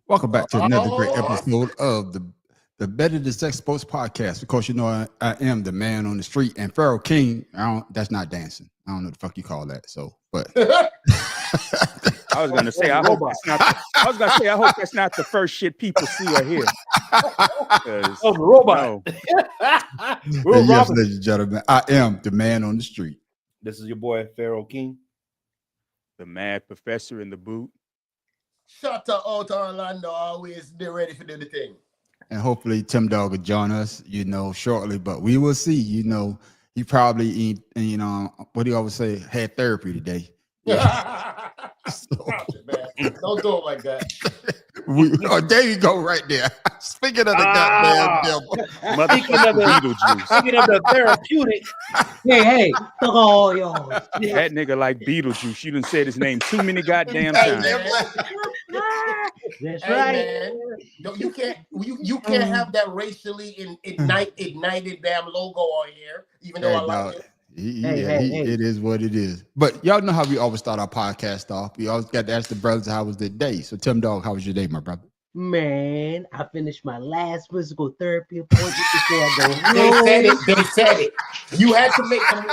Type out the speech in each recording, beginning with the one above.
Welcome back to another great episode of the Better Than Sex Sports Podcast. Of course, you know I am the man on the street, and Pharaoh King. That's not dancing. I don't know what the fuck you call that. So, but I was gonna say, I hope it's not. I was gonna say, I hope that's not the first shit people see or hear. Oh, the robot. No. Yes, ladies and gentlemen, I am the man on the street. This is your boy Pharaoh King, the mad professor in the boot. Shut out Orlando, always be ready for do the thing. And hopefully Tim Dog will join us, shortly. But we will see. He probably, what do you always say? Had therapy today. Yeah. Stop it, man. Don't do it like that. There you go, right there. Speaking of the goddamn devil. Speaking of the therapeutic. Hey, oh, yo. That nigga like Beetlejuice. You done said his name too many goddamn times. That's right. Man. No, you can't have that racially ignited damn logo on here, even though I like it. It is what it is. But y'all know how we always start our podcast off. We always got to ask the brothers how was their day. So Tim Dog, how was your day, my brother? Man, I finished my last physical therapy appointment before I go home. They said it. You had to make them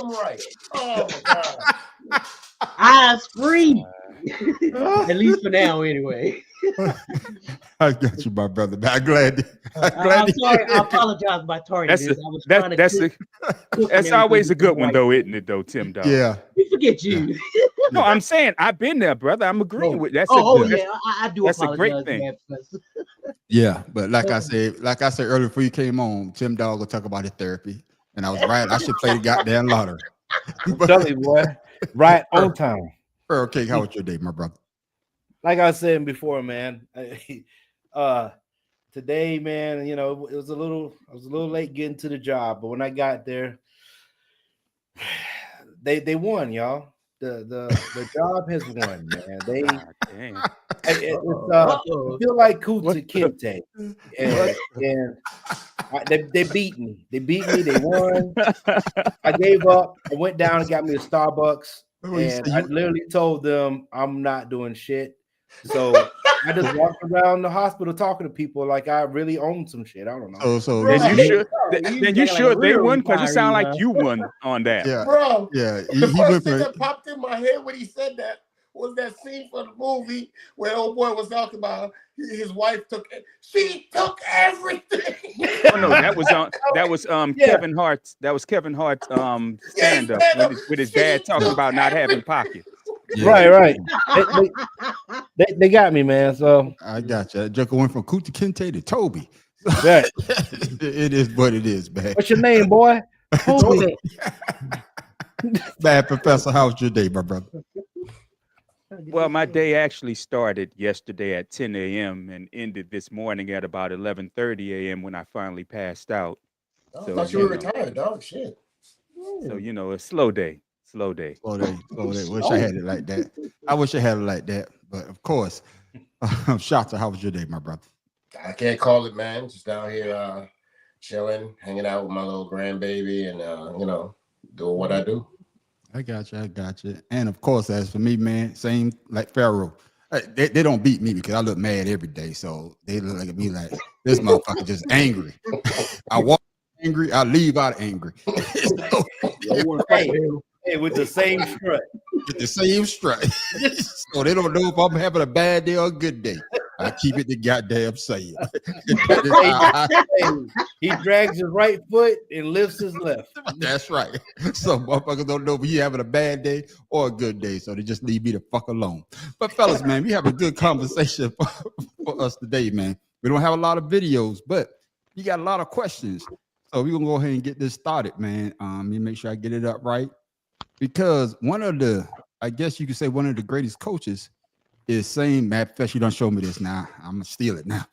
right. Oh my God. Eyes free. At least for now, anyway. I got you, my brother. I'm glad. I'm sorry. I apologize for my tardiness. That's always a good one, though, isn't it, though, Tim Dog? Yeah. We forget you. No, I'm saying I've been there, brother. I'm agreeing with that. I do. That's a great thing. Yeah, but like I said earlier before you came on, Tim Dog will talk about his therapy, and I was right. I should play the goddamn lottery. Tell you, boy, right on time. Okay, how was your day, my brother? Like I was saying before, man. Today, man, I was a little late getting to the job, but when I got there, they won, y'all. The job has won, man. I feel like Kunta Kinte, and they beat me. They won. I gave up. I went down and got me a Starbucks. And I literally told them I'm not doing shit. So I just walked around the hospital talking to people like I really own some shit. I don't know. Then you should they won because you sound like you won on that. Yeah, bro. Yeah. The first thing that popped in my head when he said that was that scene from the movie where old boy was talking about his wife she took everything. Oh no, that was Kevin Hart. That was Kevin Hart stand up with his dad talking about not having pockets. Yeah. Right. They got me, man. So I got you. That joker went from Kunta Kinte to Toby. Right. It is what it is, man. What's your name, boy? Toby. Bad Professor, how was your day, my brother? Well, my day actually started yesterday at 10 a.m. and ended this morning at about 11:30 a.m. when I finally passed out. I thought you were retired, dog. Shit. So, a slow day. Slow day. Wish I had it like that. I wish I had it like that. But of course, Shata, how was your day, my brother? I can't call it, man. Just down here chilling, hanging out with my little grandbaby and, doing what I do. I got you. And of course, as for me, man, same like Pharaoh. They don't beat me because I look mad every day. So they look at me like this motherfucker just angry. I walk angry, I leave out angry. Hey, with the same strut. So they don't know if I'm having a bad day or a good day. I keep it the goddamn same. He drags his right foot and lifts his left. That's right. So motherfuckers don't know if he having a bad day or a good day. So they just leave me the fuck alone. But fellas, man, we have a good conversation for us today, man. We don't have a lot of videos, but you got a lot of questions. So we're gonna go ahead and get this started, man. Let me make sure I get it up right. Because one of the greatest coaches is saying, Matt Fesh, you don't show me this now. I'm gonna steal it now.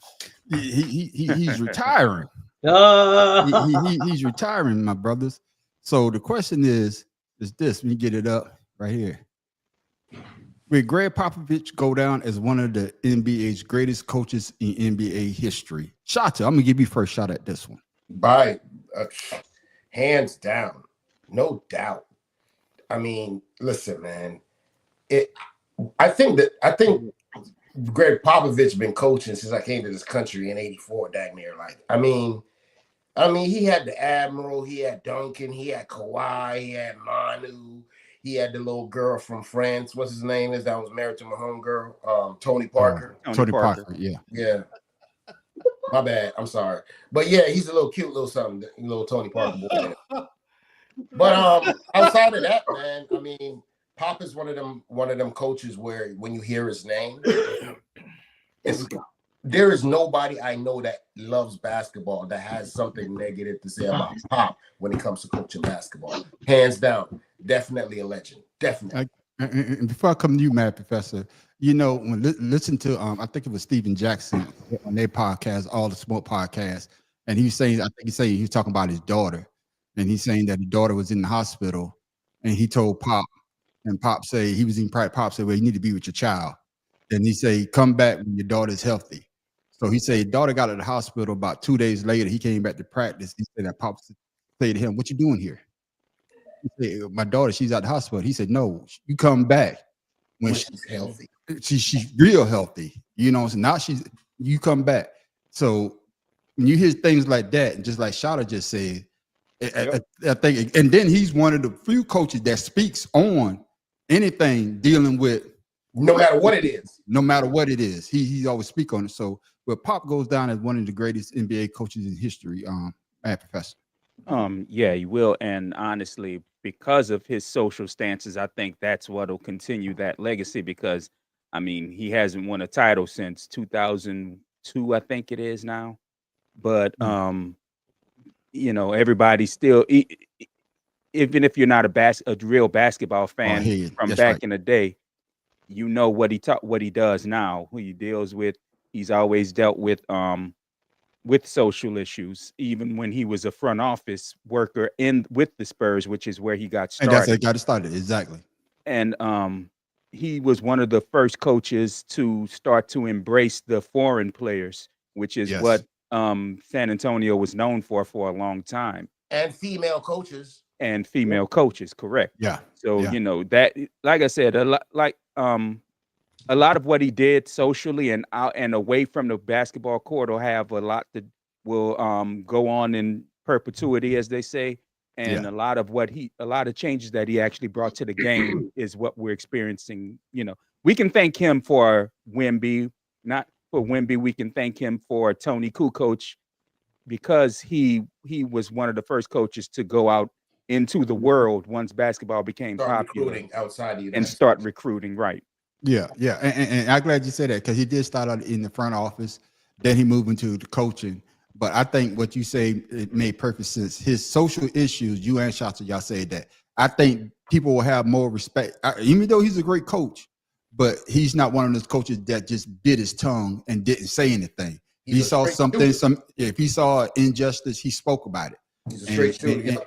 He's retiring. He's retiring, my brothers. So the question is this. Let me get it up right here. Will Greg Popovich go down as one of the NBA's greatest coaches in NBA history? Shata, I'm gonna give you first shot at this one. By hands down, no doubt. I mean, listen, man. I think Greg Popovich been coaching since I came to this country in '84, dang near. Like, I mean, he had the Admiral, he had Duncan, he had Kawhi, he had Manu, he had the little girl from France. What's his name is that was married to my homegirl, Tony Parker. Tony Parker. Yeah. Yeah. My bad. I'm sorry. But yeah, he's a little cute little something, little Tony Parker boy. But outside of that, man, I mean, Pop is one of them coaches where when you hear his name, there is nobody I know that loves basketball that has something negative to say about Pop when it comes to coaching basketball. Hands down, definitely a legend. Definitely. And before I come to you, Mad Professor, you know, when listen to I think it was Steven Jackson on their podcast, All the Smoke podcast, and he was saying, I think he was talking about his daughter, and he's saying that his daughter was in the hospital, and he told Pop, and Pop said he was in private. Pop said, "Well, you need to be with your child." Then he said, "Come back when your daughter's healthy." So he said, daughter got to the hospital about 2 days later. He came back to practice. He said that Pop said to him, "What you doing here?" He said, "My daughter, she's at the hospital." He said, "No, you come back when she's healthy. She's real healthy. You know, so now you come back." So when you hear things like that, and just like Shada just said, I think, and then he's one of the few coaches that speaks on anything dealing with, no matter what it is. No matter what it is, he always speak on it. So, well, Pop goes down as one of the greatest NBA coaches in history. Mad Professor. Yeah, he will. And honestly, because of his social stances, I think that's what'll continue that legacy. Because I mean, he hasn't won a title since 2002, I think it is now. But you know, everybody still, even if you're not a real basketball fan from back in the day, you know what he does now, who he deals with. He's always dealt with social issues, even when he was a front office worker with the Spurs, which is where he got started. And that's how he got started, exactly. And he was one of the first coaches to start to embrace the foreign players, which is what San Antonio was known for a long time. And female coaches. Correct. Yeah. So you know that, like I said, a lot of what he did socially and out and away from the basketball court will have a lot that will go on in perpetuity, as they say. And a lot of changes that he actually brought to the game is what we're experiencing. You know, we can thank him for Wemby, not for Wemby. We can thank him for Tony Kukoc, because he was one of the first coaches to go out into the world once basketball became popular outside the and start recruiting. Right. Yeah. And I'm glad you said that, because he did start out in the front office. Then he moved into the coaching. But I think what you say, it made perfect sense. His social issues, you and Shasta, y'all say that. I think people will have more respect, even though he's a great coach, but he's not one of those coaches that just bit his tongue and didn't say anything. He saw something, if he saw injustice, he spoke about it. He's a straight shooter.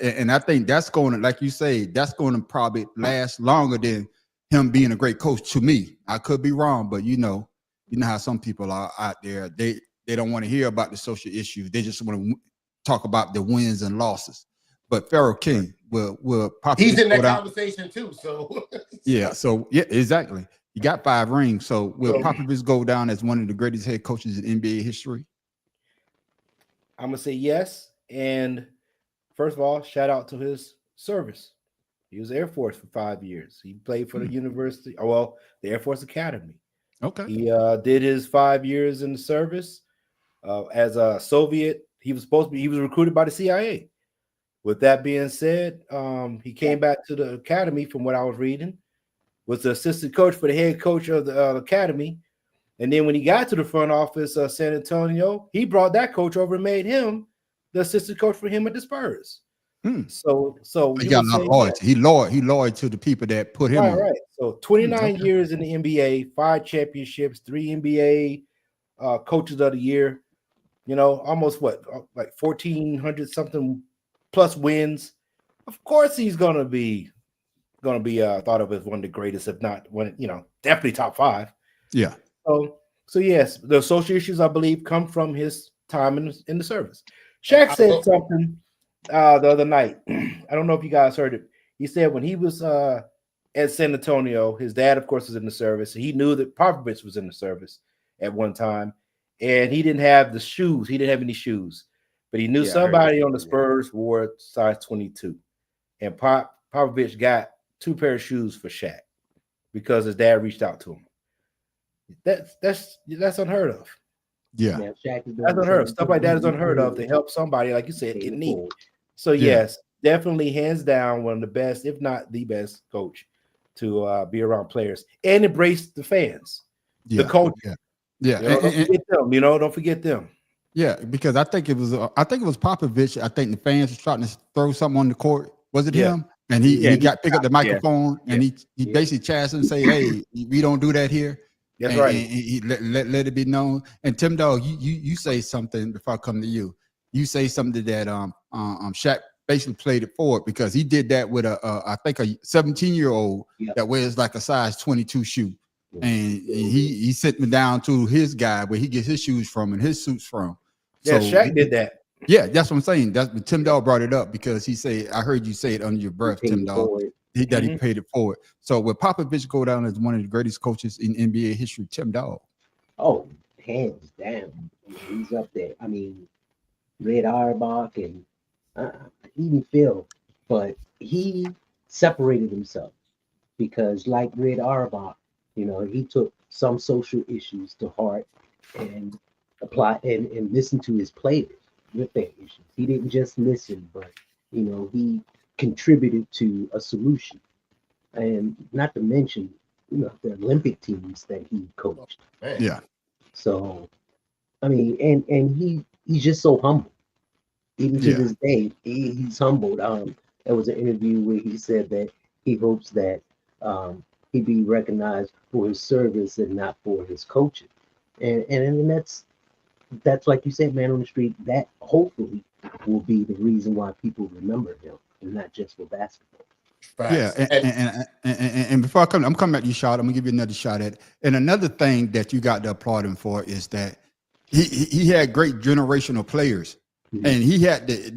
And I think that's going to, like you say, that's going to probably last longer than him being a great coach to me. I could be wrong, but you know how some people are out there. They don't want to hear about the social issues. They just want to talk about the wins and losses. But Pharaoh King will probably, he's in that conversation too. So exactly. He got 5 rings. So will Popovich go down as one of the greatest head coaches in NBA history? I'm gonna say yes. And first of all, shout out to his service. He was Air Force for 5 years. He played for the university, the Air Force Academy. Okay. He did his 5 years in the service as a Soviet. He was recruited by the CIA. With that being said, he came back to the academy, from what I was reading, was the assistant coach for the head coach of the academy. And then when he got to the front office of San Antonio, he brought that coach over and made him the assistant coach for him at the Spurs. So he got a lot of loyalty. He loyal to the people that put him on. Right. So 29 years in the NBA, 5 championships, 3 NBA coaches of the year. You know, almost like 1,400 something plus wins. Of course, he's gonna be thought of as one of the greatest, if not one. You know, definitely top 5. Yeah. So yes, the social issues, I believe, come from his time in the service. Shaq said something the other night. I don't know if you guys heard it. He said when he was at San Antonio. His dad, of course, was in the service. He knew that Popovich was in the service at one time, and he didn't have the shoes. He didn't have any shoes, but he knew somebody on the Spurs wore size 22, and Popovich got 2 pair of shoes for Shaq because his dad reached out to him. That's unheard of. Yeah, Shaq is that's unheard of. Stuff like that is unheard of to help somebody, like you said, get neat. So yes, definitely hands down one of the best, if not the best coach to be around players and embrace the fans, the culture. Don't forget them. Don't forget them. Yeah, because I think it was Popovich. I think the fans were trying to throw something on the court. Was it him? And he got pick up the microphone and he basically chased and say, "Hey, we don't do that here." That's right. And he let it be known. And Tim Dog, you say something before I come to you. You say something that Shaq basically played it forward because he did that with I think a 17-year-old that wears like a size 22 shoe. And he sent me down to his guy where he gets his shoes from and his suits from. Yeah, so Shaq did that. Yeah, that's what I'm saying. Tim Dog brought it up because he said, I heard you say it under your breath, Tim Dog. He paid it forward. So will Popovich go down as one of the greatest coaches in NBA history, Tim Dog? Oh, hands down. He's up there. I mean, Red Auerbach and even Phil, but he separated himself because like Red Auerbach, he took some social issues to heart and apply and listened to his players with their issues. He didn't just listen, but he contributed to a solution. And not to mention, the Olympic teams that he coached. Yeah. So, I mean, and he's just so humble. Even to this day, he's humbled. There was an interview where he said that he hopes that he'd be recognized for his service and not for his coaching. And that's like you said, man on the street, that hopefully will be the reason why people remember him and not just for basketball. Yeah, and before I'm coming at you, shot. I'm gonna give you another shot at it. And another thing that you got to applaud him for is that he had great generational players, and they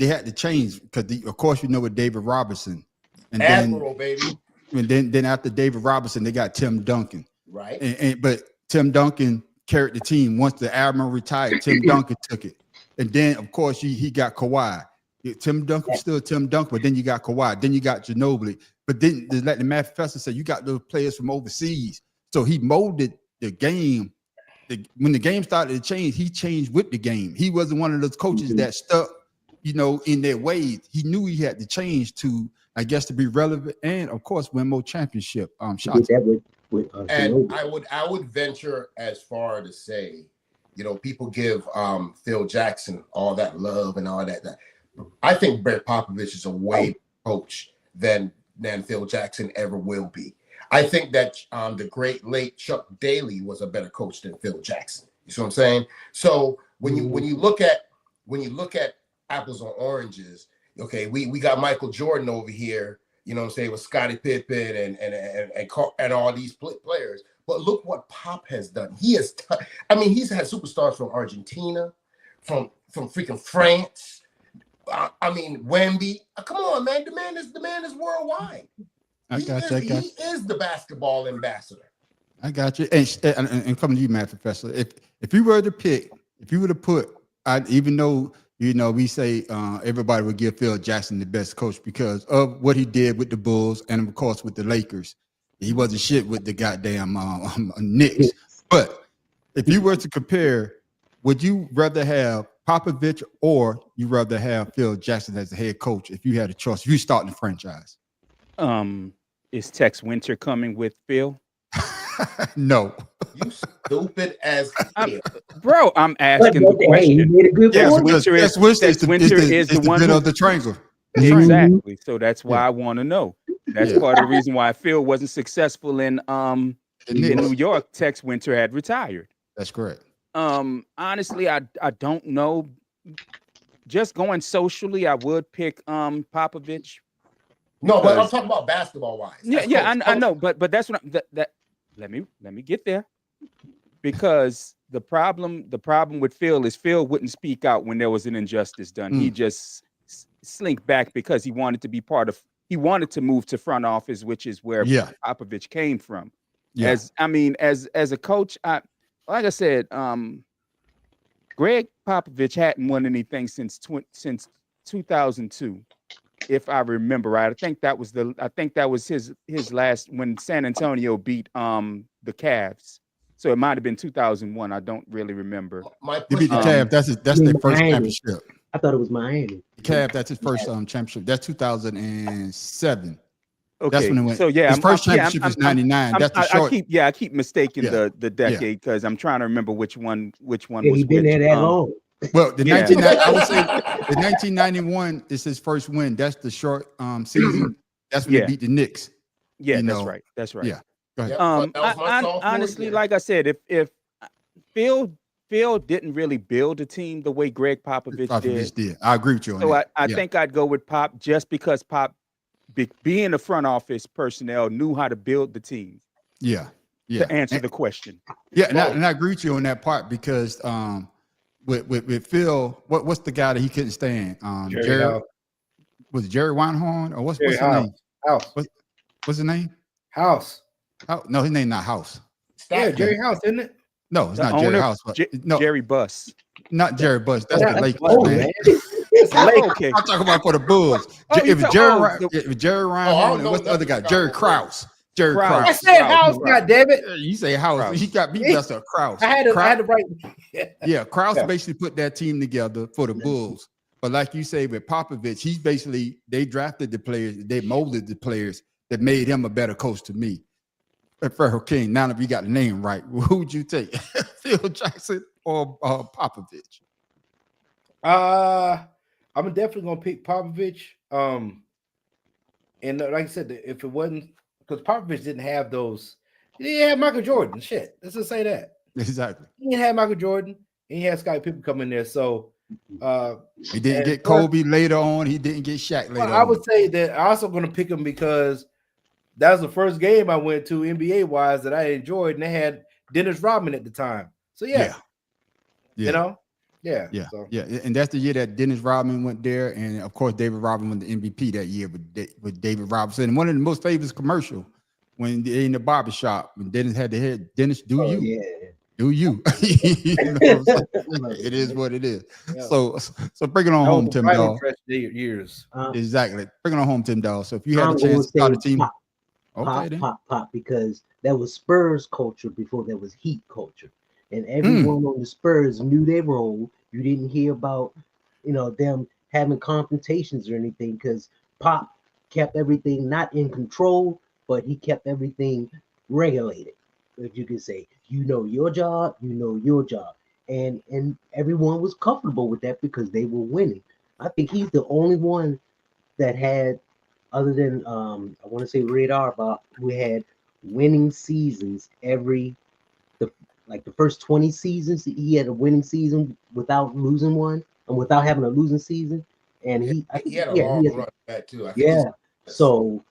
had to change because of course with David Robinson, and Admiral, baby. And then after David Robinson, they got Tim Duncan, right? But Tim Duncan carried the team once the Admiral retired. Tim Duncan took it, and then of course he got Kawhi. Tim Duncan was still Tim Duncan, but then you got Kawhi, then you got Ginobili, but then like the Matt Professor said, you got those players from overseas. So he molded the game. When the game started to change, he changed with the game. He wasn't one of those coaches that stuck, in their ways. He knew he had to change to, I guess, to be relevant and of course win more championship. Shots. And I would venture as far to say, people give Phil Jackson all that love and all that. I think Brett Popovich is a way better coach than Phil Jackson ever will be. I think that the great late Chuck Daly was a better coach than Phil Jackson. You see what I'm saying? So when you look at apples and oranges, okay, we got Michael Jordan over here, with Scottie Pippen and all these players. But look what Pop has done. He's had superstars from Argentina, from freaking France. Wemby. Come on, man. The man is worldwide. He is the basketball ambassador. I got you. And coming to you, Matt Professor. If you were to put, even though we say everybody would give Phil Jackson the best coach because of what he did with the Bulls and of course with the Lakers. He wasn't shit with the goddamn Knicks. But if you were to compare, would you rather have Popovich or you rather have Phil Jackson as the head coach if you had a choice? If you start the franchise. Is Tex Winter coming with Phil? No. You stupid as hell. Bro, I'm asking the question. He made a good Yes, point. Winter is the one of the triangle. Exactly. So that's why I want to know. That's part of the reason why Phil wasn't successful in New York. Tex Winter had retired. That's correct. Honestly, I don't know. Just going socially, I would pick Popovich. No, but I'm talking about basketball wise. I know, but that's what let me get there. Because the problem with Phil is Phil wouldn't speak out when there was an injustice done. He just slink back because he wanted to be part of he wanted to move to front office, which is where Yeah. Popovich came from. Yeah. As a coach, like I said, Greg Popovich hadn't won anything since 2002, if I remember right. I think that was his last when San Antonio beat the Cavs. So it might have been 2001. I don't really remember. They beat the Cavs. That's their first championship. I thought it was Miami. Cavs, that's his first championship. That's 2007. Okay, That's when it went. So yeah, his first championship was 99. That's the short. I keep mistaking Yeah. the decade because I'm trying to remember which one Yeah, was he been which. there that long. Well, the Yeah. 1990 I would say the 1991 is his first win. That's the short season. That's when Yeah. they beat the Knicks. Yeah, you that's know. right. That's right. Yeah. Go ahead. Honestly, like I said, if Phil didn't really build a team the way Greg Popovich did. I agree with you on So that. I think I'd go with Pop just because Pop, being the front office personnel, knew how to build the team Yeah. to answer the question. Yeah, and I agree with you on that part because with Phil, what's the guy that he couldn't stand? Jerry House. Was it Jerry Weinhorn or what's Jerry his House. name? House. What's his name? House. No, his name not House. Yeah, Jerry House, isn't it? No, it's The not Jerry owner, House. But, no, Jerry Buss. not Jerry Buss. That's Yeah, the Lakers, oh, man. man. It's the Lakers. Okay. I'm talking about for the Bulls. Oh, If you it's Jerry I Reinhorn, don't and know what's the other guy? nothing Jerry about Krause. Jerry Krause. I Krause. said Krause. House, goddammit. You say House. Krause. He got beat us up. Krause. I had to write. Yeah, Krause Yeah. basically put that team together for the Bulls. But like you say with Popovich, he's basically they drafted the players, they molded the players that made him a better coach to me. Ferrell King. Now that we got the name right, who would you take? Phil Jackson or Popovich? I'm definitely gonna pick Popovich. And like I said, if it wasn't because Popovich didn't have those, he didn't have Michael Jordan. Shit, let's just say that Exactly. he didn't have Michael Jordan, and he had Scottie Pippen come in there. So He didn't and get plus- Kobe later on. He didn't get Shaq later I on. would say that I'm also gonna pick him because that was the first game I went to NBA wise that I enjoyed, and they had Dennis Rodman at the time. So yeah. Yeah. You know, yeah, Yeah, So, yeah, and that's the year that Dennis Rodman went there, and of course David Robinson won the MVP that year with David Robinson. And one of the most famous commercial when they in the barbershop when Dennis had the head, Dennis, do Oh, you, yeah. do you? You know what I'm saying? It is what it is. Yeah. So bring it on that home, was the Tim fighting Dawg. fresh years. Exactly, bring it on home, Tim Dawg. So if you had I'm a chance gonna to start a say team, Pop, okay, then. pop, because that was Spurs culture before there was Heat culture, and everyone on the Spurs knew their role. You didn't hear about, them having confrontations or anything because Pop kept everything not in control, but he kept everything regulated. If you could say, your job, your job, and everyone was comfortable with that because they were winning. I think he's the only one that had, other than I want to say Red Auerbach, who had winning seasons the first 20 seasons. He had a winning season without losing one and without having a losing season. And he had a long run at that too. I think yeah. So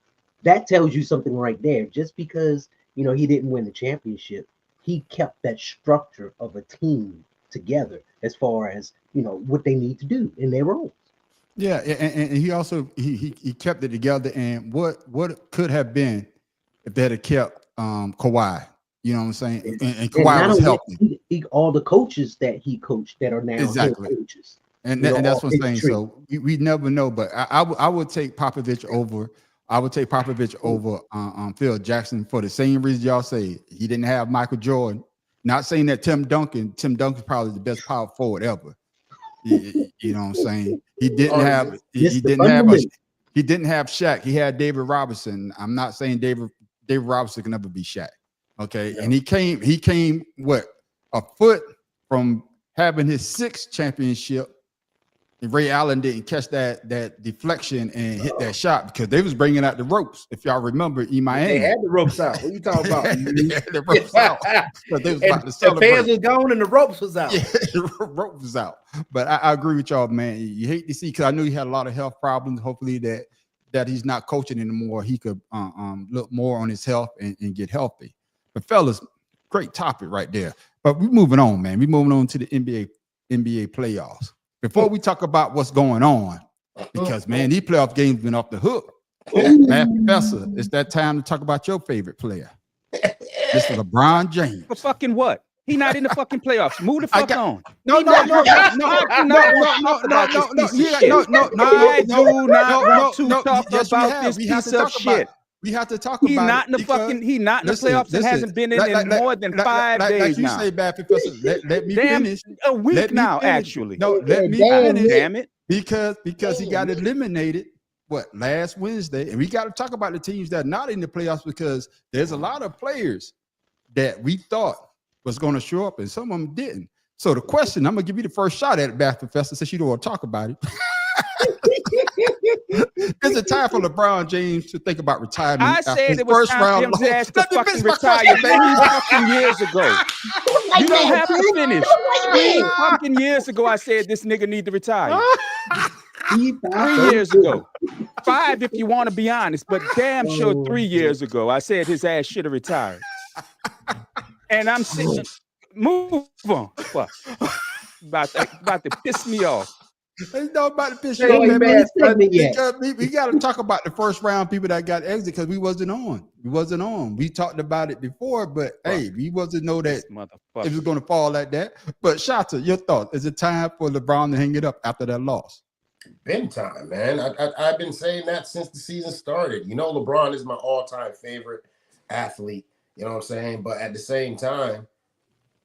that tells you something right there. Just because he didn't win the championship, he kept that structure of a team together as far as what they need to do in their roles. Yeah, and he also he kept it together. And what could have been if they had kept Kawhi? You know what I'm saying? And Kawhi was healthy. All the coaches that he coached that are now Exactly. head coaches. And that's what I'm saying. So we never know, but I would take Popovich over. I would take Popovich over Phil Jackson for the same reason y'all say. He didn't have Michael Jordan. Not saying that Tim Duncan's probably the best power forward ever. You know what I'm saying? He didn't have he didn't have Shaq. He had David Robinson. I'm not saying David Robinson can never be Shaq. Okay. Yeah. And he came what, a foot from having his 6th championship. And Ray Allen didn't catch that deflection and hit that shot because they was bringing out the ropes. If y'all remember, Miami, they had the ropes out. What are you talking about? They had the ropes out. They was about to celebrate. The fans was gone and the ropes was out. Yeah, the ropes was out. But I agree with y'all, man. You hate to see because I know he had a lot of health problems. Hopefully that he's not coaching anymore. He could look more on his health and get healthy. But fellas, great topic right there. But we're moving on, man. We're moving on to the NBA playoffs. Before we talk about what's going on, because man, these playoff games been off the hook. Matt Professor, it's that time to talk about your favorite player, Mr. LeBron James. For fucking what? He not in the fucking playoffs. Move the fuck on. No. I do not want to talk about this piece of shit. We have to talk about He's not in the fucking. He's not in the playoffs and hasn't been in more than 5 days like you now. say, Bad Professor. Let me finish. A week now, actually. No, let me finish. Damn it. Because he got eliminated last Wednesday, and we got to talk about the teams that are not in the playoffs because there's a lot of players that we thought was going to show up, and some of them didn't. So the question, I'm gonna give you the first shot at it, Bad Professor, since you don't want to talk about it. Is it time for LeBron James to think about retirement? I said it was time for him to fucking retire 3 fucking years ago. You don't have to finish. 3 fucking years ago, I said this nigga need to retire. 3 years ago. 5 if you want to be honest, but damn sure 3 years ago, I said his ass should have retired. And I'm sitting, move on. Fuck. About to piss me off. It's not about to piss you off, man. We got to talk about the first round people that got exit because we wasn't on. We talked about it before, but hey, we wasn't know that it was going to fall like that. But Shata, your thoughts? Is it time for LeBron to hang it up after that loss? Been time, man. I've been saying that since the season started. You know, LeBron is my all-time favorite athlete. You know what I'm saying? But at the same time,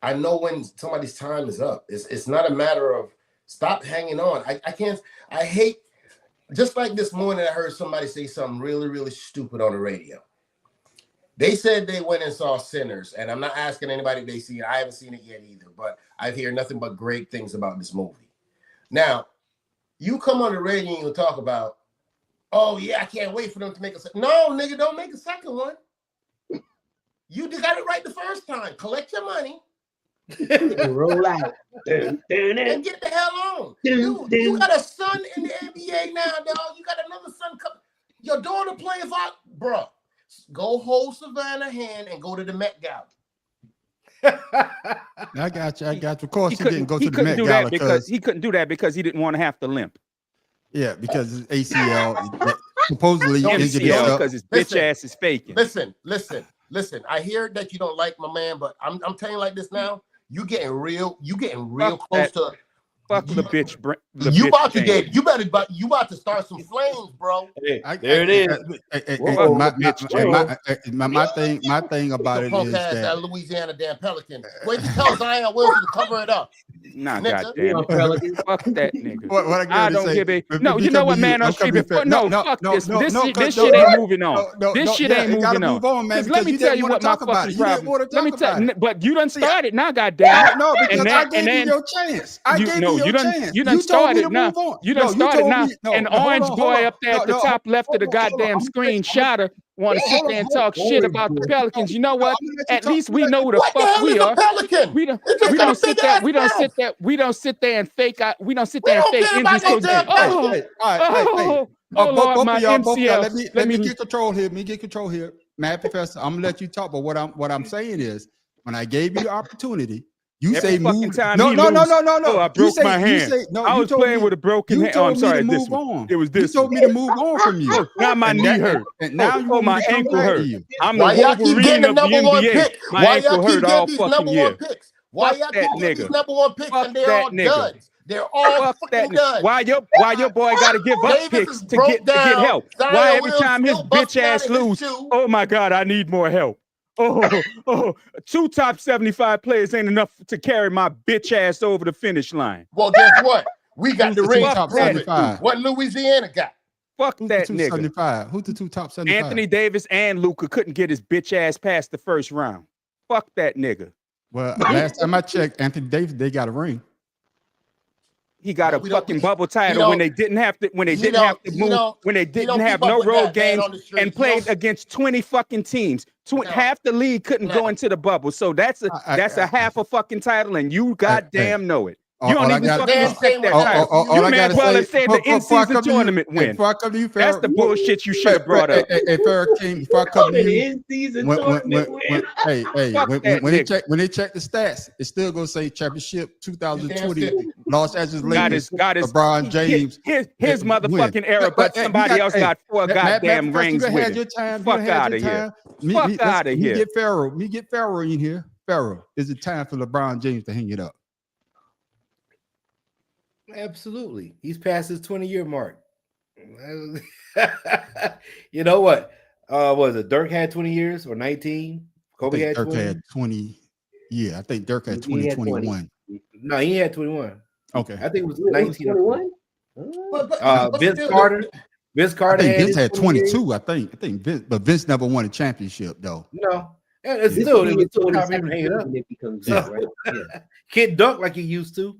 I know when somebody's time is up. It's not a matter of stop hanging on. I hate, just like this morning, I heard somebody say something really, really stupid on the radio. They said they went and saw Sinners, and I'm not asking anybody if they see it. I haven't seen it yet either, but I hear nothing but great things about this movie. Now, you come on the radio and you talk about, oh, yeah, I can't wait for them to make a second. No, nigga, don't make a second one. You got it right the first time. Collect your money. Roll out. And get the hell on. You got a son in the NBA now, dog. You got another son coming. Your daughter playing for, bro. Go hold Savannah hand and go to the Met Gala. I got you. Of course, he didn't go to the couldn't Met do Gala that because he couldn't do that because he didn't want to have to limp. Yeah, because his ACL supposedly injured MCL because his bitch ass is faking. Listen. I hear that you don't like my man, but I'm telling you like this now. You getting real close to. Fuck the bitch. You about to start some flames, bro. There it is. My thing about it is that Louisiana damn Pelican. Wait to tell Zion Wilson to cover it up. Nah, goddamn it. Fuck that nigga. What I don't give a no. You know what, man? I'm streaming. No, fuck this. This shit ain't moving on. This shit ain't moving on. Let me tell you what my fucking problem. Let me tell you, but you done started now, goddamn. No, because I gave you your chance. You done started now. You done started now. And orange boy up there at the top left of the goddamn screen, Shotter, want to sit there and talk shit about the Pelicans. You know what? At least we know who the fuck we are. We don't sit there and fake out. We don't sit there and fake injuries. Both of y'all. Let me get control here. Mad Professor, I'm gonna let you talk. But what I'm saying is, when I gave you the opportunity, you every say fucking move. time No. I broke my hand. I was playing with a broken hand. Oh, I'm sorry. This one. It was this. You told me to move on from you. Now my knee hurt. And now my ankle hurt. I'm the Why y'all keep getting the number one pick? My ankle hurt all fucking year. Why y'all keep getting these number one picks and they're all duds? They're all fucking duds. Why your boy got to give up picks to get help? Why every time his bitch ass lose? Oh my God, I need more help. Oh, 2 top 75 players ain't enough to carry my bitch ass over the finish line. Well, guess what? We got the ring. Top 75. What Louisiana got? Fuck that nigga. Who's the 2 top 75? Anthony Davis and Luka couldn't get his bitch ass past the first round. Fuck that nigga. Well, last time I checked, Anthony Davis, they got a ring. He got a fucking bubble title when they didn't have to move, when they didn't have no road games and played against 20 fucking teams. Half the league couldn't go into the bubble. So that's a half a fucking title, and you goddamn know it. You don't even gotta- fucking respect that title. all You I may gotta as well say- have said the before I in-season come to you- tournament Hey, win. before I come to you, That's Farrah, the bullshit you should have brought up. Hey, Farrah King, before I come to you, in-season when tournament win. Fuck that when they nigga. check the stats, it's still gonna say championship 2020 Damn Los Angeles God Lakers. is LeBron James. his motherfucking win. era, but hey, somebody else got 4 goddamn Matt, rings you done with had it. your time. Fuck you done had outta your here. time. Fuck outta here. Get Farrah in here. Farrah, is it time for LeBron James to hang it up? Absolutely. He's past his 20-year mark. You know what? Was it Dirk had 20 years or 19? Kobe had Dirk 20. had 20. Yeah, I think Dirk had He had 20, 20. 21. No, he had 21. Okay. I think it was It was 19 or 21. Vince still- Carter. Vince I Carter think had Vince his had 20 years. 22. I think Vince, but Vince never won a championship though. No. And it's This still, will it be was still the time for him to hang it 22nd up. when it becomes So- that, right? Yeah. Can't dunk like he used to.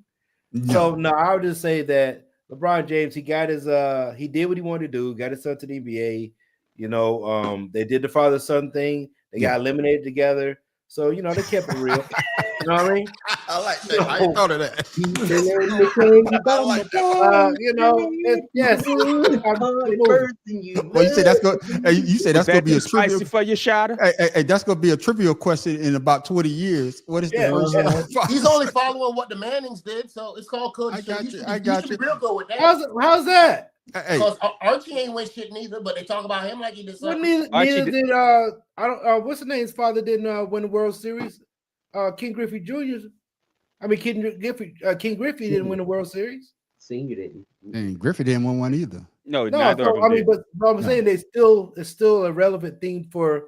No. So no, I would just say that LeBron James, he got his he did what he wanted to do, got his son to the NBA. You know, they did the father-son thing, they got eliminated together. So you know, they kept it real. You know what I mean? I like that. I ain't thought of that. You know, yes. Well, you say that's going. Hey, you say that's Was going that to be a too spicy trivial. for your shot? Hey, that's going to be a trivial question in about 20 years. What is the Yeah, first? He's only following what the Mannings did, so it's called Cody. I So got you you, should I be- got you should you. be real good with that. How's that? Hey, Because Archie ain't win shit neither, but they talk about him like he did Well, something. Archie neither did- did I don't what's the name? His father didn't win the World Series. King Griffey Jr. I mean King Griffey didn't win the World Series. Senior didn't. and Griffey didn't win one either. No, No, neither of so, them I mean, did. but I'm No. saying it's still a relevant thing for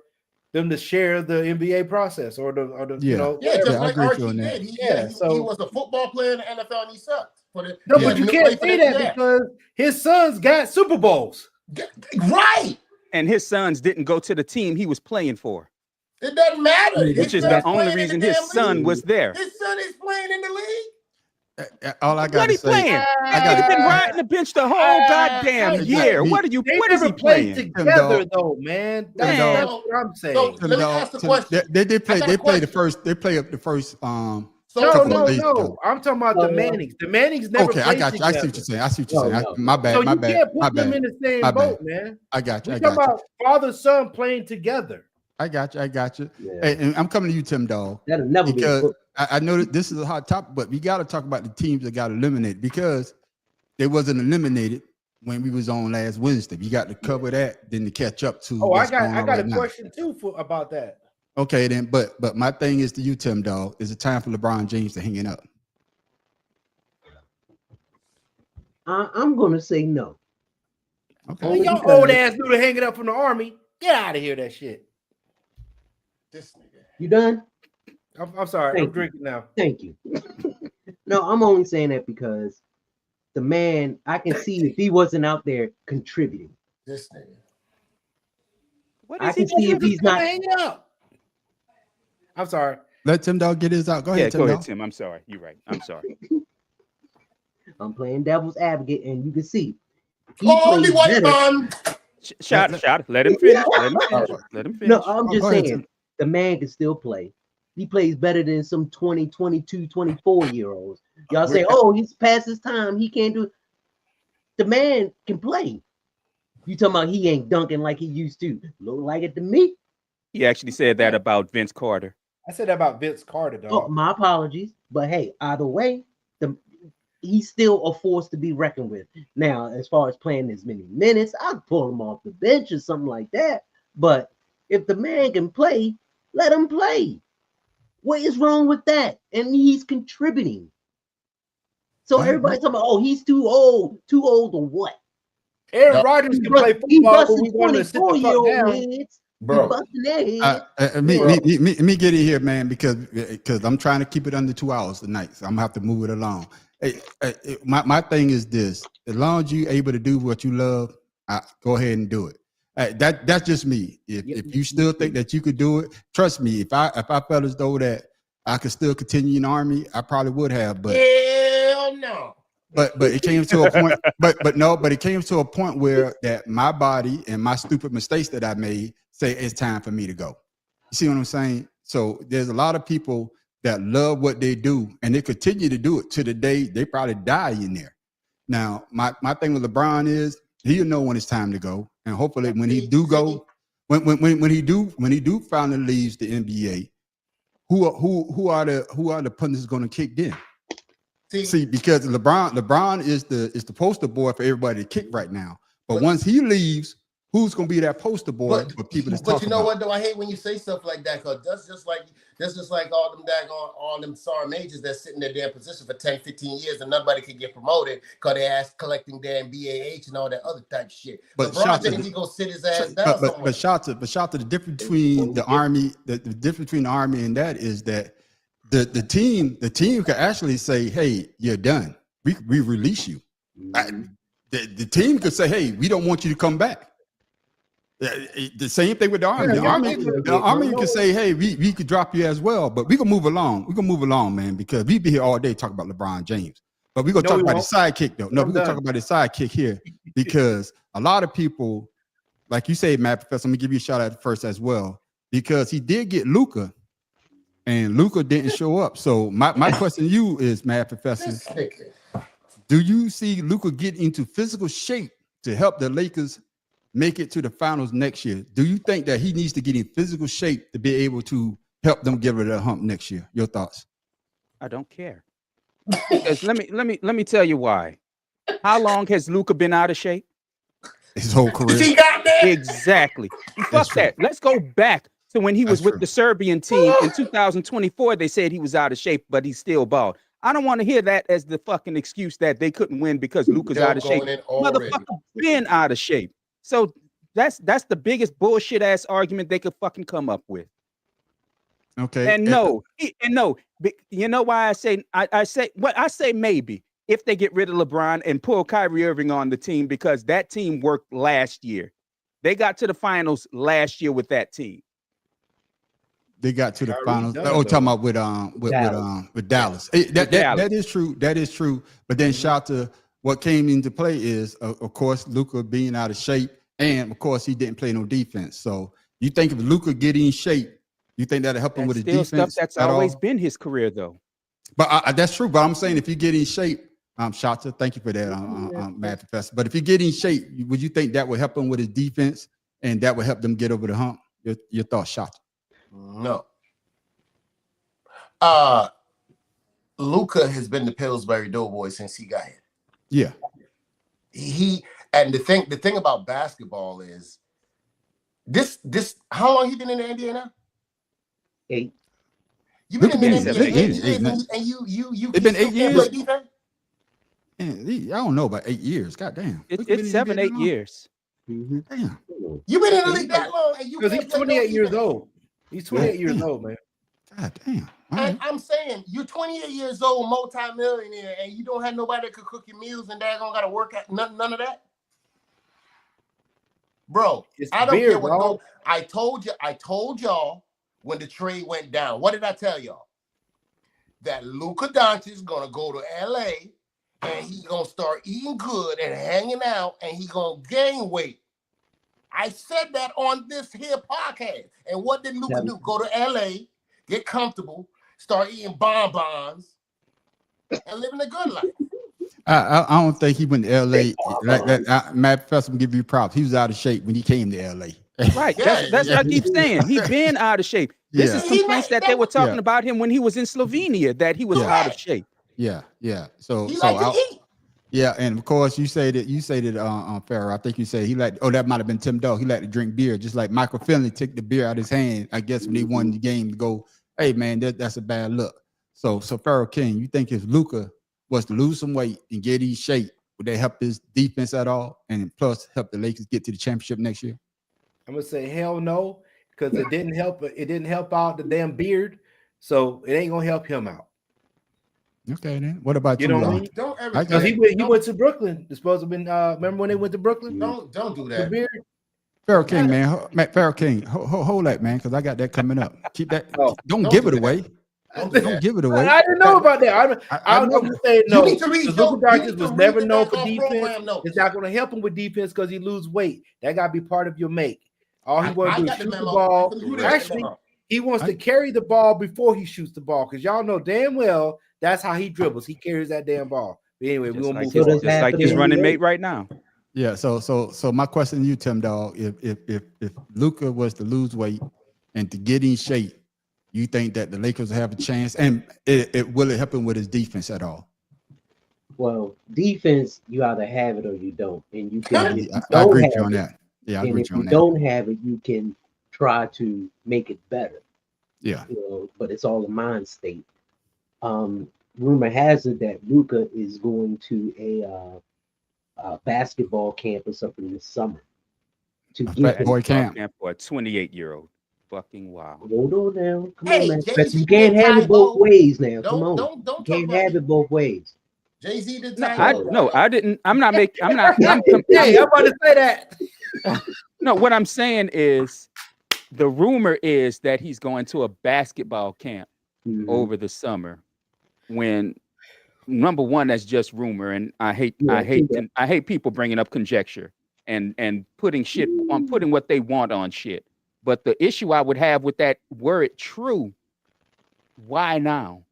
them to share the NBA process or the Yeah. you know Yeah, just Yeah, I like agree with you Archie on that. did. He So- was a football player in the NFL and he sucked. No, He but had you to can't play for say the- that yeah. because his sons got Super Bowls. Right. And his sons didn't go to the team he was playing for, It doesn't matter. which His is son's the only playing in reason the his damn son league. was there. His son is playing in the league. All I got What to he say, playing? got He's it. been riding the bench the whole goddamn year. What are you? They What is never he played playing? together though, man. That's Man. what I'm saying. So let me ask the question. They play. I got They a play the question. first. They play up the first. So couple of days No. ago. I'm talking about the Mannings. The Mannings never Okay, I played got you. I see together. what you're saying. I see what you're No, saying. no. My bad. So My you bad. can't My put them bad. in the same My boat, bad. man. I got you. We I talking got you. about father son playing together. I got you. I got you. Yeah. Hey, and I'm coming to you, Tim Dog, That'll never be. because I know that this is a hot topic, but we got to talk about the teams that got eliminated because they wasn't eliminated when we was on last Wednesday. We got to cover that, then to catch up to. Oh, what's I going on got right a now. question too about that. Okay, then, but my thing is to you, Tim Dog. Is it time for LeBron James to hang it up? I'm gonna say no. Okay. Only Your because- old ass knew to hang it up from the army. Get out of here, that shit. This nigga. You done? I'm sorry. Thank I'm you. drinking now. Thank you. No, I'm only saying that because the man, I can see if he wasn't out there contributing. This nigga. What I is he can see if doing? he's not. Hang it up. I'm sorry. Let Tim Dog get his out. Go Yeah, ahead, go Tim ahead, Dog. Tim. I'm sorry. You're right. I'm sorry. I'm playing devil's advocate, and you can see. he Holy plays white better. man. Shot. Let him finish. Let him finish. Let him finish. No, I'm Oh, just go ahead, saying Tim. the man can still play. He plays better than some 20, 22, 24-year-olds. Y'all say, oh, he's past his time. He can't do it. The man can play. You talking about he ain't dunking like he used to. Look like it to me. He actually said that about Vince Carter. I said that about Vince Carter, dog. Oh, my apologies. But hey, either way, he's still a force to be reckoned with. Now, as far as playing as many minutes, I'd pull him off the bench or something like that. But if the man can play, let him play. What is wrong with that? And he's contributing. So Right. everybody's talking about, oh, he's too old. Too old or what? Aaron Rodgers can play He football, but busting we want to sit the fuck 24-year-old down. heads. He Bro. busting their heads. Me get in here, man, because I'm trying to keep it under 2 hours tonight. So I'm gonna have to move it along. My thing is this: as long as you're able to do what you love, go ahead and do it. That's just me. If you still think that you could do it, trust me. If I felt as though that I could still continue in the army, I probably would have. But Hell no. but it came to a point. But it came to a point where that my body and my stupid mistakes that I made say it's time for me to go. You see what I'm saying? So there's a lot of people that love what they do, and they continue to do it to the day they probably die in there. Now, my thing with LeBron is he'll know when it's time to go, and hopefully when he do go, when he do finally leaves the NBA, who are the pundits going to kick then? See, because LeBron is the poster boy for everybody to kick right now. But once he leaves, who's going to be that poster boy for people to talk about? But you know what, though? I hate when you say stuff like that, because that's just like all them sorry majors that's sitting in their damn position for 10, 15 years and nobody can get promoted because they ass collecting damn BAH and all that other type of shit. But LeBron thinks he gonna sit his ass down. But shout to the difference between the Army, the difference between the Army and that is that the team could actually say, hey, you're done. We release you. The team could say, hey, we don't want you to come back. The same thing with the Army. The Army can say, hey, we could drop you as well, but we can move along. We can move along, man, because we be here all day talking about LeBron James. But we're gonna talk about his sidekick, though. No, we're gonna talk about his sidekick here because a lot of people, like you say, Matt Professor, I'm gonna give you a shout out first as well, because he did get Luka, and Luka didn't show up. So my question to you is, Matt Professor, do you see Luka get into physical shape to help the Lakers make it to the finals next year? Do you think that he needs to get in physical shape to be able to help them get rid of the hump next year? Your thoughts? I don't care. Because let me tell you why. How long has Luka been out of shape? His whole career. He got that? Exactly. Fuck that. Let's go back to when he was with the Serbian team in 2024. They said he was out of shape, but he's still bald. I don't want to hear that as the fucking excuse that they couldn't win because Luka's out of shape. Motherfucker been out of shape. So that's the biggest bullshit ass argument they could fucking come up with. Okay. And no, you know why I say maybe if they get rid of LeBron and pull Kyrie Irving on the team, because that team worked last year. They got to the finals last year with that team. They got to the finals. Talking about with Dallas. That is true. That is true. But then shout to what came into play is, of course, Luka being out of shape, and of course, he didn't play no defense. So you think if Luka getting in shape, you think that'll help him with his defense? Stuff that's always been his career, though. But that's true. But I'm saying if you get in shape, Shata, thank you for that, Matt Professor. But if you get in shape, would you think that would help him with his defense, and that would help them get over the hump? Your thoughts, Shata? No. Luka has been the Pillsbury Doughboy since he got here. Yeah. And the thing about basketball is this how long he been in the NBA now? 8. You've been in the NBA 8 years, and you it's been 8 years. Man, I don't know about 8 years. God damn. It's 7, 8 years. Damn. You've been in the league that long, and because he's 28 years old. He's 28 years old, man. God damn. And I'm saying you're 28 years old, multi-millionaire, and you don't have nobody that could cook your meals, and dad don't got to work at none of that, bro. I don't care what. Bro. I told y'all when the trade went down. What did I tell y'all? That Luka Doncic is gonna go to LA, and he's gonna start eating good and hanging out, and he's gonna gain weight. I said that on this here podcast. And what did Luka do? Go to LA, get comfortable, start eating bonbons, and living a good life. I don't think he went to LA like that. Matt Professor, give you props. He was out of shape when he came to LA. Right. That's what I keep saying. He's been out of shape. This is complaints that they were talking about him when he was in Slovenia, that he was out of shape. Yeah. So he liked to eat. Yeah, and of course you say that Farrah. I think you said that might have been Tim Dog. He liked to drink beer, just like Michael Finley took the beer out of his hand, I guess, when they won the game to go, hey man, that's a bad look. So Farrah King, you think if Luka was to lose some weight and get in shape, would they help his defense at all? And plus help the Lakers get to the championship next year? I'm gonna say hell no, because it didn't help out the damn beard, so it ain't gonna help him out. Okay, then. What about you? Know what I mean? Don't ever. Because he went to Brooklyn. It's supposed to have been. Remember when they went to Brooklyn? Don't do that. The beard. Farrah King, man. Farrah King, hold that, man, because I got that coming up. Keep that. Don't give it away. Don't give it away. I didn't know about that. I'm just saying no. You need to read Luka Doncic was never known for defense. It's not going to help him with defense because he lose weight. That got to be part of your make. All he wants to do is shoot the ball. Actually, He wants to carry the ball before he shoots the ball because y'all know damn well that's how he dribbles. He carries that damn ball. But anyway, we're gonna move on. Just like his running mate right now. Yeah. So my question to you, Tim Dog, if Luka was to lose weight and to get in shape, you think that the Lakers will have a chance? And will it help him with his defense at all? Well, defense, you either have it or you don't, and you can. I agree with you on that. Yeah, I agree and with if you on you that. don't have it, you can try to make it better. Yeah. You know, but it's all a mind state. Rumor has it that Luka is going to a basketball campus up in the summer to get boy camp for a 28-year-old. Fucking wow. Hold on now. Come Hey, on, man. Jay-Z But you can't have it both ways now. Come on. Don't You can't have it both ways. Jay-Z did I didn't. I'm not making. I'm not. Hey, I'm about to say that. No, what I'm saying is, the rumor is that he's going to a basketball camp over the summer. When number one, that's just rumor, and I hate people bringing up conjecture and putting shit on putting what they want on shit. But the issue I would have with that, were it true, why now?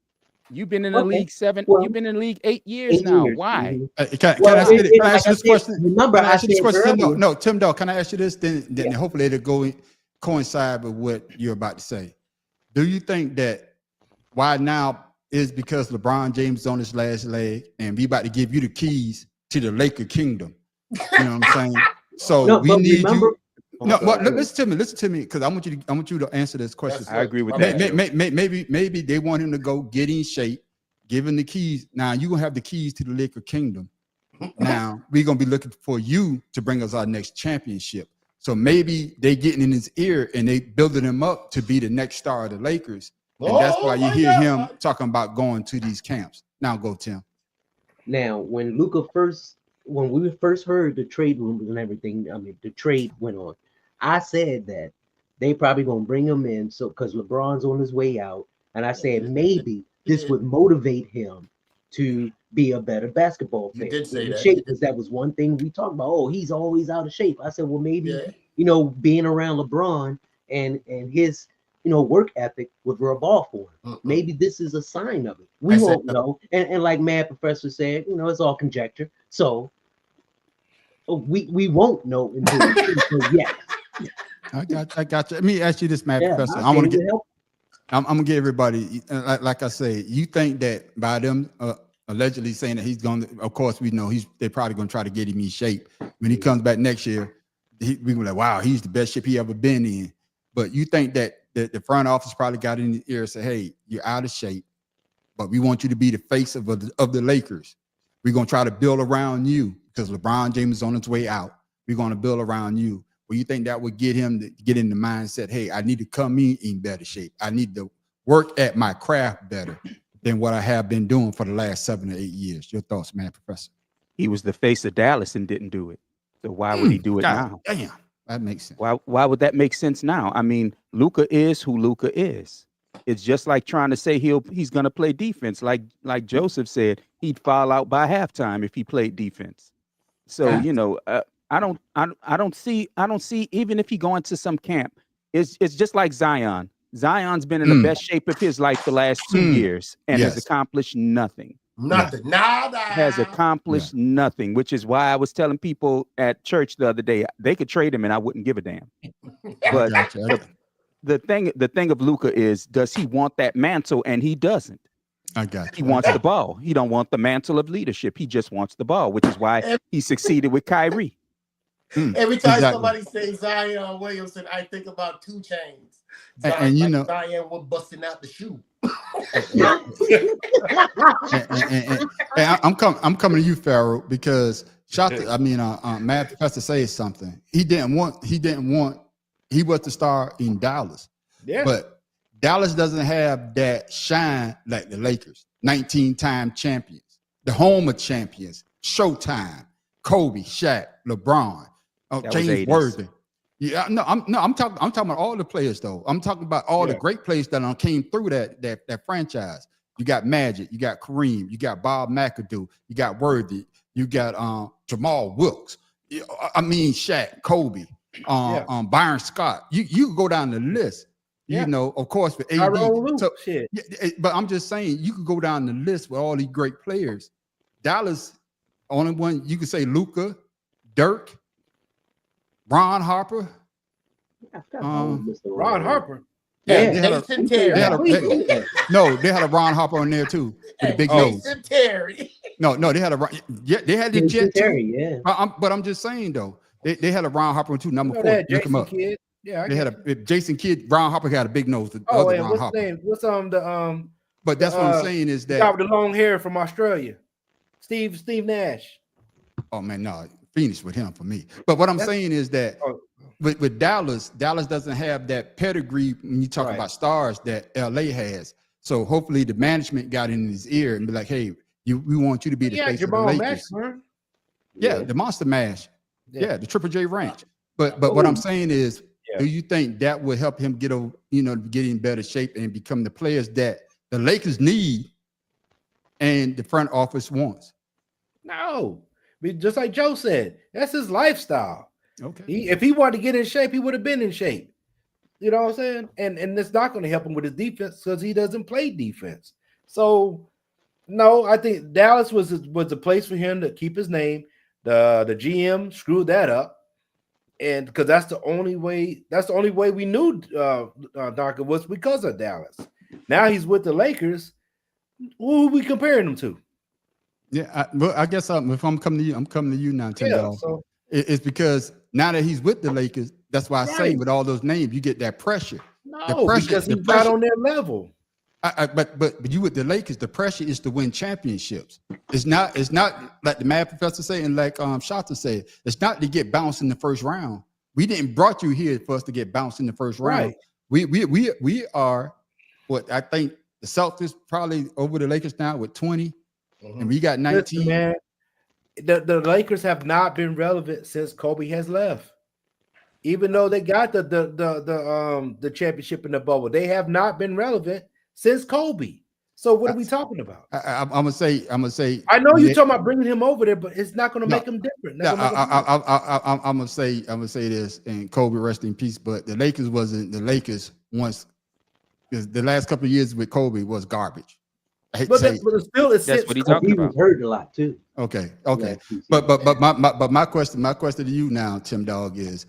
You've been in the league you've been in the league 8 years now. Why? Can I ask you this question? Remember, I said No, Tim Dog, can I ask you this? Then hopefully it'll coincide with what you're about to say. Do you think that why now is because LeBron James is on his last leg and we about to give you the keys to the Laker kingdom? You know what I'm saying? So we need you. No, listen to me, because I want you to answer this question. I agree with that. Maybe they want him to go get in shape, give him the keys. Now you're gonna have the keys to the Laker kingdom. Now we're gonna be looking for you to bring us our next championship. So maybe they getting in his ear and they building him up to be the next star of the Lakers. And that's why you hear him talking about going to these camps. Now go, Tim. Now, when we first heard the trade rumors and everything, I mean, the trade went on. I said that they probably gonna bring him in, so because LeBron's on his way out, and I said maybe this would motivate him to be a better basketball player. You did say that. Shape, because that was one thing we talked about. Oh, he's always out of shape. I said, well, maybe being around LeBron and his work ethic would rub off for him. Maybe this is a sign of it. We won't know. And like Mad Professor said, it's all conjecture. So we won't know until yet. I got you. Let me ask you this, Mad Professor. I'm gonna get everybody, like I say, you think that by them allegedly saying that he's going to, of course we know they're probably going to try to get him in shape. When he comes back next year, we gonna be like, wow, he's the best shape he ever been in. But you think that the front office probably got in the ear and said, hey, you're out of shape, but we want you to be the face of the Lakers. We're going to try to build around you because LeBron James is on his way out. We're going to build around you. Well, you think that would get him to get in the mindset, hey, I need to come in better shape. I need to work at my craft better than what I have been doing for the last 7 or 8 years. Your thoughts, man, Professor? He was the face of Dallas and didn't do it. So why would he do it now? Damn, that makes sense. Why would that make sense now? I mean, Luka is who Luka is. It's just like trying to say he's going to play defense. Like Joseph said, he'd fall out by halftime if he played defense. So, I don't see even if he go into some camp, it's just like Zion. Zion's been in the best shape of his life the last 2 years and has accomplished nothing. Nada. Has accomplished nothing, which is why I was telling people at church the other day, they could trade him and I wouldn't give a damn. But the thing of Luka is, does he want that mantle? And he doesn't. I got you. He wants the ball. He don't want the mantle of leadership. He just wants the ball, which is why he succeeded with Kyrie. Every time somebody says Zion Williamson, I think about 2 Chainz. And Zion was busting out the shoe. and I'm coming to you, Pharaoh, because Mad Professor says something. He was the star in Dallas. Yeah. But Dallas doesn't have that shine like the Lakers, 19-time champions, the home of champions, Showtime, Kobe, Shaq, LeBron, James Worthy. Yeah, I'm talking about all the players though. I'm talking about all the great players that came through that franchise. You got Magic, you got Kareem, you got Bob McAdoo, you got Worthy, you got Jamal Wilkes. Shaq, Kobe, Byron Scott. You go down the list. You Yeah. know, of course, with AD. Tyrone Lue, So, shit. but I'm just saying, you could go down the list with all these great players. Dallas, only one you could say Luka, Dirk, Ron Harper. I forgot about Mr. Ron Harper. Yeah, Yeah. they had a, Jason they Terry. had a- Yeah. no, they had a Ron Harper on there too with a big nose. Jason Terry. No, they had they had the Jason Jet too. Terry, yeah. But I'm just saying though, they had a Ron Harper too, number You know 4. that Look him Jason up. Kidd. Yeah, They had a Jason Kidd. Ron Harper had a big nose. The Oh, other and Ron what's Harper. his name? What's the But that's what I'm saying is guy with that. the long hair from Australia? Steve Nash. Oh man, no, Phoenix with him for me. But what I'm saying is that Oh. with Dallas doesn't have that pedigree when you talk Right. about stars that LA has. So hopefully the management got in his ear and be like, hey, we want you to be the Yeah, face of the Jamal Lakers. Mashburn. Yeah, the Monster Mash. Yeah. Yeah, the Triple J Ranch. But what I'm Ooh. saying is, Yeah. do you think that would help him get in better shape and become the players that the Lakers need and the front office wants? No, I mean, just like Joe said, that's his lifestyle. Okay. If he wanted to get in shape, he would have been in shape. You know what I'm saying? And it's not going to help him with his defense because he doesn't play defense. So no, I think Dallas was a place for him to keep his name. The GM screwed that up, and because that's the only way we knew Donka was because of Dallas. Now he's with the Lakers. Who are we comparing him to? Yeah, I guess if I'm coming to you now, Tim. Yeah, so It's because now that he's with the Lakers, that's why I say Right. with all those names, you get that pressure. no, pressure- because the he's not pressure- on their level. But you with the Lakers, the pressure is to win championships. It's not like the Mad Professor said and like Shota said. It's not to get bounced in the first round. We didn't brought you here for us to get bounced in the first round. Right. We are what I think the Celtics probably over the Lakers now with 20, and we got 19. Listen, man, the Lakers have not been relevant since Kobe has left. Even though they got the championship in the bubble, they have not been relevant since Kobe. So what are we talking about? I'm gonna say. I know you're talking about bringing him over there, but it's not going to make him different. Yeah, I'm gonna say this, and Kobe rest in peace. But the Lakers wasn't the Lakers once, because the last couple of years with Kobe was garbage. I hate to but say it. it's still it's That's since what he Kobe. talking He about. was hurt a lot too. Okay. Yeah, But my question to you now, Tim Dog, is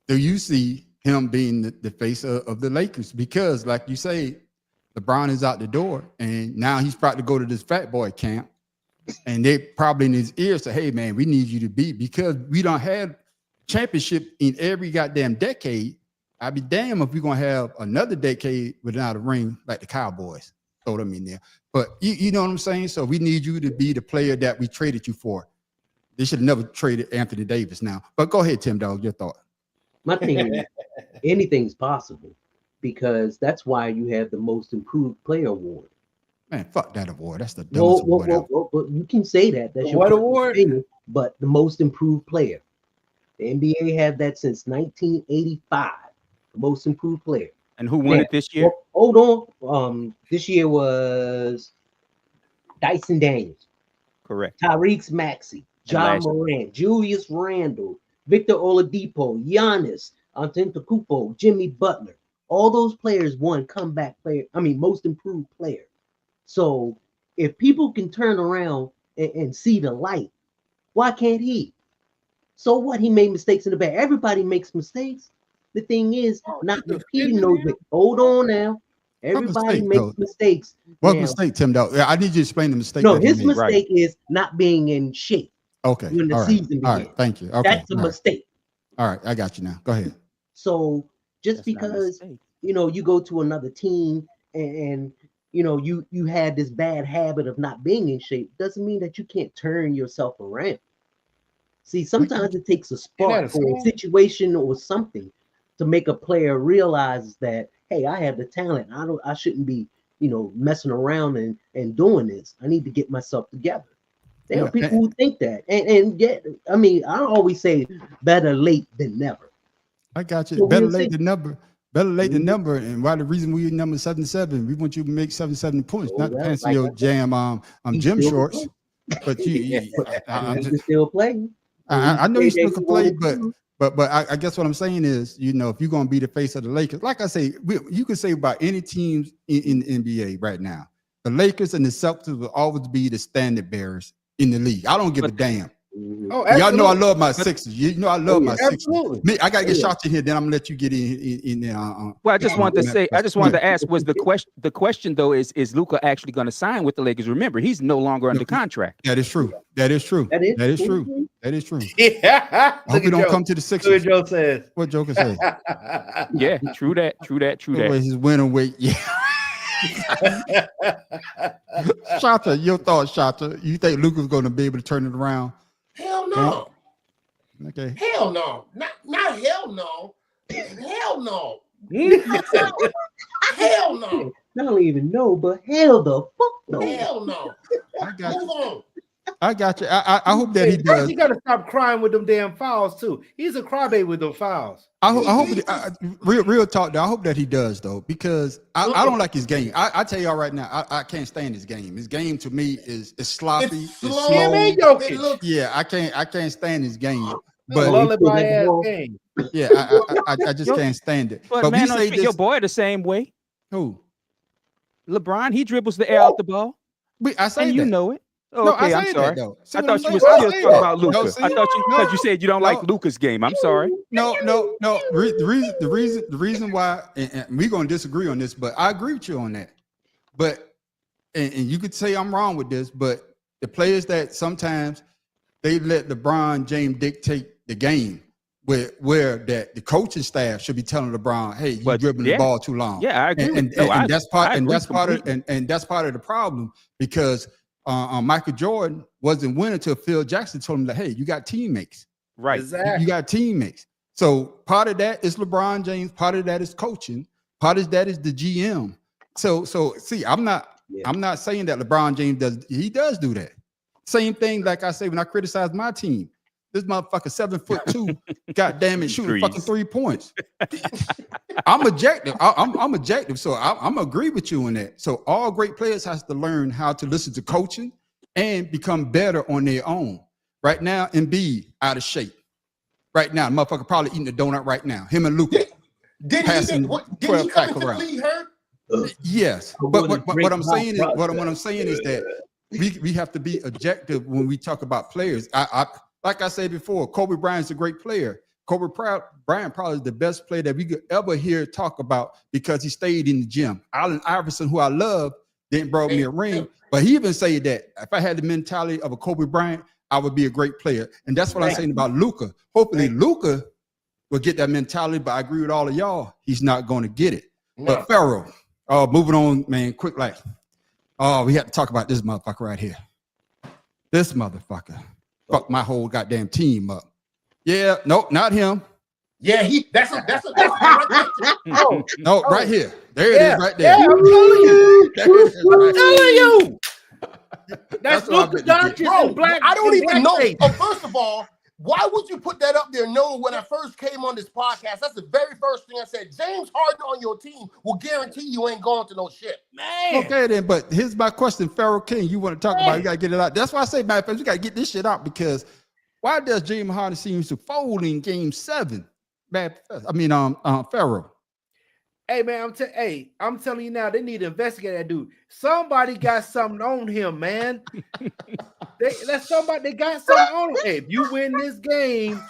do you see him being the face of the Lakers? Because like you say, LeBron is out the door, and now he's about to go to this fat boy camp, and they probably in his ear say, hey man, we need you to be, because we don't have championship in every goddamn decade. I'd be damn if we're gonna have another decade without a ring like the Cowboys. Throw them in there. But you know what I'm saying? So we need you to be the player that we traded you for. They should have never traded Anthony Davis now. But go ahead, Tim Dog, your thought. My thing is, anything's possible because that's why you have the most improved player award. Man, fuck that award. That's the dumbest award ever. Well, you can say that. That's The your what personal award? opinion, but the most improved player. The NBA had that since 1985. The most improved player. And who won it this year? Well, hold on. This year was Dyson Daniels, Correct. Tyrese Maxey, John last year. Morant, Julius Randle, Victor Oladipo, Giannis Antetokounmpo, Jimmy Butler. All those players won comeback player. I mean, most improved player. So if people can turn around and see the light, why can't he? So what? He made mistakes in the back. Everybody makes mistakes. The thing is not repeating those. Hold on now. Everybody mistake, makes though? mistakes. What Now, mistake, Tim Dog? I need you to explain the mistake. no, that he his made. mistake is not being in shape Okay. when the all right. season All begins. right. Thank you. Okay. That's a all right. mistake. All right. I got you now. Go ahead. So just That's not a because mistake. you go to another team and you had this bad habit of not being in shape doesn't mean that you can't turn yourself around. See, sometimes it takes a spark a or a song? situation or something to make a player realize that, hey, I have the talent. I shouldn't be, messing around and doing this. I need to get myself together. There Yeah, are people who think that. And yet, I mean, I always say better late than never. I got you. So Better we'll late see. than number. Better late than Mhm. number. And why the reason we number 77, we want you to make 77 points, Oh, not to well, fancy like your I said, jam he's gym still shorts. playing. But you, But I'm he just- can still play. I know you still can play, But I guess what I'm saying is, you know, if you're gonna be the face of the Lakers, like I say, you can say about any teams in the NBA right now, the Lakers and the Celtics will always be the standard bearers in the league. I don't give a damn. Oh, Y'all know I absolutely. love my Sixers. You know I love my Sixers. Absolutely. Me, I gotta get shots in here. Then I'm gonna let you get in there. Well, I just wanted to say, I just wanted to ask, was the question though is Luka actually going to sign with the Lakers? Remember, he's no longer under contract. That is true. That is true. That is That is true. true. That is true. Yeah. I hope he don't come to the Look Sixers. what Joe says. What Joker say? Yeah, true that. His winning weight. Yeah. Shota, your thoughts, Shota. You think Luka's going to be able to turn it around? Hell no. Okay. Hell no. Not hell no. Hell no. Hell no. I don't even know, but hell the fuck no. Hell no. I got Move you. on. I got you. I hope that he First, does. you got to stop crying with them damn fouls too. He's a crybaby with them fouls. I hope real talk though. I hope that he does though, because I don't like his game. I tell y'all right now, I can't stand his game. His game to me is sloppy. It's It's slow. slow. Him and Jokic. It looks Yeah, I can't stand his game. But But lullaby ass game. yeah, I just can't stand it. But But we man, say your this. boy the same way. Who? LeBron, he dribbles the air out the ball, I say and you that. know it. Oh, No, okay, I I'm say sorry. that though. See I what thought I'm you saying? was I still say talking that. about Luka. No, see? I thought you No. because you said you don't like Luka's game. I'm sorry. No. The reason why, and we're gonna disagree on this, but I agree with you on that. But and you could say I'm wrong with this, but the players that sometimes they let LeBron James dictate the game, where that the coaching staff should be telling LeBron, "Hey, you But, dribbling yeah. the ball too long." Yeah, I agree. And that's part of the problem, because Michael Jordan wasn't winning until Phil Jackson told him that, "Hey, you got teammates. right. Exactly. You got teammates." So part of that is LeBron James. Part of that is coaching. Part of that is the GM. So see, I'm not saying that LeBron James does do that. Same thing, like I say when I criticize my team. This motherfucker 7'2", goddamn it, shooting fucking 3 points. I'm objective. I'm objective, so I'm agree with you on that. So all great players has to learn how to listen to coaching and become better on their own. Right now, Embiid out of shape. Right now, the motherfucker probably eating a donut right now. Him and Luka. Didn't Passing he 12 come tackle into the round. league hurt? Yes, but what I'm saying is what I'm saying is that we have to be objective when we talk about players. I like I said before, Kobe Bryant's a great player. Kobe Bryant probably is the best player that we could ever hear talk about because he stayed in the gym. Allen Iverson, who I love, didn't brought me a ring, but he even said that if I had the mentality of a Kobe Bryant, I would be a great player. And that's what I'm saying about Luka. Hopefully Luka will get that mentality, but I agree with all of y'all. He's not going to get it. No. But Pharaoh, moving on, man, quick like. Oh, we have to talk about this motherfucker right here. This motherfucker fucked my whole goddamn team up. Yeah, nope, not him. Yeah, that's right there. Oh, No, right here. There it yeah, is, right there. yeah, I'm telling you. There it is, right I'm telling you. That's what I Luka bet you did. Doncic Bro, and black. I don't and even know. blackface. Oh, first of all, why would you put that up there knowing when I first came on this podcast? That's the very first thing I said. James Harden on your team will guarantee you ain't going to no shit. Man. Okay, then, but here's my question, Pharaoh King. You want to talk about it, you gotta get it out. That's why I say, man, we gotta get this shit out, because why does James Harden seem to fold in game 7? Man, I mean, Pharaoh. Hey man, I'm telling you now, they need to investigate that dude. Somebody got something on him, man. They got something on him. Hey, if you win this game,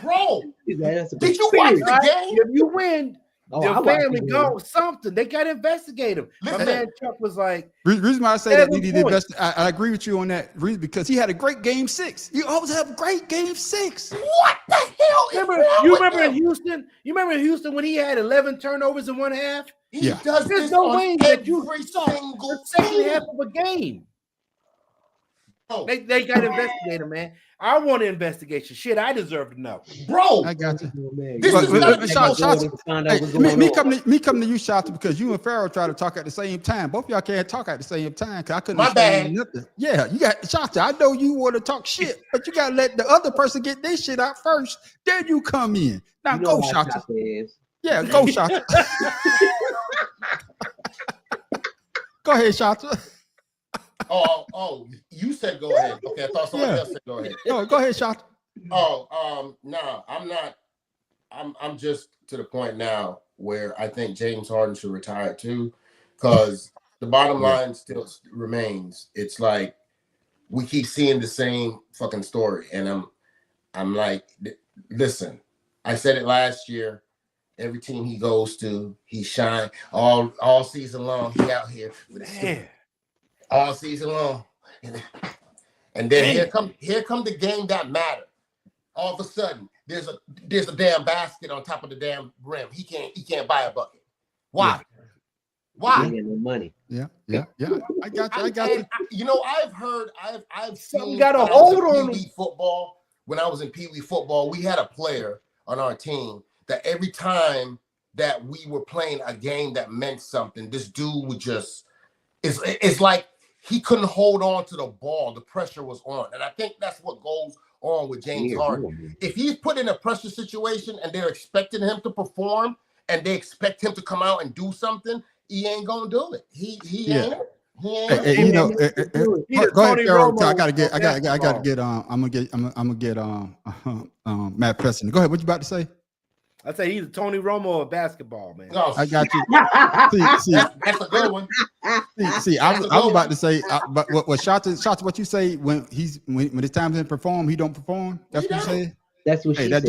Bro, That's a did you watch conspiracy. the game? if you win, Oh, I your watched family the game. gone something. They got to investigate him. My Listen. man Chuck was like, Reason why I say that 7 we need to points. invest, I agree with you on that reason, because he had a great game 6. You always have a great game 6. What the hell is remember wrong with in him? Houston? You remember in Houston when he had 11 turnovers in one half? He Yeah. does There's this no on way that you every saw single the second team. half of a game. Oh, They got to investigate him, man. I want an investigation. Shit, I deserve to know. bro, I got you. This But- is but- not but the Shot- most- Shots- Find out Hey, what's me, going me on. coming to you, Shota, because you and Pharaoh try to talk at the same time. Both of y'all can't talk at the same time, because I couldn't My understand bad. nothing. Yeah, you got Shota. I know you want to talk shit, but you gotta let the other person get their shit out first. Then you come in. Now You know go, how Shota. Shaka is. Yeah, go, Shota. Go ahead, Shota. Oh, you said go ahead. Okay, I thought somebody Yeah. else said go ahead. Go ahead, Shota. Oh, no, I'm not. I'm just to the point now where I think James Harden should retire too, because the bottom line still remains. It's like we keep seeing the same fucking story, and I'm like, listen, I said it last year. Every team he goes to, he shine all season long. He out here with a all season long, and then here come the game that matter. All of a sudden, there's a damn basket on top of the damn rim. He can't buy a bucket. Why? He Why? ain't no money. Yeah. I got you. You know, I've seen got a hold on Pee Wee football. When I was in Pee Wee football, we had a player on our team that every time that we were playing a game that meant something, this dude would just it's like he couldn't hold on to the ball. The pressure was on, and I think that's what goes on with James Harden. If he's put in a pressure situation and they're expecting him to perform and they expect him to come out and do something, he ain't gonna do it. He ain't. Hey, you know, go ahead, Pharaoh. I gotta get. I'm gonna get Matt Preston. Go ahead. What you about to say? I say he's a Tony Romo of basketball, man. No, I got you. See, that's a good one. See, I was about to say, but what Shota, what you say when it's time to perform, he don't perform. That's what you say. That's what she said.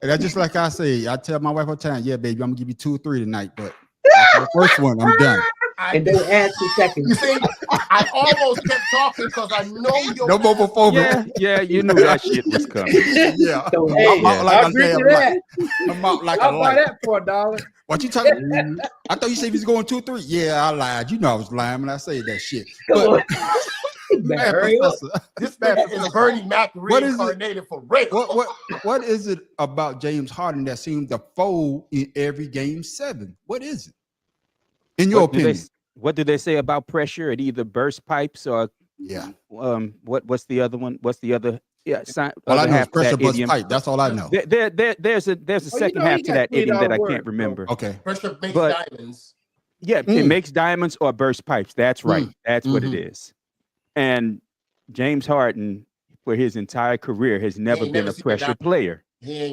That's just like I say. I tell my wife all the time, yeah, baby, I'm gonna give you 2 or 3 tonight, but the first one, I'm done. And then add 2 seconds. You see, I almost kept talking because I know you're no homophobic. Yeah, you knew that shit was coming. Yeah, So, I'm out like I'll a damn light. I'm out like a I'll buy light. that for $1. What you talking? I thought you said he's going 2 or 3. Yeah, I lied. You know I was lying when I said that shit. Come But on. man, Hurry up. Professor, this man is Bernie Mac reincarnated for real. what is it about James Harden that seems to fold in every game 7? What is it, in your opinion? What do they say about pressure? It either burst pipes or what's the other one? What's the other? Yeah, all I know is pressure bust pipe. That's all I know. There's a second half to that idiom that I can't remember. Okay. Pressure makes diamonds. Yeah, it makes diamonds or burst pipes. That's right. That's what it is. And James Harden, for his entire career, has never been a pressure player. He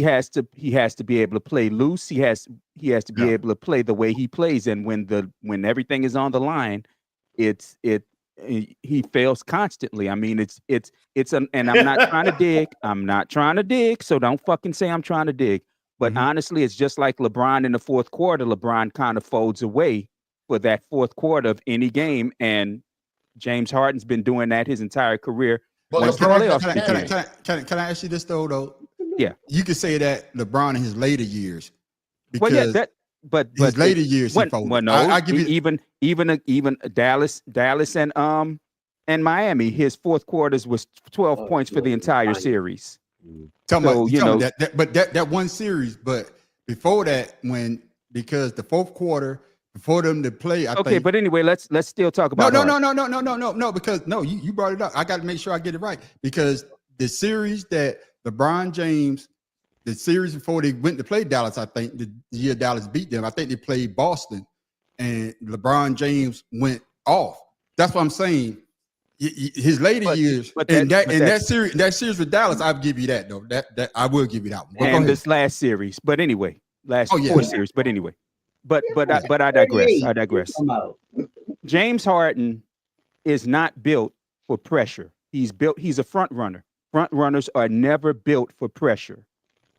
has to be able to play loose. He has to be able to play the way he plays. And when everything is on the line, he fails constantly. I mean, and I'm not trying to dig. I'm not trying to dig. So don't fucking say I'm trying to dig. But honestly, it's just like LeBron in the fourth quarter. LeBron kind of folds away for that fourth quarter of any game. And James Harden's been doing that his entire career. But Can I ask you this though? Yeah, you could say that LeBron in his later years. Well, yeah, but his later years. I give you even Dallas and Miami. His fourth quarters was 12 points for the entire series. That one series, but before that, because the fourth quarter before them to play. But anyway, let's still talk about no, because you brought it up. I got to make sure I get it right, because the series that LeBron James, the series before they went to play Dallas, I think the year Dallas beat them, I think they played Boston, and LeBron James went off. That's what I'm saying. His later years, that series with Dallas, I'll give you that though. That I will give you that one. And this last series, but anyway, four series, but anyway, but I digress. James Harden is not built for pressure. He's a front runner. Front runners are never built for pressure.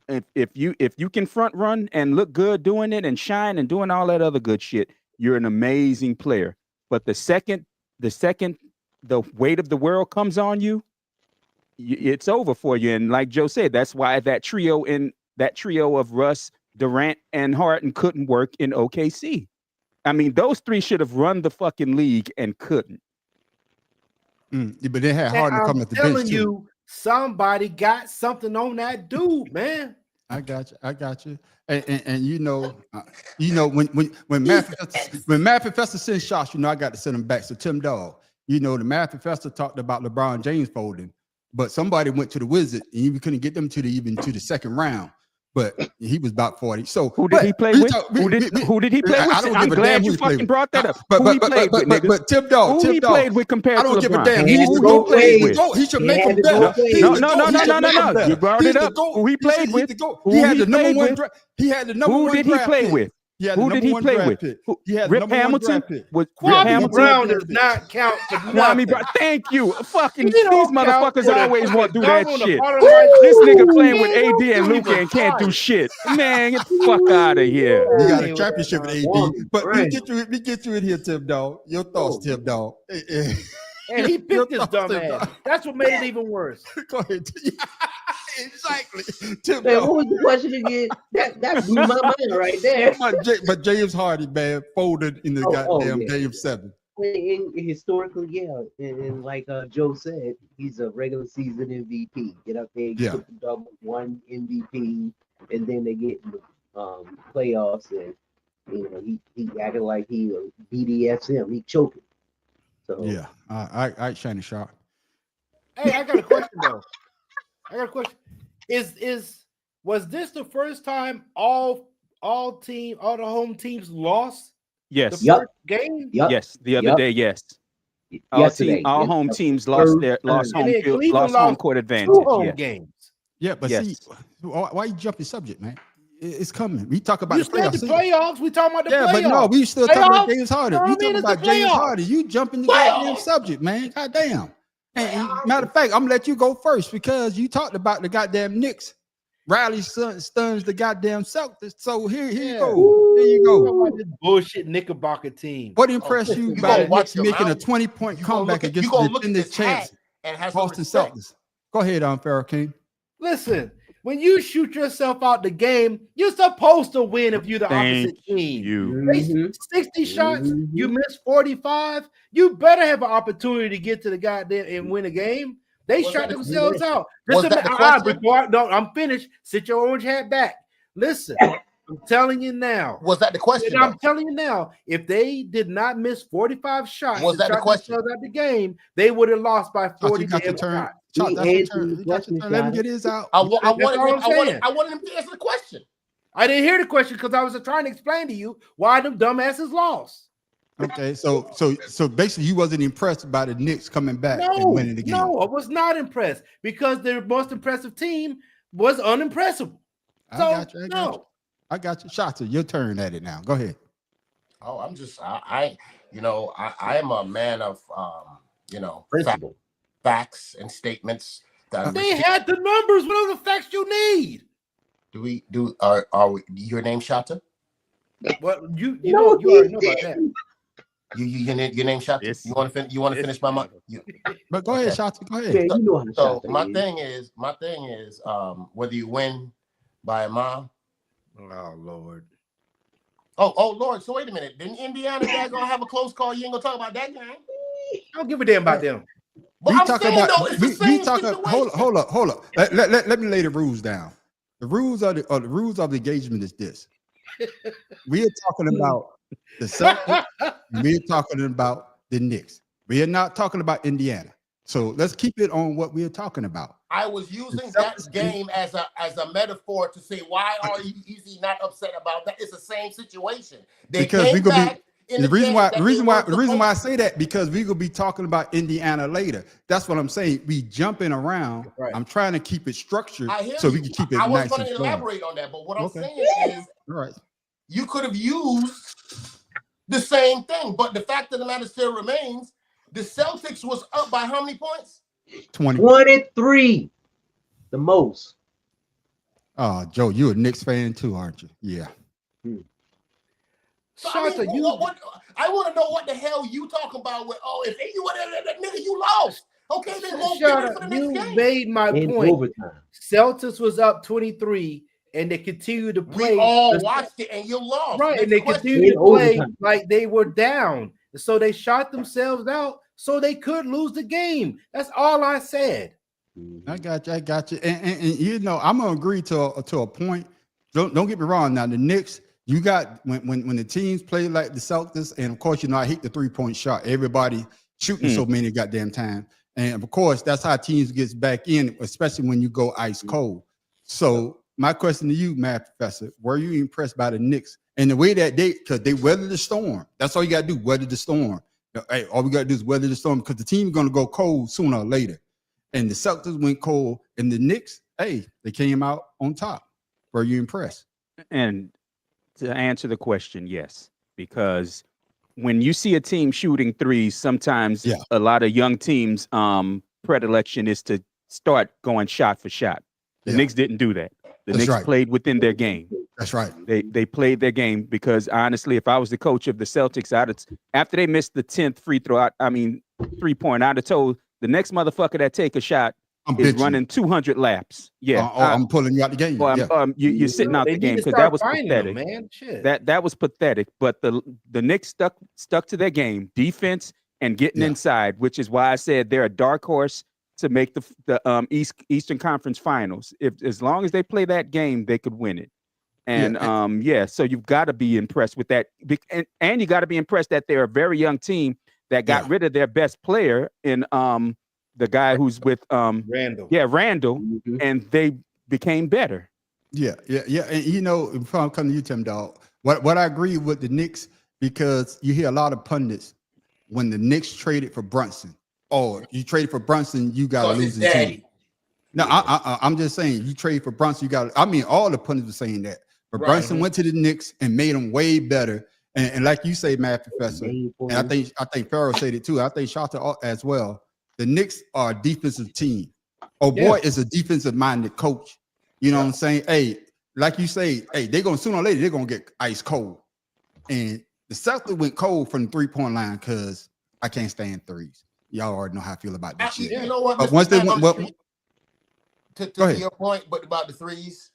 If you can front run and look good doing it and shine and doing all that other good shit, you're an amazing player. But the second the weight of the world comes on you, it's over for you. And like Joe said, that's why that trio of Russ, Durant, and Harden couldn't work in OKC. I mean, those three should have run the fucking league and couldn't. But they had Harden come at the bench. I'm telling you, somebody got something on that dude, man. I got you. And you know when Math Professor sends shots, I got to send them back. So Tim Dog, the Math Professor talked about LeBron James folding, but somebody went to the Wizards and you couldn't get them to the second round. but he was about 40. So Who did he play we with? talk- Who did he play with? I don't I'm give a damn glad who you he played fucking with. brought that up. But Who he played with, niggas? but Tim Dog, Who he Tim Dog. played with compared I don't to give a LeBron? damn. He He's had the to go GOAT. play. He's the GOAT. He should He make had him to go better. play. He's No, the no, GOAT. no, He no, should no, make no, him no. better. You brought He's it the up. GOAT. Who he played He's with? the GOAT. Who He had he the number played one with? draft. He had the number Who one did he draft play pick. with? He had the Who did number he one play draft with? pick. Who- He had the Rip number one Hamilton? draft pick. Was Yeah, Rip Kwame he had Hamilton? Brown the does not count for Kwame nothing. Brown. Thank you. Fucking He these don't count motherfuckers for the always fucking want to do dog that on the shit. bottom right This corner. nigga playing with Man, AD and don't Luka even and can't do try. shit. Man, get the fuck out of here. He got a Hey, championship with AD. Kwame But we Brown. get you in here, Tim Dog. Your thoughts, Oh, Tim Dog. And he Your picked his thoughts, dumb Tim ass. Dog. That's what made it even worse. Go ahead. Exactly. Tim Man, Dog. what was the question again? That blew my mind right there. But James Harden, man, folded in the goddamn yeah. game 7. Historically, yeah, and like Joe said, he's a regular season MVP. Get up there, Yeah. put the double one MVP, and then they get in the playoffs, and you know he acted like he BDSM, he choking. So Yeah. I shiny sharp. Hey, I got a question though. I got a question. Was this the first time all the home teams lost Yes. the Yup. first game? Yep. Yes. The other Yup. day, yes. Yesterday, All yes. home teams First lost time. home And then Cleveland lost home lost court 2 advantage. home Yeah. games. Yeah, but Yes. see, why you jump the subject, man? It's coming. We talk about You the said playoffs. the playoffs. We talking about the Yeah, playoffs. but no, we still talking about Playoffs? James Harden. No, We I mean, talking it's the about James playoffs. Harden. You jumping the goddamn subject, man. Goddamn. And matter of fact, I'm gonna let you go first because you talked about the goddamn Knicks. Riley stuns the goddamn Celtics. So here you Yeah. go. Here you Talking go. about this bullshit Knickerbocker team. What impressed you You by gonna the watch Knicks your making a mouth. 20-point You gonna comeback look at- against you gonna the look at defending this hat champs, and have some Boston respect. Celtics. Go ahead, Pharaoh King. Listen, when you shoot yourself out the game, you're supposed to win if you're the Thank opposite team. You. They Mhm. 60 shots, Mhm. you miss 45. You better have an opportunity to get to the goddamn and win a game. They Was shot that- themselves out. was that the question? I'm finished. Sit your orange hat back. Listen, I'm telling you now. Was that the question? And I'm though? telling you now, if they did not miss 45 shots, Was and that the shot question? themselves out the game, they would have lost by Shot, 40 you got your damn turn. shots. Shot, He that's your answered turn. the You got your question, turn. Let him Shot. get his out. I wanted all I'm saying. him to answer the question. I didn't hear the question because I was trying to explain to you why them dumbasses lost. Okay, so basically you wasn't impressed by the Knicks coming back and No, winning the game. no, I was not impressed because their most impressive team was unimpressive. I So got you. no, I got you. Shotzi, your turn at it now. Go ahead. Oh, I'm just I am a man of Principle. facts and statements. That they had the numbers. What are the facts you need? are we, your name Shata? Well, you No, know you already know about that. didn't. Your name Shata? Yes. You want to finish my mind? But go ahead, Okay. Shotzi. Go ahead. Man, you know how So Shot my is. thing is whether you win by a mile. Oh Lord. Oh Lord. So wait a minute. Didn't Indiana guy gonna have a close call? You ain't gonna talk about that game. I don't give a damn about them. But We I'm talk saying about though, it's the same situation. hold up. Let me lay the rules down. The rules of the rules of the engagement is this. We are talking about the Celtics, and we're talking about the Knicks. We are not talking about Indiana. So let's keep it on what we are talking about. I was using The that Celtics- game as a metaphor to say why are you easy not upset about that? It's the same situation. They Because came we gonna be- back in The reason game why that the reason they why weren't the reason why I supposed say that because we gonna be talking about Indiana later. That's what I'm saying. We jumping around. Right. I'm trying to keep it structured to. I hear so you. we can keep it I was nice going and to flowing. elaborate on that, but what I'm Okay. saying is All right. you could have used the same thing, but the fact of the matter still remains: the Celtics was up by how many points? 20. 23, the most. Joe, you a Knicks fan too, aren't you? Yeah. So Shanta, I mean, you what I want to know what the hell you talking about with if you were that nigga you lost. Okay, then won't get ready for the Shut up. next You game. made my In point. overtime. Celtics was up 23 and they continued to play. We all the- watched it and you lost. right, Next and they question. continued to In play overtime. like they were down. So they shot themselves out so they could lose the game. That's all I said. I got you. And you know, I'm gonna agree to a point. Don't get me wrong. Now the Knicks, you got when the teams play like the Celtics, and of course, you know, I hate the 3-point shot. Everybody shooting so many goddamn times. And of course, that's how teams gets back in, especially when you go ice cold. So my question to you, Math Professor, were you impressed by the Knicks and the way that because they weathered the storm? That's all you got to do, weather the storm. Hey, all we got to do is weather the storm because the team's going to go cold sooner or later. And the Celtics went cold, and the Knicks, hey, they came out on top. Were you impressed? And to answer the question, yes, because when you see a team shooting threes, sometimes a lot of young teams' predilection is to start going shot for shot. The Knicks didn't do that. The Knicks played within their game. That's right. They played their game because honestly, if I was the coach of the Celtics, after they missed the 10th free throw, 3-point, I'd have told the next motherfucker that take a shot is running 200 laps. Yeah, I'm pulling you out the game. You're sitting out the game because that was pathetic. Man. Shit. That was pathetic. But the Knicks stuck to their game, defense and getting inside, which is why I said they're a dark horse to make the Eastern Conference Finals. As long as they play that game, they could win it. And so you've got to be impressed with that, and you got to be impressed that they're a very young team that got rid of their best player in the guy who's with Randall. Randall, and they became better. And if I'm coming to you, Tim Dog, what I agree with the Knicks, because you hear a lot of pundits when the Knicks traded for Brunson. Oh, you traded for Brunson, you got to lose the team. No, I'm just saying, you trade for Brunson, you got. All the pundits were saying that, but Brunson went to the Knicks and made them way better. And like you say, Matt Professor, and I think Pharaoh said it too. I think Shota as well. The Knicks are a defensive team. Boy is a defensive-minded coach. You know what I'm saying? Hey, like you say, hey, they're gonna sooner or later they're gonna get ice cold. And the Celtics went cold from the 3-point line because I can't stand threes. Y'all already know how I feel about that shit. You know what? But once they went, to your point, but about the threes,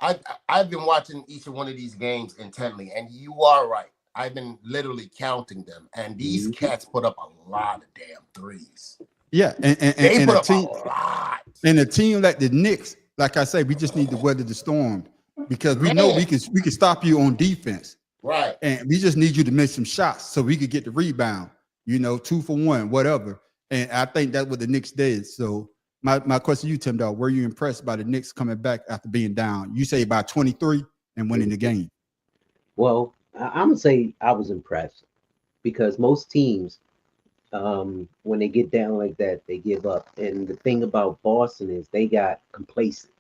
I've been watching each one of these games intently, and you are right. I've been literally counting them, and these cats put up a lot of damn threes. Yeah, and they put a up team, a lot. And a team like the Knicks, like I say, we just need to weather the storm because we know we can stop you on defense. Right. And we just need you to make some shots so we could get the rebound, 2 for 1, whatever. And I think that's what the Knicks did. So my question to you, Tim Dog, were you impressed by the Knicks coming back after being down? You say by 23 and winning the game. Well, I'm gonna say I was impressed because most teams, when they get down like that, they give up. And the thing about Boston is they got complacent.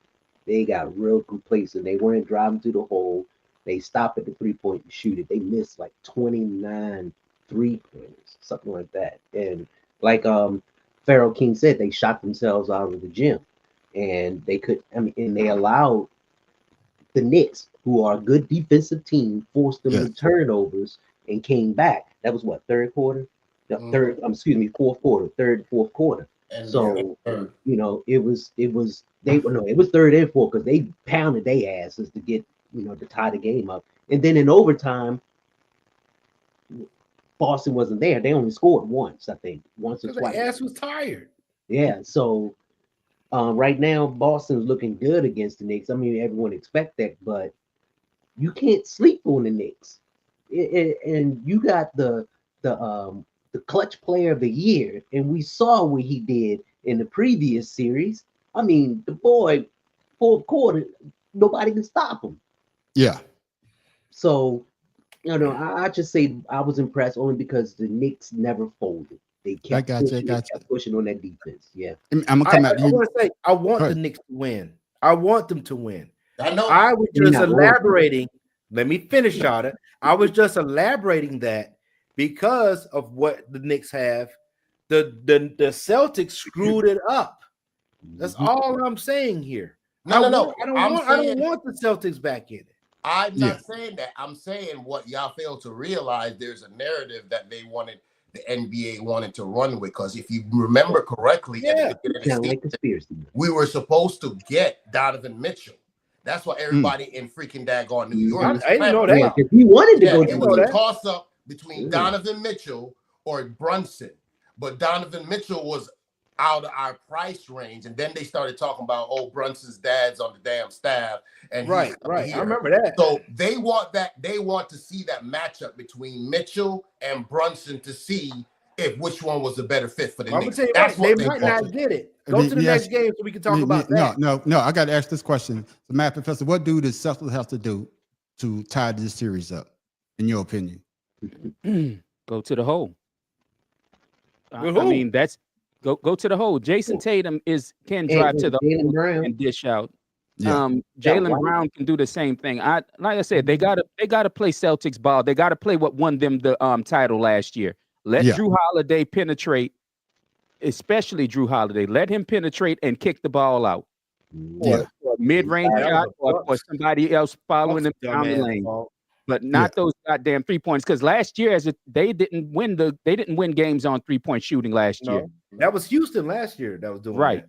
They got real complacent. They weren't driving through the hole. They stopped at the 3-point and shoot it. They missed like 29 3-pointers, something like that. And like Pharaoh King said, they shot themselves out of the gym, and they could. And they allowed the Knicks, who are a good defensive team, forced them to turnovers and came back. That was what, third quarter? No, fourth quarter, fourth quarter. And so it was third and fourth because they pounded their asses to get to tie the game up. And then in overtime, Boston wasn't there. They only scored once, I think, once or twice. Their ass was tired. Yeah, so right now Boston's looking good against the Knicks. I mean, everyone expect that, but you can't sleep on the Knicks. And you got the clutch player of the year, and we saw what he did in the previous series. I mean, the boy, fourth quarter, nobody can stop him. Yeah. So, I just say I was impressed only because the Knicks never folded. They kept pushing on that defense. Yeah. I'm gonna come at you. I want to say I want the Knicks to win. I want them to win. I know. I was just elaborating. Let me finish, Shada. I was just elaborating that because of what the Knicks have, the Celtics screwed it up. That's all I'm saying here. No. I don't want the Celtics back in it. I'm not saying that. I'm saying what y'all fail to realize. There's a narrative that the NBA wanted to run with. Because if you remember correctly, we were supposed to get Donovan Mitchell. That's why everybody in freaking daggone New York. I didn't know that. If he wanted to go, it was a toss up between Donovan Mitchell or Brunson, but Donovan Mitchell was out of our price range, and then they started talking about Brunson's dad's on the damn staff, and right. I remember that. So they want to see that matchup between Mitchell and Brunson to see if which one was the better fit for the I'm gonna Knicks. tell you That's right, what they might want. not get it. Go to the Yes. next game so we can talk about No, that. no. I got to ask this question. So, Matt Professor, what do the Celtics have to do to tie this series up, in your opinion? Go to the hole. With I who? mean, that's go to the hole. Jason Tatum can Hey, drive to the Jaylen hole Brown. and dish out. Yeah. Jalen why- Brown can do the same thing. Like I said, they gotta play Celtics ball. They gotta play what won them the title last year. Let Yeah. Drew Holiday penetrate, especially Drew Holiday. Let him penetrate and kick the ball out. Yeah. Or a mid-range That was shot, a or Bucks- somebody else following them Bucks down the dumbass lane. fault. But not those goddamn 3-points. Because last year, they didn't win games on 3-point shooting last year. No, that was Houston last year that was doing Right.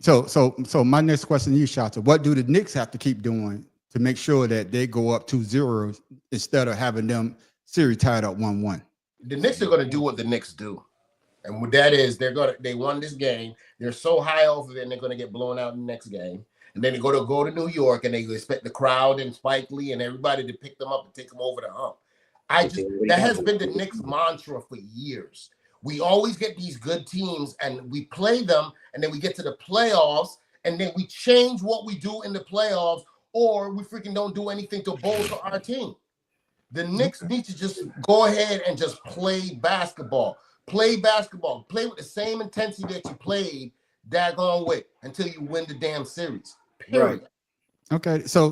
that. So my next question to you, Shota, what do the Knicks have to keep doing to make sure that they go up 2-0 instead of having them series tied up 1-1? The Knicks are going to do what the Knicks do, and what that is, they won this game. They're so high off of it, and they're going to get blown out in the next game. And then they go to New York, and they expect the crowd and Spike Lee and everybody to pick them up and take them over the hump. That has been the Knicks' mantra for years. We always get these good teams, and we play them, and then we get to the playoffs, and then we change what we do in the playoffs, or we freaking don't do anything to bolster our team. The Knicks need to just go ahead and just play basketball. Play basketball. Play with the same intensity that you played daggone with until you win the damn series. Period. Right. Okay, so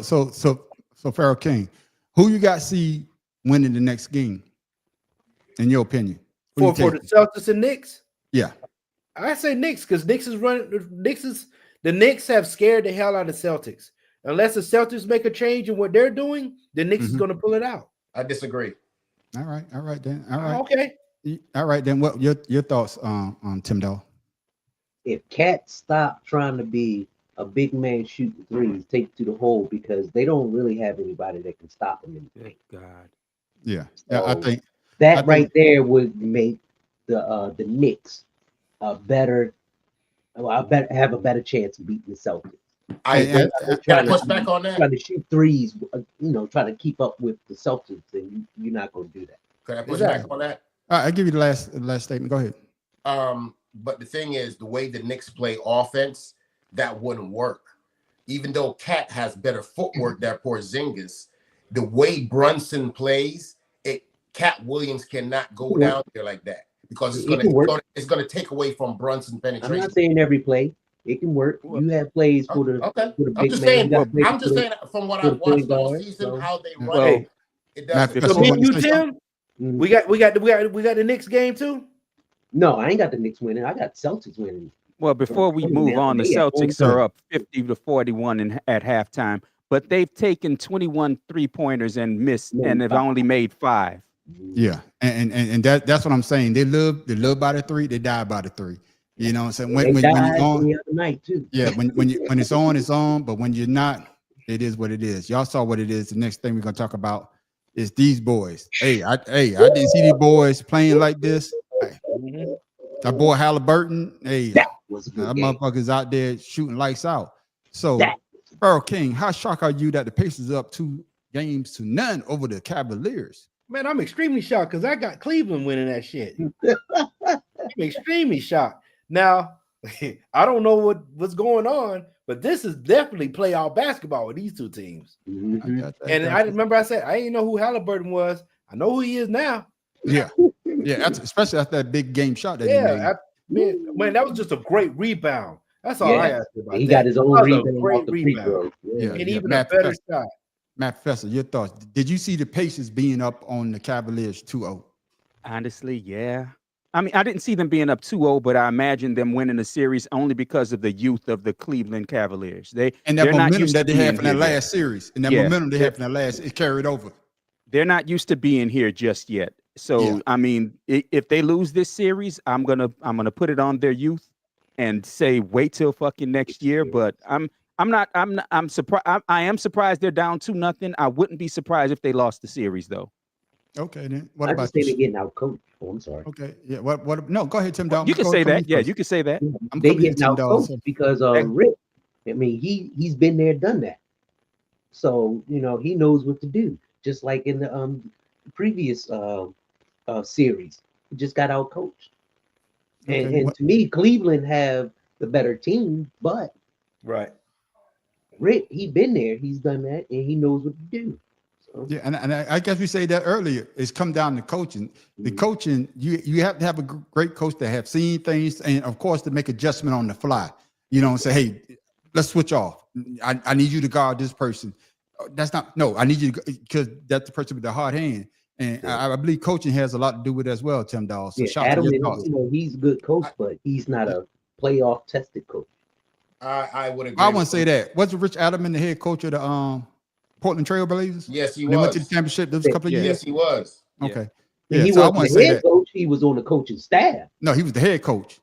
Pharaoh King, who you got see winning the next game, in your opinion? Who For you the taking? Celtics and Knicks, Yeah. I say Knicks because the Knicks have scared the hell out of Celtics. Unless the Celtics make a change in what they're doing, the Knicks is going to pull it out. I disagree. All right then. All right. Okay. All right then. What your thoughts on Tim Doe? If Cat stop trying to be a big man shooting threes, take to the hole because they don't really have anybody that can stop him in the paint. God. Yeah, I So think that right there would make the Knicks have a better chance of beating the Celtics. I Trying push back on that. to shoot threes, trying to keep up with the Celtics, and you're not going to do that. Could I push back on that? I'll give you the last statement. Go ahead. But the thing is, the way the Knicks play offense, that wouldn't work. Even though Cat has better footwork than Porzingis, the way Brunson plays, Cat Williams cannot go down there like that because it's gonna take away from Brunson penetration. I'm not saying every play. It can work. You have plays for the big I'm just man. saying from what I've watched all season, how they run Hey, it doesn't. so me and you, Tim, we got the Knicks game too. No, I ain't got the Knicks winning. I got Celtics winning. Well, before we move on, the Celtics are up 50-41 at halftime, but they've taken 21 3-pointers and missed, and they've only made 5. Yeah, and that's what I'm saying. They live by the 3, they die by the 3. You know what I'm saying? When you're on the other night too. Yeah, when it's on, it's on. But when you're not, it is what it is. Y'all saw what it is. The next thing we're gonna talk about is these boys. Hey, I didn't see these boys playing like this. That boy Halliburton, hey, that was a good that game. motherfucker's out there shooting lights out. So, Pharaoh King, how shocked are you that the Pacers up 2-0 over the Cavaliers? Man, I'm extremely shocked because I got Cleveland winning that shit. I'm extremely shocked. Now, I don't know what's going on, but this is definitely playoff basketball with these two teams. Mhm. And I remember I said I didn't know who Halliburton was. I know who he is now. Yeah, especially after that big game shot that he made. Man, that was just a great rebound. That's all I asked about. He that. got his own That was a rebound great off the free rebound. throw. Yeah. And even Matt a better Professor. shot. Matt Professor, your thoughts? Did you see the Pacers being up on the Cavaliers 2-0? Honestly, yeah. I mean, I didn't see them being up 2-0, but I imagine them winning the series only because of the youth of the Cleveland Cavaliers. And that they're not momentum used that to they had being from that here last series, and that Yeah. momentum they had from that last, it carried over. They're not used to being here just yet. So Yeah. I mean, if they lose this series, I'm gonna put it on their youth and say wait till fucking next year. But I'm surprised. I am surprised they're down 2-0. I wouldn't be surprised if they lost the series though. Okay, then what I about just say they're you? getting out coached. Oh, I'm sorry. Okay, yeah. What? No, go ahead, Tim Dalton. You can Go- say come that. in Yeah, first. you can say that. I'm They coming in, getting Tim out Dalton. coached because Rick. I mean, he's been there, done that. So he knows what to do. Just like in the previous series, just got out coached. Okay, And to me, Cleveland have the better team, but Right. Rick, he been there, he's done that, and he knows what to do. So, yeah, and I guess we say that earlier. It's come down to coaching. The coaching, you have to have a great coach that have seen things, and of course to make adjustment on the fly. You know, and say, hey, let's switch off. I need you to guard this person. That's not no. I need you to, because that's the person with the hard hand, and I believe coaching has a lot to do with it as well, Tim Dawes. So yeah, shout out Adam, to your you thoughts. know, he's a good coach, but he's not a playoff tested coach. I would agree. I want to say that. Wasn't Rich Adamman the head coach of the Portland Trail Blazers? Yes, he When they went to the was. championship. There was a couple of Yeah. years. Yes, he was. Okay. And Yeah, he so I wasn't want to the say head that. coach, he was on the coaching staff. No, he was the head coach.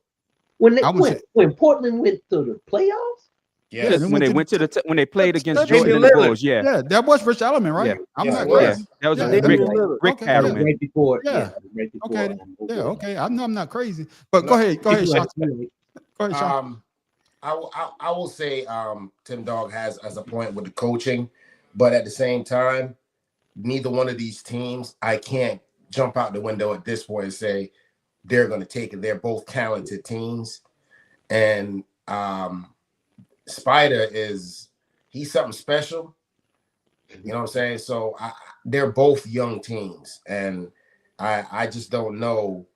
When I would say- when Portland went to the playoffs, Yes. Yeah, When they went to when they played against That's Jordan and the Damian Bulls, yeah. Yeah, that was Rich Adamman, right? Yeah. I'm Yes, not it was. crazy. That was Yeah, Rick, Rick Rick Okay, Cattleman. right before, Yeah. right before. Okay. Yeah, okay. I know I'm not crazy, but No, go ahead, Shaka. Right. Go ahead, Shaka. I will say Tim Dog has a point with the coaching, but at the same time, neither one of these teams, I can't jump out the window at this point and say they're going to take it. They're both talented teams, and Spider he's something special. You know what I'm saying? So they're both young teams, and I just don't know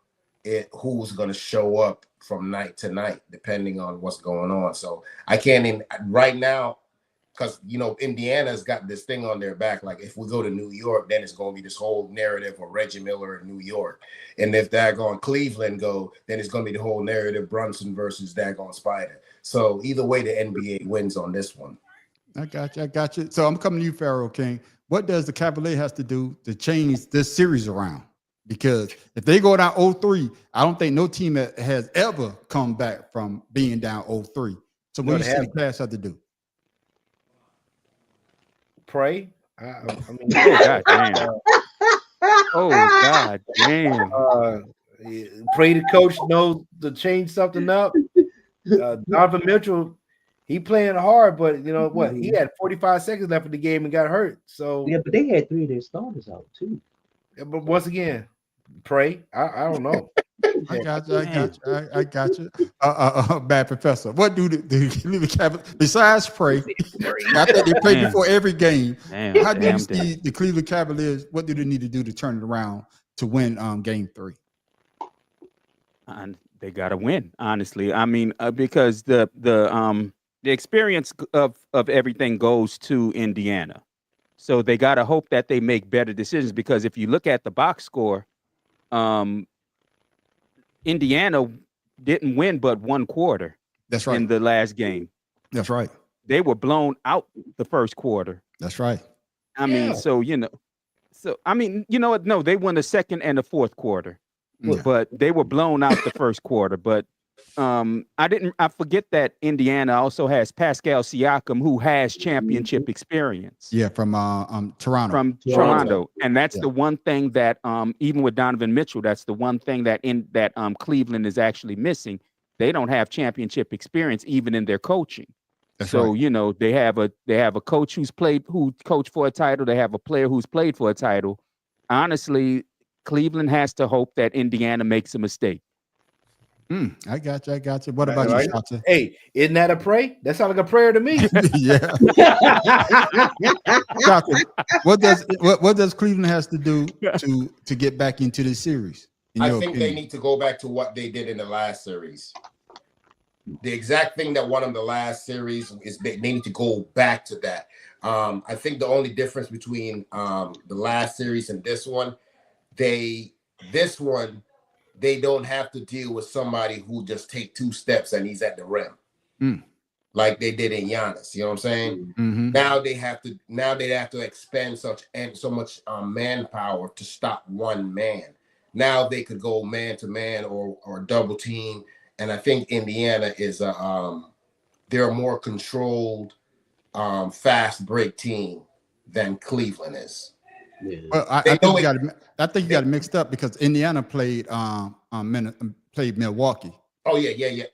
who's going to show up from night to night, depending on what's going on. So I can't even right now, because Indiana's got this thing on their back. Like if we go to New York, then it's going to be this whole narrative of Reggie Miller in New York, and if daggone Cleveland go, then it's going to be the whole narrative Brunson versus daggone Spider. So either way, the NBA wins on this one. I got you. So I'm coming to you, Pharaoh King. What does the Cavaliers have to do to change this series around? Because if they go down 0-3, I don't think no team has ever come back from being down 0-3. So what do you see the Cavs have to do? Pray. I mean, Oh God damn. Oh God damn. pray the coach knows to change something up. Donovan Mitchell, he playing hard, but you know what? He had 45 seconds left in the game and got hurt. So Yeah, but they had 3 of their starters out too. but once again, pray. I don't know. I got you. Bad professor. What do the Cavaliers besides pray? I think they play before every game. Damn, How do you damn, see the Cleveland Cavaliers? What do they need to do to turn it around to win game 3? And they got to win, honestly. I mean, because the experience of everything goes to Indiana, so they got to hope that they make better decisions. Because if you look at the box score, Indiana didn't win but one quarter. That's right. In the last game. That's right. They were blown out the first quarter. That's right. I mean, so no, they won the second and the fourth quarter. Yeah. But they were blown out the first quarter. But I forget that Indiana also has Pascal Siakam, who has championship experience. Yeah, from Toronto. From Toronto. And that's the one thing that even with Donovan Mitchell, that's the one thing that Cleveland is actually missing. They don't have championship experience even in their coaching. That's so right. they have a coach who coached for a title. They have a player who's played for a title. Honestly, Cleveland has to hope that Indiana makes a mistake. I got you. What about you, Shaka? Hey, isn't that a pray? That sounds like a prayer to me. Yeah. Shaka, what does Cleveland has to do to get back into the series? I think they need to go back to what they did in the last series. The exact thing that won them the last series is they need to go back to that. I think the only difference between the last series and this one, they don't have to deal with somebody who just take 2 steps and he's at the rim, like they did in Giannis. You know what I'm saying? Mm-hmm. Now they have to expend so much manpower to stop one man. Now they could go man to man or double team, and I think Indiana is they're a more controlled, fast break team than Cleveland is. Yeah. Well, I think you got it mixed up because Indiana played Milwaukee. Oh yeah.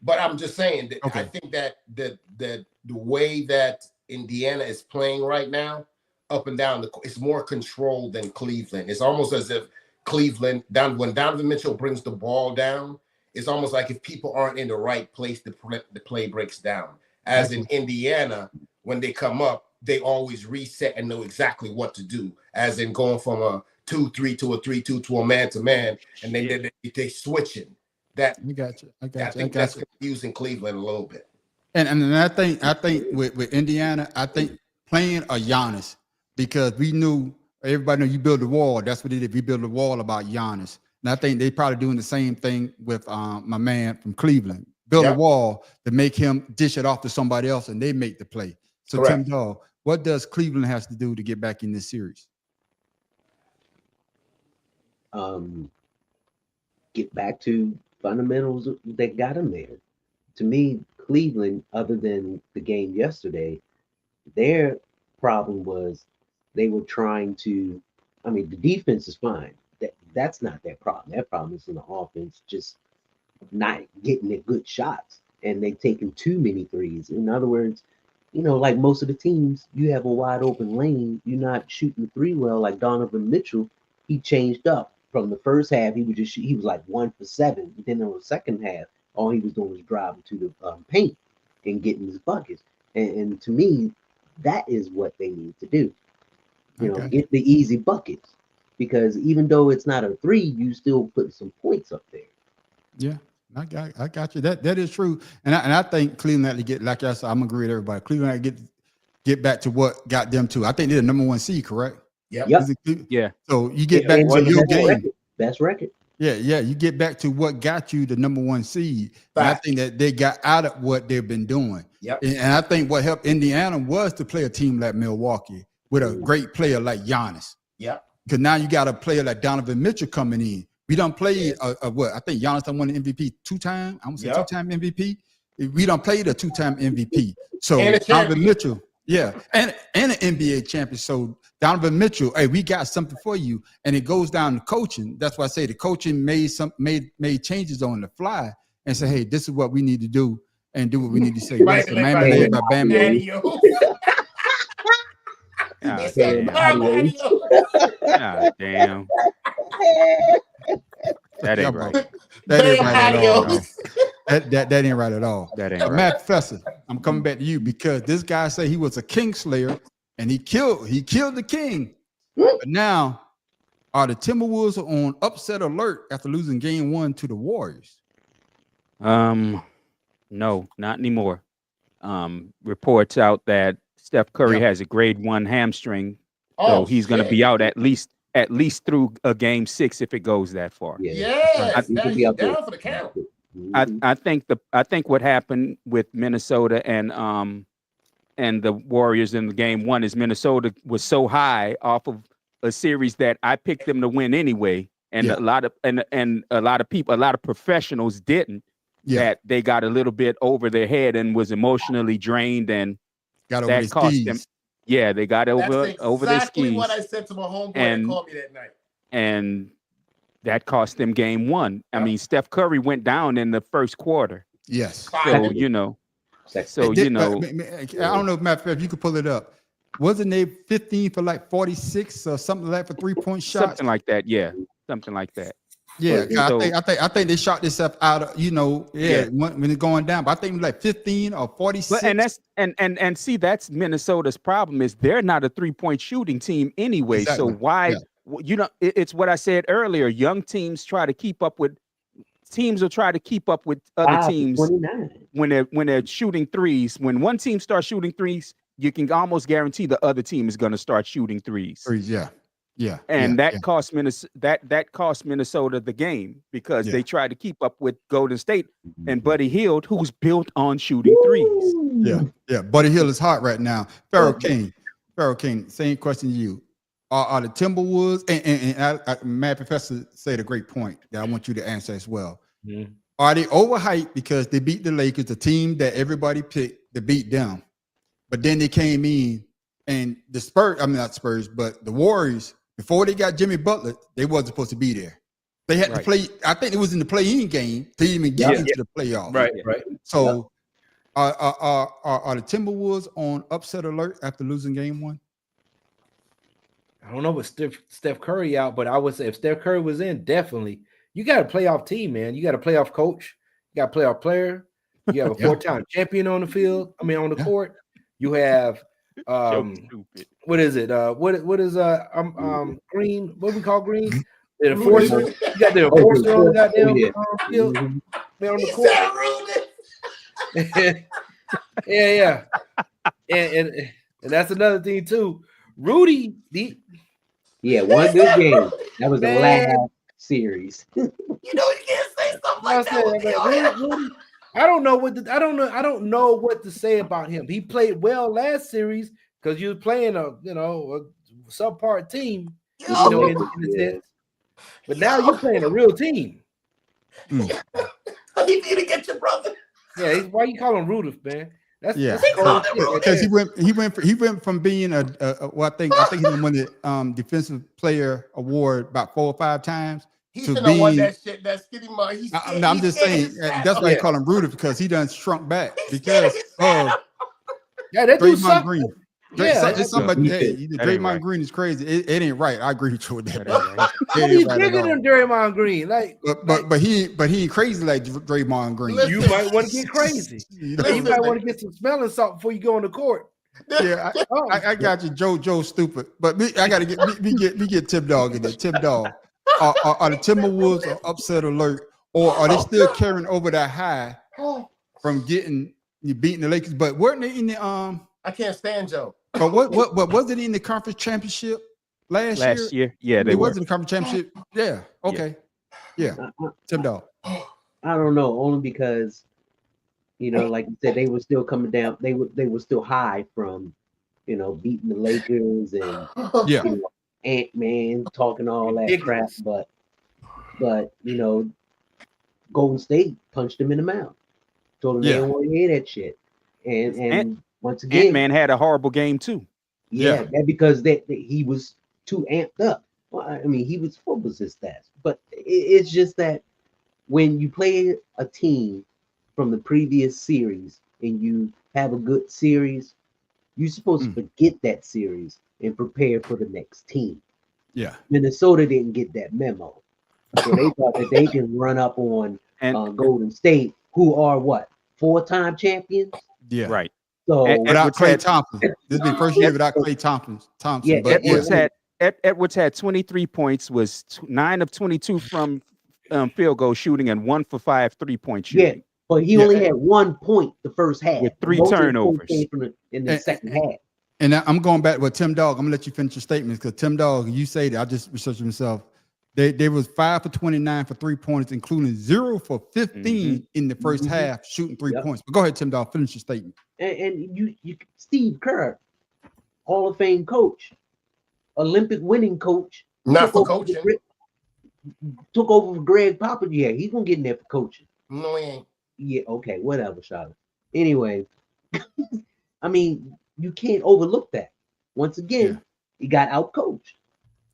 But I'm just saying that Okay. I think that the way that Indiana is playing right now, up and down it's more controlled than Cleveland. It's almost as if Cleveland, when Donovan Mitchell brings the ball down, it's almost like if people aren't in the right place, the play breaks down. As in Indiana, when they come up, they always reset and know exactly what to do. As in going from a 2-3 to a 3-2 to a man-to-man, and then they switching. That I got you. I think that's confusing Cleveland a little bit. And I think with Indiana, I think playing a Giannis, because we knew everybody knew you build a wall. That's what they did. We built a wall about Giannis. And I think they probably doing the same thing with my man from Cleveland. Build a wall to make him dish it off to somebody else, and they make the play. So Tim Dog, what does Cleveland has to do to get back in this series? Get back to fundamentals that got them there. To me, Cleveland, other than the game yesterday, their problem was they were trying to, I mean, the defense is fine. That's not their problem. Their problem is in the offense, just not getting the good shots. And they've taken too many threes. In other words, you know, like most of the teams, you have a wide open lane. You're not shooting the three well. Like Donovan Mitchell, he changed up. From the first half, he was like 1 for 7. But then in the second half, all he was doing was driving to the paint and getting his buckets. And to me, that is what they need to do. You know, get the easy buckets. Because even though it's not a 3, you still put some points up there. Yeah, I got you. That is true. And I think Cleveland had to get, like I said, I'm agree with everybody. Cleveland had to get back to what got them to. I think they're the number 1 seed, correct? Yep. Yeah. So you get back to your game. Best record. Yeah. You get back to what got you the number 1 seed. And I think that they got out of what they've been doing. Yep. And I think what helped Indiana was to play a team like Milwaukee with a great player like Giannis. Yep. Because now you got a player like Donovan Mitchell coming in. We don't play what I think Giannis done won the MVP 2 times. I'm gonna say 2-time MVP. We don't play the 2-time MVP. So Donovan Mitchell, and an NBA champion. So Donovan Mitchell, hey, we got something for you. And it goes down to coaching. That's why I say the coaching made changes on the fly and say, hey, this is what we need to do and do what we need to say. Right, damn. That ain't right. That ain't right at all. No. That ain't right at all. That ain't right. Matt Professor, I'm coming back to you because this guy said he was a king slayer and he killed the king. But now are the Timberwolves on upset alert after losing game 1 to the Warriors? No, not anymore. Reports out that Steph Curry has a grade 1 hamstring. So he's going to be out at least through a game 6 if it goes that far. I think he'll be out down for the count. I think what happened with Minnesota and the Warriors in the game 1 is Minnesota was so high off of a series that I picked them to win anyway, and a lot of people, a lot of professionals didn't. That they got a little bit over their head and was emotionally drained, and that cost them. Yeah, they got over their skis. Exactly what I said to my homeboy that called me that night. And that cost them game 1. I mean, Steph Curry went down in the first quarter. Yes. So, you know. So, you know. I don't know if you could pull it up. Wasn't they 15 for like 46 or something like that for 3-point shots? Something like that, yeah. Something like that. Yeah, so, I think they shot this up out of, when it's going down. But I think it was like 15 or 46. But, and that's and see, that's Minnesota's problem is they're not a 3-point shooting team anyway. Exactly. So why it's what I said earlier. Young teams will try to keep up with other teams when they're shooting threes. When one team starts shooting threes, you can almost guarantee the other team is going to start shooting threes. Yeah. And that cost Minnesota the game because they tried to keep up with Golden State and Buddy Hield, who's built on shooting threes. Yeah. Buddy Hield is hot right now. Pharaoh King, same question to you. Are the Timberwolves and Matt Professor said a great point that I want you to answer as well. Mm-hmm. Are they overhyped because they beat the Lakers, the team that everybody picked to beat them, but then they came in and the Spurs, I mean not Spurs, but the Warriors. Before they got Jimmy Butler, they wasn't supposed to be there. They had to play. I think it was in the play-in game to even get into the playoffs. Right. So, are the Timberwolves on upset alert after losing game 1? I don't know what Steph Curry out, but I would say if Steph Curry was in, definitely. You got a playoff team, man. You got a playoff coach. You got a playoff player. You have a four-time champion on the field. I mean, on the court. You have what is it? What is Green? What we call Green? The enforcer. You got the enforcer on the goddamn field. Man on the court. yeah. And that's another thing too. Rudy, one good game. That was the last series. You can't say something like that. Rudy, I don't know what to say about him. He played well last series because you was playing a subpar team, in a sense. But now you're playing a real team. I need you to get your brother. Yeah, why you call him Rudolph, man? That's because he went from being I think he won the defensive player award about 4 or 5 times. He shouldn't have won that shit. That skinny man. I'm just saying that's why I call him Rudolph, because he done shrunk back because that Draymond Green. It's something Draymond Green is crazy. It ain't right. I agree with you with that. He's bigger than Draymond Green. But he ain't crazy like Draymond Green. You might want to get crazy. You might want to get some smelling salt before you go on the court. Yeah, I got you, Joe stupid. But I gotta get Tim Dog in there. Tim Dog. Are the Timberwolves on upset alert, or are they still carrying over that high from beating the Lakers? But weren't they in the I can't stand Joe. But what was it in the conference championship last year? Yeah, it was in the conference championship. Yeah. Okay. Yeah. Tim Dog. I don't know, only because like you said, they were still coming down. They were still high from beating the Lakers and Ant-Man talking all that crap, but Golden State punched him in the mouth. Told him they didn't want to hear that shit. And once again, Ant-Man had a horrible game too. Yeah, because he was too amped up. Well, I mean, what was his stats? But it's just that when you play a team from the previous series and you have a good series, you're supposed to forget that series and prepare for the next team. Yeah. Minnesota didn't get that memo. So they thought that they can run up on Golden State, who are 4-time champions? Yeah. Right. So without Klay Thompson. This is the first year without Klay Thompson. Yeah, Edwards had 23 points, was 9 of 22 from field goal shooting and 1 for 5 3-point shooting. Yeah, but he only had 1 point the first half. With 3 turnovers. In the second half. And I'm going back with Tim Dog. I'm gonna let you finish your statements because Tim Dog, you say that I just researched myself. They was 5 for 29 for 3 points, including 0 for 15 in the first half, shooting 3 points. But go ahead, Tim Dog, finish your statement. And you Steve Kerr, Hall of Fame coach, Olympic winning coach, not for coaching. Took over for Greg Popovich. Yeah, he's gonna get in there for coaching. No, he ain't. Yeah, okay, whatever, Charlotte. Anyway, I mean, you can't overlook that. Once again, he got out coached.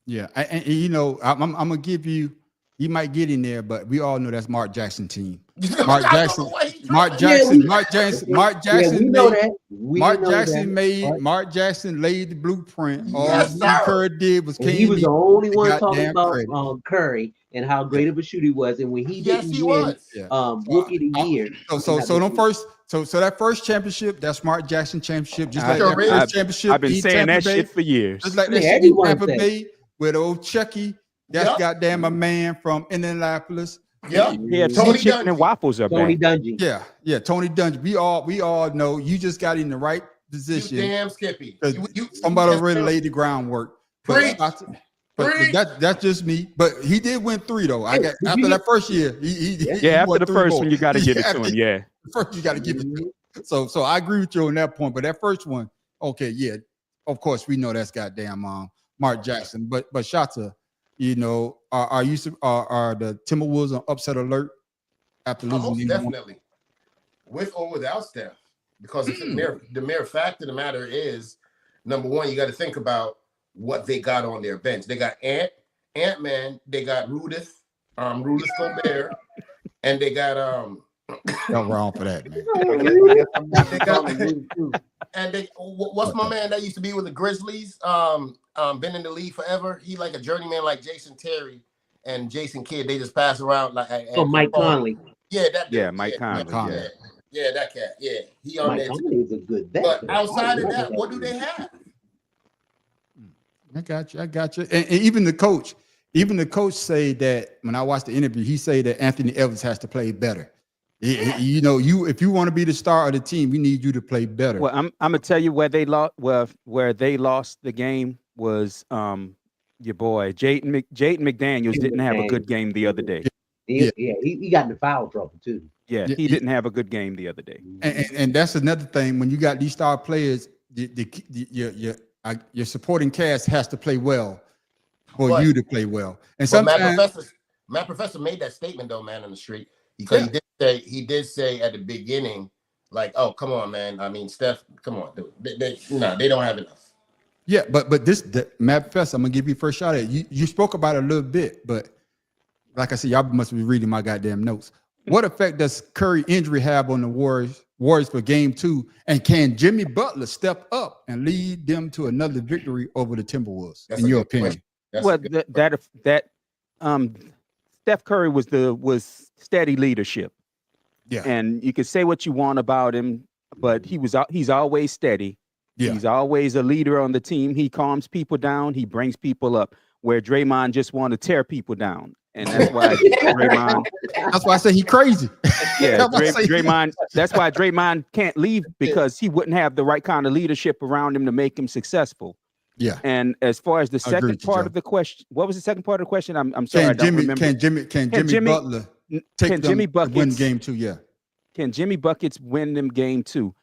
Yeah, and I'm gonna give you. He might get in there, but we all know that's Mark Jackson team. Mark Jackson Mark Jackson laid the blueprint. All Curry did was he was the only one talking about Curry and how great of a shooter he was, and when he didn't win Rookie of the Year. So that first championship, that Smart Jackson championship, just like that first championship. I've been saying that shit for years. Just like that shit in Tampa Bay with old Chucky. That's goddamn a man from Indianapolis. Yeah, Tony chicken and waffles up there. Tony Dungy. Yeah, Tony Dungy. We all know you just got in the right position. You damn Skippy. Somebody already laid the groundwork. But that's just me. But he did win 3 though. After that first year, after the first one, you got to give it to him. Yeah, first you got to give it to him. So I agree with you on that point. But that first one, okay, yeah, of course we know that's goddamn Mark Jackson. But Shata, are the Timberwolves on upset alert after losing? Definitely, with or without Steph, because the mere fact of the matter is, number one, you got to think about what they got on their bench. They got Ant-Man, they got Rudolph Gobert, and they got Y'all wrong for that, man. And what's my man that used to be with the Grizzlies? Been in the league forever. He like a journeyman like Jason Terry and Jason Kidd. They just pass around like. Mike Conley. Yeah, that. Dude. Yeah, Mike Conley. Yeah, that cat. Yeah, he on Mike there. Conley is a good vet. But outside of that, what do they have? I got you. And even the coach say that when I watched the interview, he say that Anthony Evans has to play better. You know, if you want to be the star of the team, we need you to play better. Well, I'm gonna tell you where they lost. Where they lost the game was your boy Jaden McDaniels didn't have a good game the other day. He got into foul trouble too. Yeah, he didn't have a good game the other day. And that's another thing. When you got these star players, your supporting cast has to play well for you to play well. And sometimes Matt Professor made that statement though, man, on the street, because he did say at the beginning, like, "Oh, come on, man. I mean, Steph, come on, dude. They don't have enough." Yeah, but Matt Professor, I'm gonna give you first shot at it. You spoke about it a little bit, but like I said, y'all must be reading my goddamn notes. What effect does Curry injury have on the Warriors for Game 2? And can Jimmy Butler step up and lead them to another victory over the Timberwolves? In your opinion? Well, Steph Curry was steady leadership. Yeah, and you can say what you want about him, but he's always steady. Yeah. He's always a leader on the team. He calms people down. He brings people up. Where Draymond just want to tear people down. And that's why Draymond. That's why I say he crazy. Yeah, Draymond. That's why Draymond can't leave, because he wouldn't have the right kind of leadership around him to make him successful. Yeah. And as far as the second part of the question, what was the second part of the question? I'm sorry, I don't remember. Can Jimmy Butler win Game 2? Yeah. Can Jimmy Buckets win them Game 2?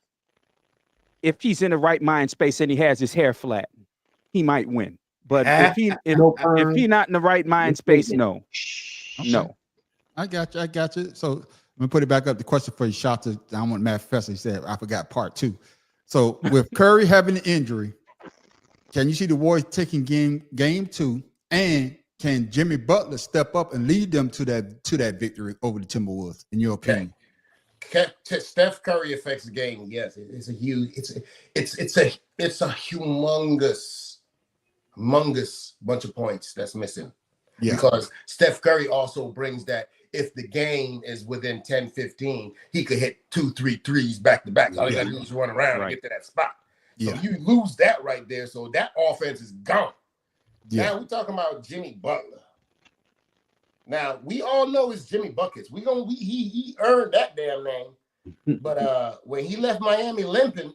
If he's in the right mind space and he has his hair flat, he might win. But if he's not in the right mind space, no. Okay. No. I got you. So let me put it back up. The question for you, shot to I want Matt Professor. He said, I forgot part 2. So with Curry having an injury, can you see the Warriors taking game 2? And can Jimmy Butler step up and lead them to that victory over the Timberwolves, in your opinion? Steph Curry affects the game. Yes, it's a huge, it's a humongous bunch of points that's missing. Yeah. Because Steph Curry also brings that if the game is within 10-15, he could hit 2-3 threes back to back. All he gotta do is run around and get to that spot. So you lose that right there. So that offense is gone. Yeah. Now we're talking about Jimmy Butler. Now we all know it's Jimmy Buckets. He earned that damn name. But when he left Miami limping,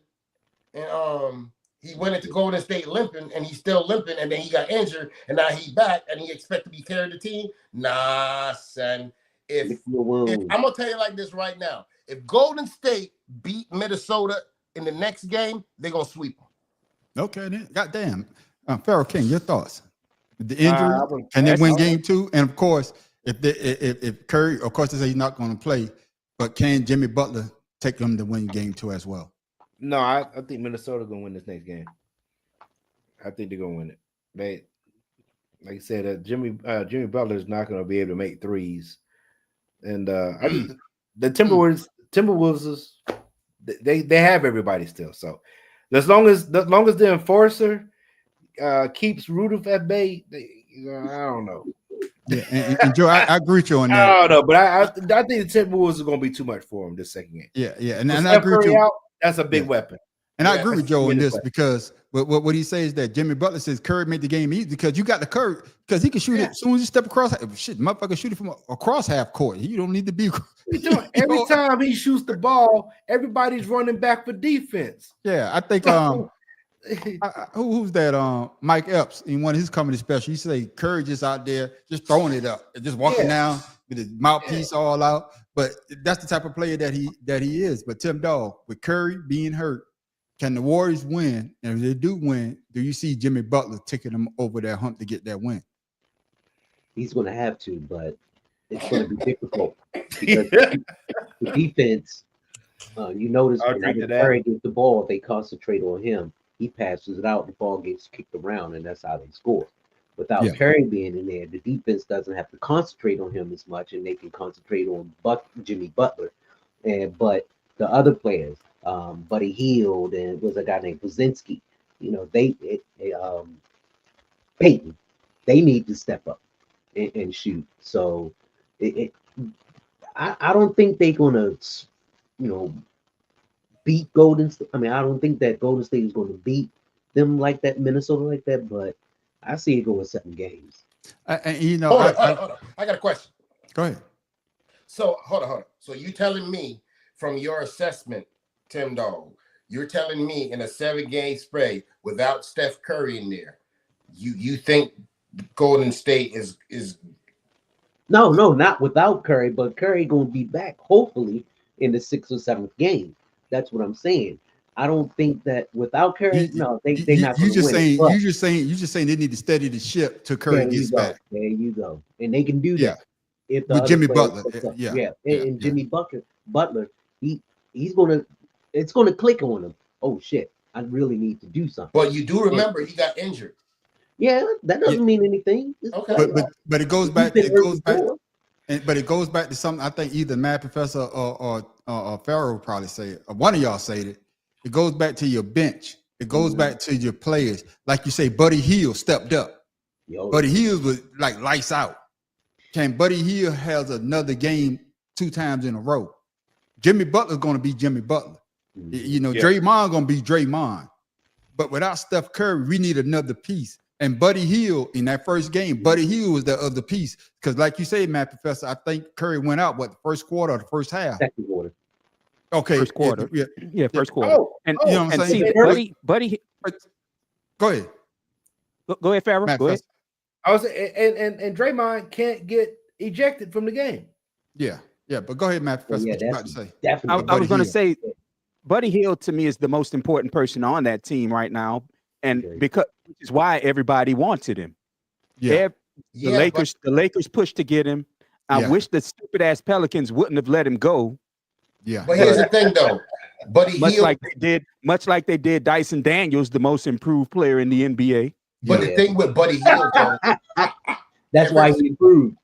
and he went into Golden State limping, and he's still limping, and then he got injured, and now he's back, and he expect to be carrying the team. Nah, son. If I'm gonna tell you like this right now, if Golden State beat Minnesota in the next game, they're gonna sweep them. Okay, then. Goddamn. Pharaoh King, your thoughts? The injury, can they win Game 2? And of course, if Curry, of course, they say he's not going to play, but can Jimmy Butler take them to win Game 2 as well? No, I think Minnesota's going to win this next game. I think they're going to win it. They, like I said, Jimmy Butler is not going to be able to make threes, and the Timberwolves they have everybody still. So as long as the enforcer keeps Rudolph at bay, I don't know. Yeah, and Joe, I agree with you on that. I don't know, but I think the Timberwolves are going to be too much for him this second game. Yeah, and I agree with you. That's a big weapon. And I agree with Joe on this because what he says is that Jimmy Butler says Curry made the game easy because you got the Curry because he can shoot it as soon as you step across. Shit, motherfucker shoot it from across half court. You don't need to be. Every time he shoots the ball, everybody's running back for defense. Yeah, I think who's that? Mike Epps in one of his comedy specials. He say Curry just out there just throwing it up, just walking down with his mouthpiece all out. But that's the type of player that he is. But Tim Dog, with Curry being hurt, can the Warriors win? And if they do win, do you see Jimmy Butler taking them over that hump to get that win? He's going to have to, but it's going to be difficult because the defense. You notice when Curry gets the ball, they concentrate on him. He passes it out, the ball gets kicked around, and that's how they score. Without Curry being in there, the defense doesn't have to concentrate on him as much, and they can concentrate on Jimmy Butler. but the other players, Buddy Hield and was a guy named Brzezinski, you know, Peyton, they need to step up and shoot. So I don't think they're gonna, you know, beat Golden State. I mean, I don't think that Golden State is going to beat them like that, Minnesota like that, but I see it going 7 games. And you know, Hold on. I got a question. Go ahead. So hold on. So you telling me from your assessment, Tim Dog, you're telling me in a 7-game spread without Steph Curry in there, you think Golden State is No, not without Curry, but Curry going to be back hopefully in the 6th or 7th game. That's what I'm saying. I don't think that without Curry, they're not going to win. You just saying they need to steady the ship till Curry gets back. There you go, and they can do that. Yeah. If With Jimmy Butler, and Jimmy Butler, he's gonna, it's gonna click on him. Oh shit, I really need to do something. But you do remember he got injured. Yeah, that doesn't mean anything. Okay. But it goes back. He's been It goes hurt back. before. But it goes back to something I think either Mad Professor or Pharaoh probably say it, or one of y'all said it. It goes back to your bench. It goes back to your players. Like you say, Buddy Hield stepped up. Buddy Hield was like lights out. Can Buddy Hield has another game 2 times in a row? Jimmy Butler's going to be Jimmy Butler. You know, Draymond going to be Draymond. But without Steph Curry, we need another piece. And Buddy Hield in that first game, Buddy Hield was the other piece. Because like you say, Matt Professor, I think Curry went out, the first quarter or the first half? Second quarter. Okay. First quarter. Yeah, first quarter. And you know what I'm saying? see, Buddy, go ahead. Go ahead, Pharaoh. Matt Go ahead. I was and Draymond can't get ejected from the game. Yeah, but go ahead, Matt Professor. What you about to say? Definitely. I was going to say, Buddy Hield to me is the most important person on that team right now, and which is why everybody wanted him. Yeah, the Lakers pushed to get him. I wish the stupid ass Pelicans wouldn't have let him go. Yeah, but here's the thing, though. Buddy much Hield, like they did Dyson Daniels, the most improved player in the NBA. But the thing with Buddy Hield, though, that's why he improved.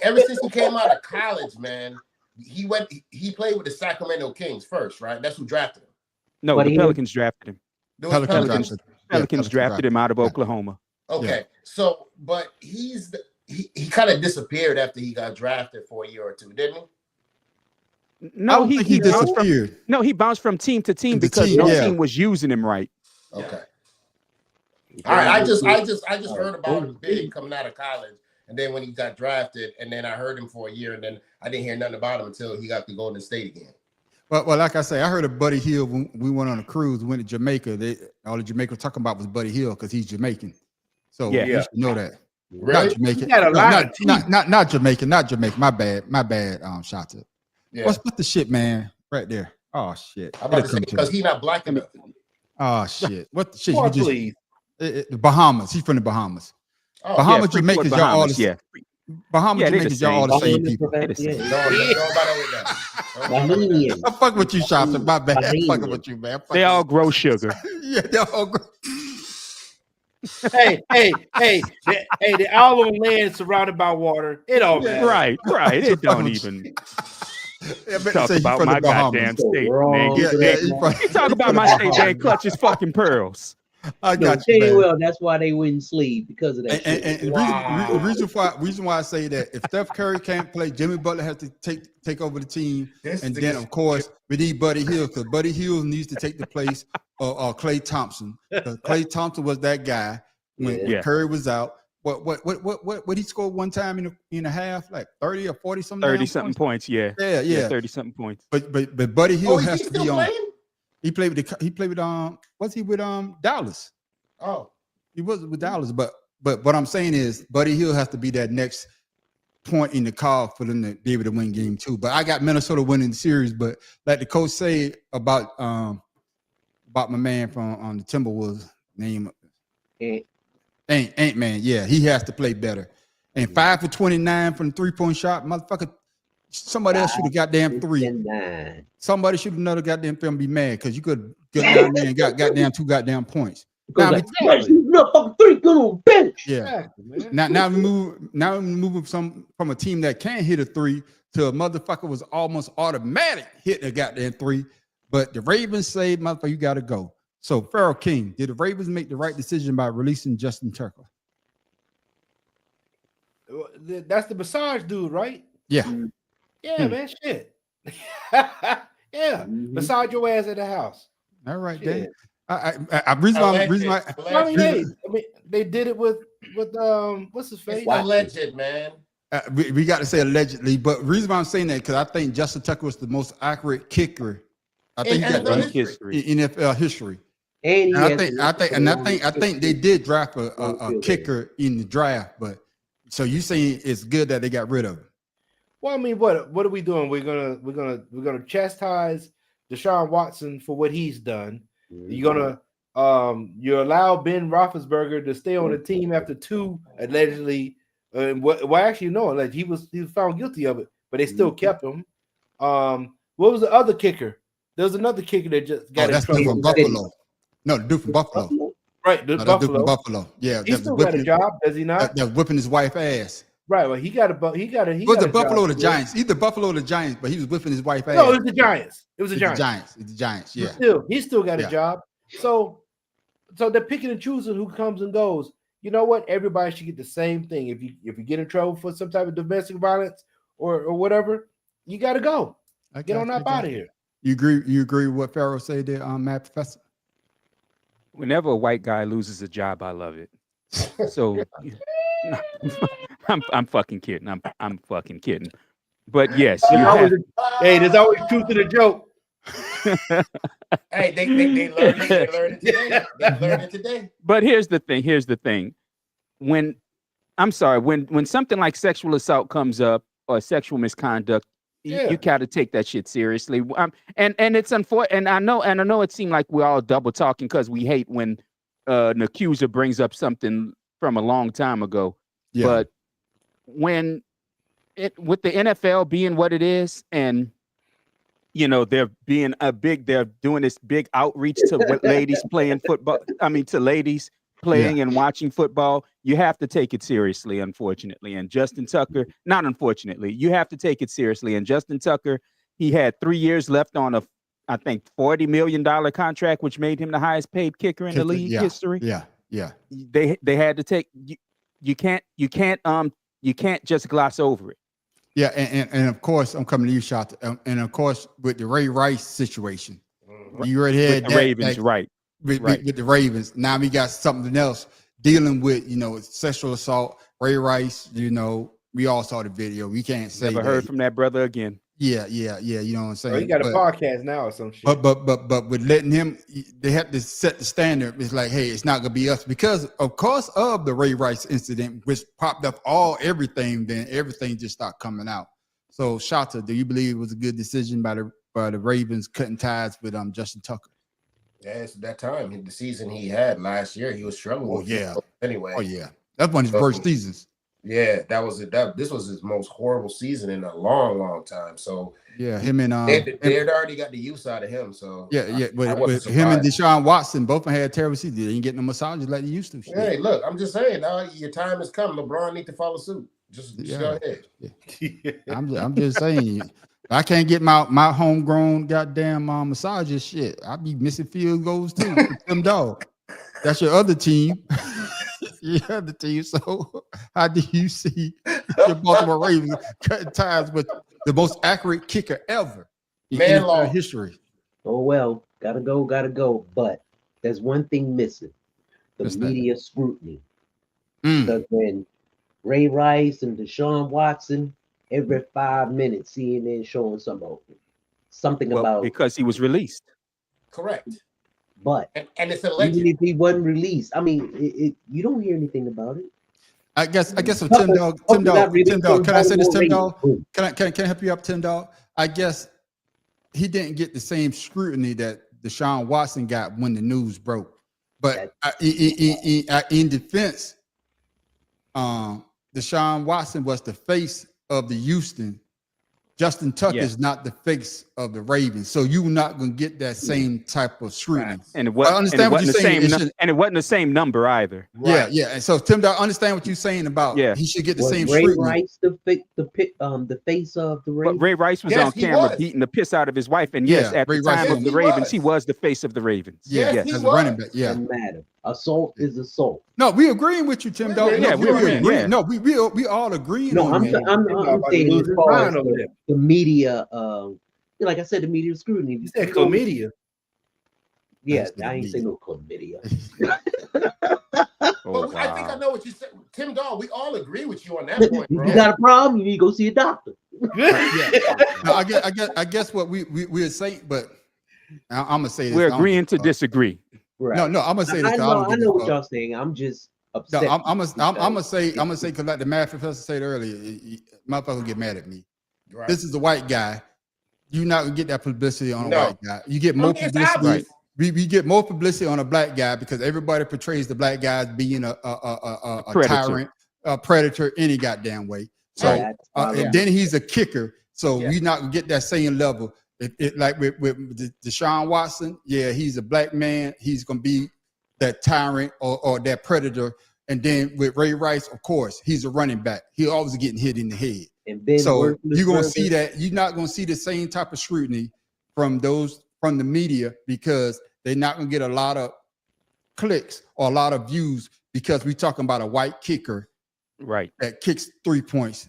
Ever since he came out of college, man, he played with the Sacramento Kings first, right? That's who drafted him. No, the Pelicans drafted him. Pelicans drafted him out of Oklahoma. Okay, so but he kind of disappeared after he got drafted for a year or two, didn't he? No, he disappeared. He bounced from team to team because no team was using him right. Okay. All right, I just heard about him big coming out of college, and then when he got drafted, and then I heard him for a year, and then I didn't hear nothing about him until he got to Golden State again. Well, like I say, I heard of Buddy Hield when we went on a cruise, went to Jamaica. All the Jamaica were talking about was Buddy Hield because he's Jamaican. So you should know that. Really? Not Jamaican. Not Jamaican. Not Jamaican. My bad. Shot. Yeah. What's the shit, man? Right there. Oh shit. I'm about to say because he's not black enough. Oh shit. What the shit? More, please. The Bahamas. He's from the Bahamas. Oh, Bahamas, Jamaicans, y'all all the Bahamas, Jamaicans, y'all all the same people. I'm fucking with you, Shopton. My bad. I'm fucking with you, man. They all grow sugar. Yeah, they all grow. Hey, they all on land surrounded by water. It all matters. Right. It don't even talk about my goddamn state, man. You talk about my state, man. Clutch his fucking pearls. I got you, man. Well, that's why they wouldn't sleep because of that. And reason why I say that if Steph Curry can't play, Jimmy Butler has to take over the team, and then of course we need Buddy Hield because Buddy Hield needs to take the place of Klay Thompson. Klay Thompson was that guy when Curry was out. What he scored one time in a half, like 30 or 40 something. 30 something points, yeah. 30 something points. But Buddy Hield has to be on. Playing? He played with was he with Dallas? Oh, he was with Dallas, but what I'm saying is Buddy Hield has to be that next point in the call for them to be able to win game 2. But I got Minnesota winning the series. But like the coach said about my man from the Timberwolves name Ant Man. Yeah, he has to play better. And 5 for 29 from the 3-point shot, motherfucker. Somebody else should have goddamn 3. Somebody should have another goddamn film be mad because you could get down there and got goddamn 2 goddamn points. Now, yeah. Now we moving from a team that can't hit a 3 to a motherfucker was almost automatic hitting a goddamn 3. But the Ravens say, motherfucker, you got to go. So, Pharaoh King, did the Ravens make the right decision by releasing Justin Tucker? That's the massage dude, right? Yeah. Yeah, man, shit. Yeah, massage your ass at the house. All right, Shit. Dan. Reason why I mean, hey, they did it with what's his face? Alleged, man. we got to say allegedly, but reason why I'm saying that because I think Justin Tucker was the most accurate kicker. I think he got NFL history. in NFL history. And I think they did draft a kicker in the draft, but so you saying it's good that they got rid of him? Well, I mean, what are we doing? We're gonna chastise Deshaun Watson for what he's done. You're gonna you allow Ben Roethlisberger to stay on the team after 2 allegedly. Well, actually, no, like he was found guilty of it, but they still kept him. What was the other kicker? There was another kicker that just got in trouble. From Buffalo. No, the dude from Buffalo. Right, the Buffalo. Buffalo. Yeah, he still got a job, does he not? That whipping his wife ass. Right. Well, he got a. Was the Buffalo or the Giants? Either Buffalo or the Giants, but he was whipping his wife ass. No, it was the Giants. It was the Giants. It's the Giants. Yeah. He still got a job. So they're picking and choosing who comes and goes. You know what? Everybody should get the same thing. If you get in trouble for some type of domestic violence or whatever, you got to go. Get on up out of here. You agree with what Pharaoh said there, Matt Professor? Whenever a white guy loses a job, I love it. So I'm fucking kidding. I'm fucking kidding. But yes, there's always truth in a joke. Hey, they learned it today. They learned it today. But here's the thing. When something like sexual assault comes up or sexual misconduct, you gotta take that shit seriously. And it's unfortunate. And I know it seemed like we're all double talking because we hate when an accuser brings up something from a long time ago. Yeah. But with the NFL being what it is, and they're doing this big outreach to ladies playing football. I mean, to ladies playing and watching football. You have to take it seriously, unfortunately. And Justin Tucker, not unfortunately, you have to take it seriously. And Justin Tucker, he had 3 years left on I think $40 million contract, which made him the highest paid kicker in the league history. Yeah. They had to take you can't just gloss over it. Yeah, and of course I'm coming to you, Shot. And of course with the Ray Rice situation, you already had with the Ravens, right? With the Ravens. Now we got something else dealing with, sexual assault. Ray Rice, we all saw the video. We can't say never heard from that brother again. Yeah. You know what I'm saying? He got a podcast now or some shit. But with letting him, they have to set the standard. It's like, hey, it's not gonna be us because of course of the Ray Rice incident, which popped up everything. Then everything just started coming out. So, Shata, do you believe it was a good decision by the Ravens cutting ties with Justin Tucker? Yes, at that time, the season he had last year, he was struggling. Oh yeah. Anyway. Oh yeah. That's one of his worst seasons. Yeah, that was it. This was his most horrible season in a long, long time. So yeah, him and they had already got the use out of him. So with him and Deshaun Watson, both of them had terrible seasons. They ain't getting the massages like they used to. Hey, look, I'm just saying now your time has come. LeBron need to follow suit. Just go ahead. Yeah. I'm just saying. I can't get my homegrown goddamn massages. Shit, I be missing field goals too. Them dog. That's your other team. Your other team. So how do you see your Baltimore Ravens cutting ties with the most accurate kicker ever in NFL history? Oh well, gotta go. But there's one thing missing: the media scrutiny. Because when Ray Rice and Deshaun Watson, every 5 minutes, CNN showing something about because he was released. Correct. But and it's alleged. Even if he wasn't released, I mean, you don't hear anything about it. I guess so. Tim Dog. Can I say this, Tim Dog? Can I help you up, Tim Dog? I guess he didn't get the same scrutiny that Deshaun Watson got when the news broke. But in defense, Deshaun Watson was the face of the Houston Justin Tucker Yeah. is not the face of the Ravens, so you're not going to get that same type of scrutiny. And it I wasn't, understand what you're saying. and it wasn't the same number either. Yeah, yeah. And so Tim, I understand what you're saying about he should get the Was same Ray scrutiny. Rice the face of the Ravens? But Ray Rice was Yes, on he camera was. beating the piss out of his wife, and Yeah, yes, at Ray the Rice time was. of the Yes, he Ravens, was. he was the face of the Ravens. Yeah, Yes, he as a running was. back. Yeah. Doesn't matter. Assault is assault. No, we agreeing with you, Tim. Dog. Yeah, we're agreeing, yeah. No, we all agreeing. No, on I'm that. saying lose as his far mind as over there. the media, like I said, the media scrutiny. You said chlamydia. Yeah, That's the I ain't say media. no chlamydia. Oh, But I think I wow. know what you said, Tim Dog. We all agree with you on that If point, bro. you got a problem, you need to go see a doctor. No, I guess what we're saying, but I'm gonna say this. We're I don't agreeing give to a fuck. disagree. Right. No, I'm gonna say this. I 'cause know, don't I give a know what fuck. y'all saying. I'm just No, upset. I'm gonna say because like the math professor said earlier, motherfucker get mad at me. Right. This is a white guy. You're not gonna get that publicity on a No. white guy. You get more It's publicity. obvious. We get more publicity on a black guy because everybody portrays the black guy as being a Predator. tyrant, a predator, any goddamn way. So That's probably- and then he's a kicker. So Yeah. we not gonna get that same level. Like with Deshaun Watson, yeah, he's a black man. He's gonna be that tyrant or that predator. And then with Ray Rice, of course, he's a running back. He always getting hit in the head. and Ben So Worthless you're gonna Burger. see that. You're not gonna see the same type of scrutiny from the media because they're not gonna get a lot of clicks or a lot of views because we're talking about a white kicker Right. that kicks 3 points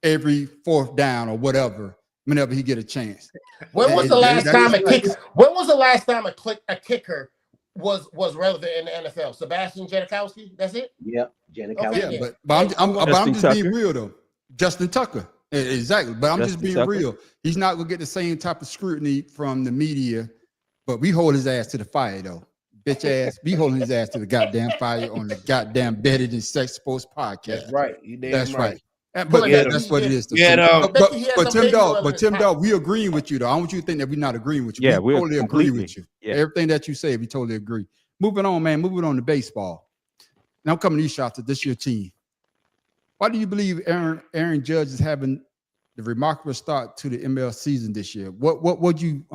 every fourth down or whatever whenever he get a chance. When was And the last that time is a like- kicker? When was the last time a kicker was relevant in the NFL? Sebastian Janikowski. That's it. Yep, Janikowski. Okay. Yeah, but I'm Justin just being Tucker. real though. Justin Tucker. Exactly. But I'm just Justin being Tucker. real. He's not gonna get the same type of scrutiny from the media, but we hold his ass to the fire though. Bitch ass, we holding his ass to the goddamn fire on the goddamn Bedded and Sex Sports podcast. That's right. You damn That's right. And- Well, But yeah, that's what it is. Yeah, Tim. no. But, Bet he had but some Tim Dog, big but Tim ones. Dog, we agreeing with you though. I don't want you to think that we're not agreeing with you. Yeah, we we're totally agree completely- with you. yeah. Everything that you say, we totally agree. Moving on, man. Moving on to baseball. Now I'm coming to you, shots. This your team. Why do you believe Aaron Judge is having the remarkable start to the ML season this year? What would you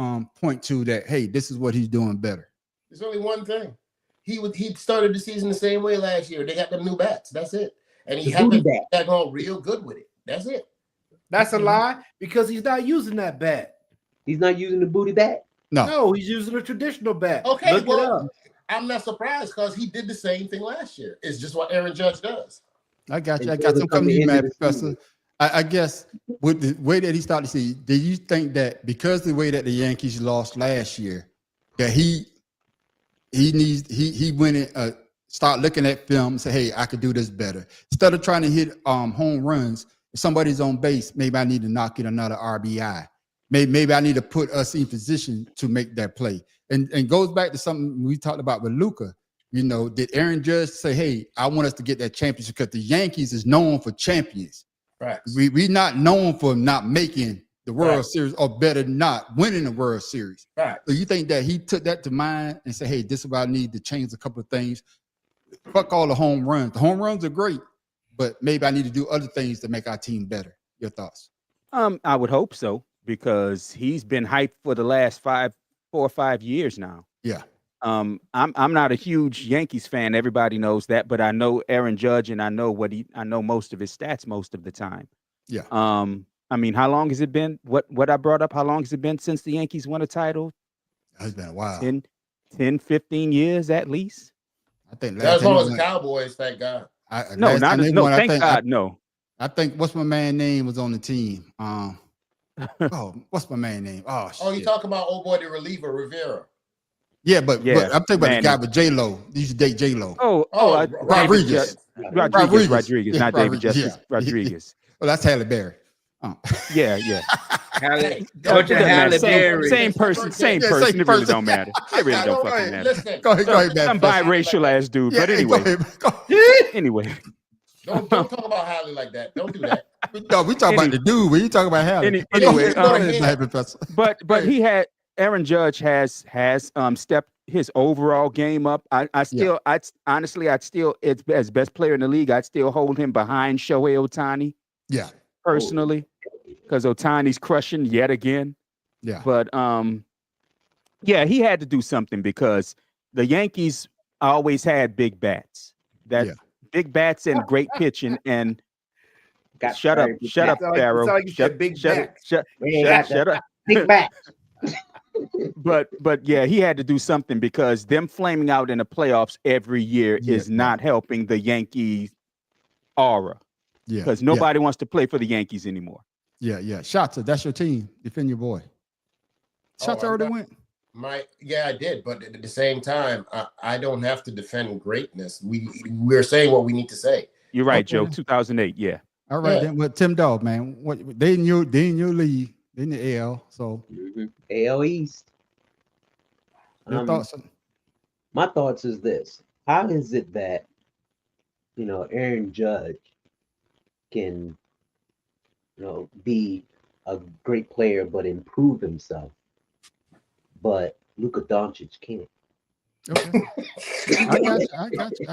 point to that? Hey, this is what he's doing better. There's only one thing. He started the season the same way last year. They got them new bats. That's it. And he The booty happened bat. that going real good with it. That's it. That's a lie because he's not using that bat. He's not using the booty bat. No, No, he's using a traditional bat. Okay, Look it well, up. I'm not surprised because he did the same thing last year. It's just what Aaron Judge does. I got you. I Until got some come coming to the you, end man, of the Professor. season. I guess with the way that he started to see, do you think that because the way that the Yankees lost last year, that he went and start looking at film and say, hey, I could do this better. Instead of trying to hit home runs, if somebody's on base, maybe I need to knock in another RBI. Maybe I need to put us in position to make that play. And goes back to something we talked about with Luka. You know, did Aaron Judge say, hey, I want us to get that championship because the Yankees is known for champions. Right. We not known for not making the World Right. Series or better not winning the World Series. Right. So you think that he took that to mind and said, hey, this is what I need to change a couple of things. Fuck all the home runs. The home runs are great, but maybe I need to do other things to make our team better. Your thoughts? I would hope so because he's been hyped for the last 4 or 5 years now. Yeah. I'm not a huge Yankees fan. Everybody knows that, but I know Aaron Judge and I know most of his stats most of the time. Yeah. I mean, how long has it been? What I brought up, how long has it been since the Yankees won a title? It's been a while. 10, 15 years at least. I think That's time one he of the won- Cowboys, thank God. No, last not time they no. won, Thank God, no. I think what's my man name was on the team. What's my man name? Oh, Oh, you shit. talking about old boy the reliever, Rivera. Yeah, but I'm talking about the Manny. guy with J Lo. He used to date J Lo. Rodriguez, Rodriguez. not David Rodriguez, Justice. yeah. Rodriguez. Well, that's Halle Berry. Yeah. Hey, Coach It doesn't matter. Halle Berry. Same person. Yeah, same same person. It really person. don't matter. It really don't Go fucking ahead, matter. listen. Go ahead, man. Some biracial ass dude. Yeah, But hey, anyway, go ahead. Go- anyway. Don't talk about Halle like that. Don't do that. No, we talk about the dude. We talk about Halle. Anyway, Go ahead, Professor. But he had Aaron Judge has stepped his overall game up. I honestly it's as best player in the league. I'd still hold him behind Shohei Ohtani Yeah. personally because Otani's crushing yet again. Yeah. But yeah, he had to do something because the Yankees always had big bats. That Yeah. big bats and great pitching. And Got shut up, very shut up, Sound like- Pharaoh. sound like you Shut, said big shut, bats. shut, We ain't got shut that. up. Big back. But yeah, he had to do something because them flaming out in the playoffs every year Yeah, is not helping the Yankees aura Yeah. because nobody wants to play for the Yankees anymore. Yeah. Shotzer, that's your team. Defend your boy. Oh, Shotzer I'm already not- went. Yeah, I did, but at the same time, I don't have to defend greatness. We're saying what we need to say. You're right, Okay, Joe. then. 2008, yeah. All right, Yeah. then. Well, Tim Dog, man, what they in your league, they in the AL. So AL East. your thoughts? My thoughts is this: how is it that Aaron Judge can be a great player but improve himself, but Luka Doncic can't? Okay. I got you.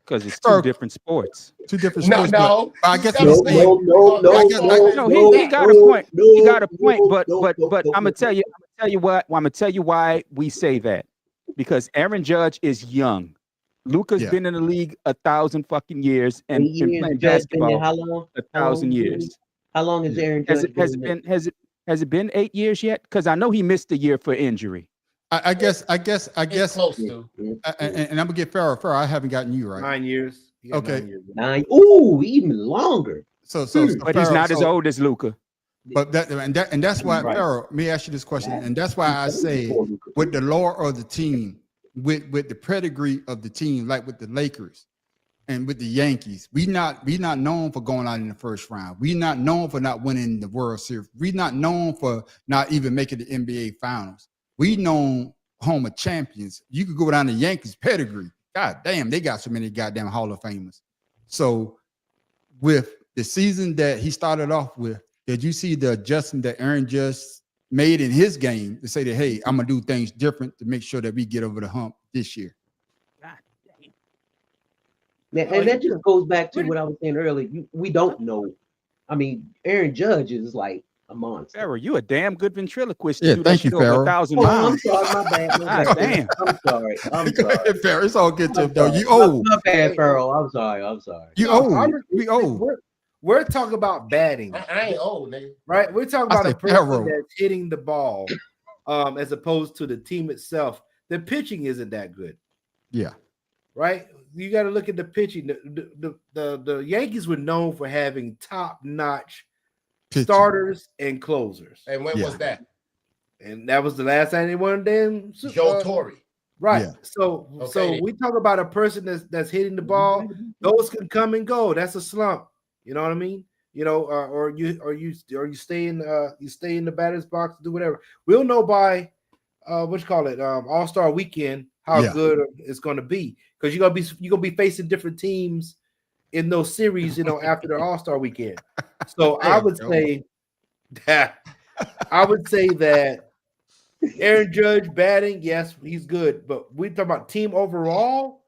Because it's Sir. two different sports. Two different No, sports. but no. I guess No, I'm saying, no, He got a point. He got a point, but no, I'm gonna tell you why we say that. Because Aaron Judge is young. Luka's Yeah. been in the league 1,000 fucking years and 8 been years. playing Judge been there basketball how long? 1,000 years. How long has Yeah. Aaron Has Judge it been there? has it been 8 years yet? Because I know he missed a year for injury. I guess, It's close to. and I'm gonna get Farrah. Farrah, I haven't gotten you right. 9 years. You got Okay. 9 years. 9. Ooh, even longer. So But he's Farrah, not as so- old as Luka. But that's why, Right. Farrah, let me ask you this question, and that's why I say with the lore of the team, with the pedigree of the team, like with the Lakers and with the Yankees, we not known for going out in the first round. We not known for not winning the World Series. We not known for not even making the NBA Finals. We known home of champions. You could go down the Yankees pedigree. God damn, they got so many goddamn Hall of Famers. So with the season that he started off with, did you see the adjustment that Aaron just made in his game to say that, hey, I'm gonna do things different to make sure that we get over the hump this year? Man, and that just goes back to what I was saying earlier. We don't know. I mean, Aaron Judge is like a monster. Farrah, you a damn good ventriloquist. Yeah, to do that thank you, shit over Farrah. 1,000 Oh, I'm miles. sorry, my bad. My God bad. damn. I'm sorry. I'm Go sorry. ahead, Farrah. It's all good, Tim. I'm Though sorry. you old. My bad, Farrell. I'm sorry. You No, old. honestly, We old. We're talking about batting, I ain't old, nigga. right? We're talking I about a said person Pharaoh. that's hitting the ball, as opposed to the team itself. The pitching isn't that good, Yeah. right? You got to look at the pitching. The Yankees were known for having top-notch Pitching. starters and closers, And when Yeah. was that? and that was the last time they won. Then Joe Torre. right? Yeah. So Okay. we talk about a person that's hitting the ball. Those can come and go. That's a slump. You know what I mean? Or you stay in the batter's box, do whatever. We'll know by All-Star weekend how Yeah. good it's going to be, because you're gonna be facing different teams in those series, after the All-Star weekend. So I would say that Aaron Judge batting, yes, he's good, but we talk about team overall.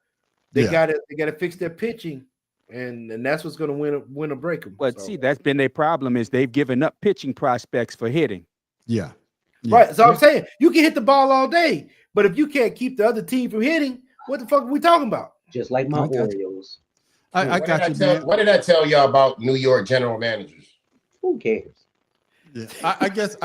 They Yeah. gotta fix their pitching, and that's what's gonna win or break them. But see, that's been their problem is they've given up pitching prospects for hitting. Yeah. right. So I'm saying you can hit the ball all day, but if you can't keep the other team from hitting, what the fuck are we talking about? Just like my I got you. Orioles. I got you, man. What did I tell y'all about New York general managers? Who cares? Yeah. I guess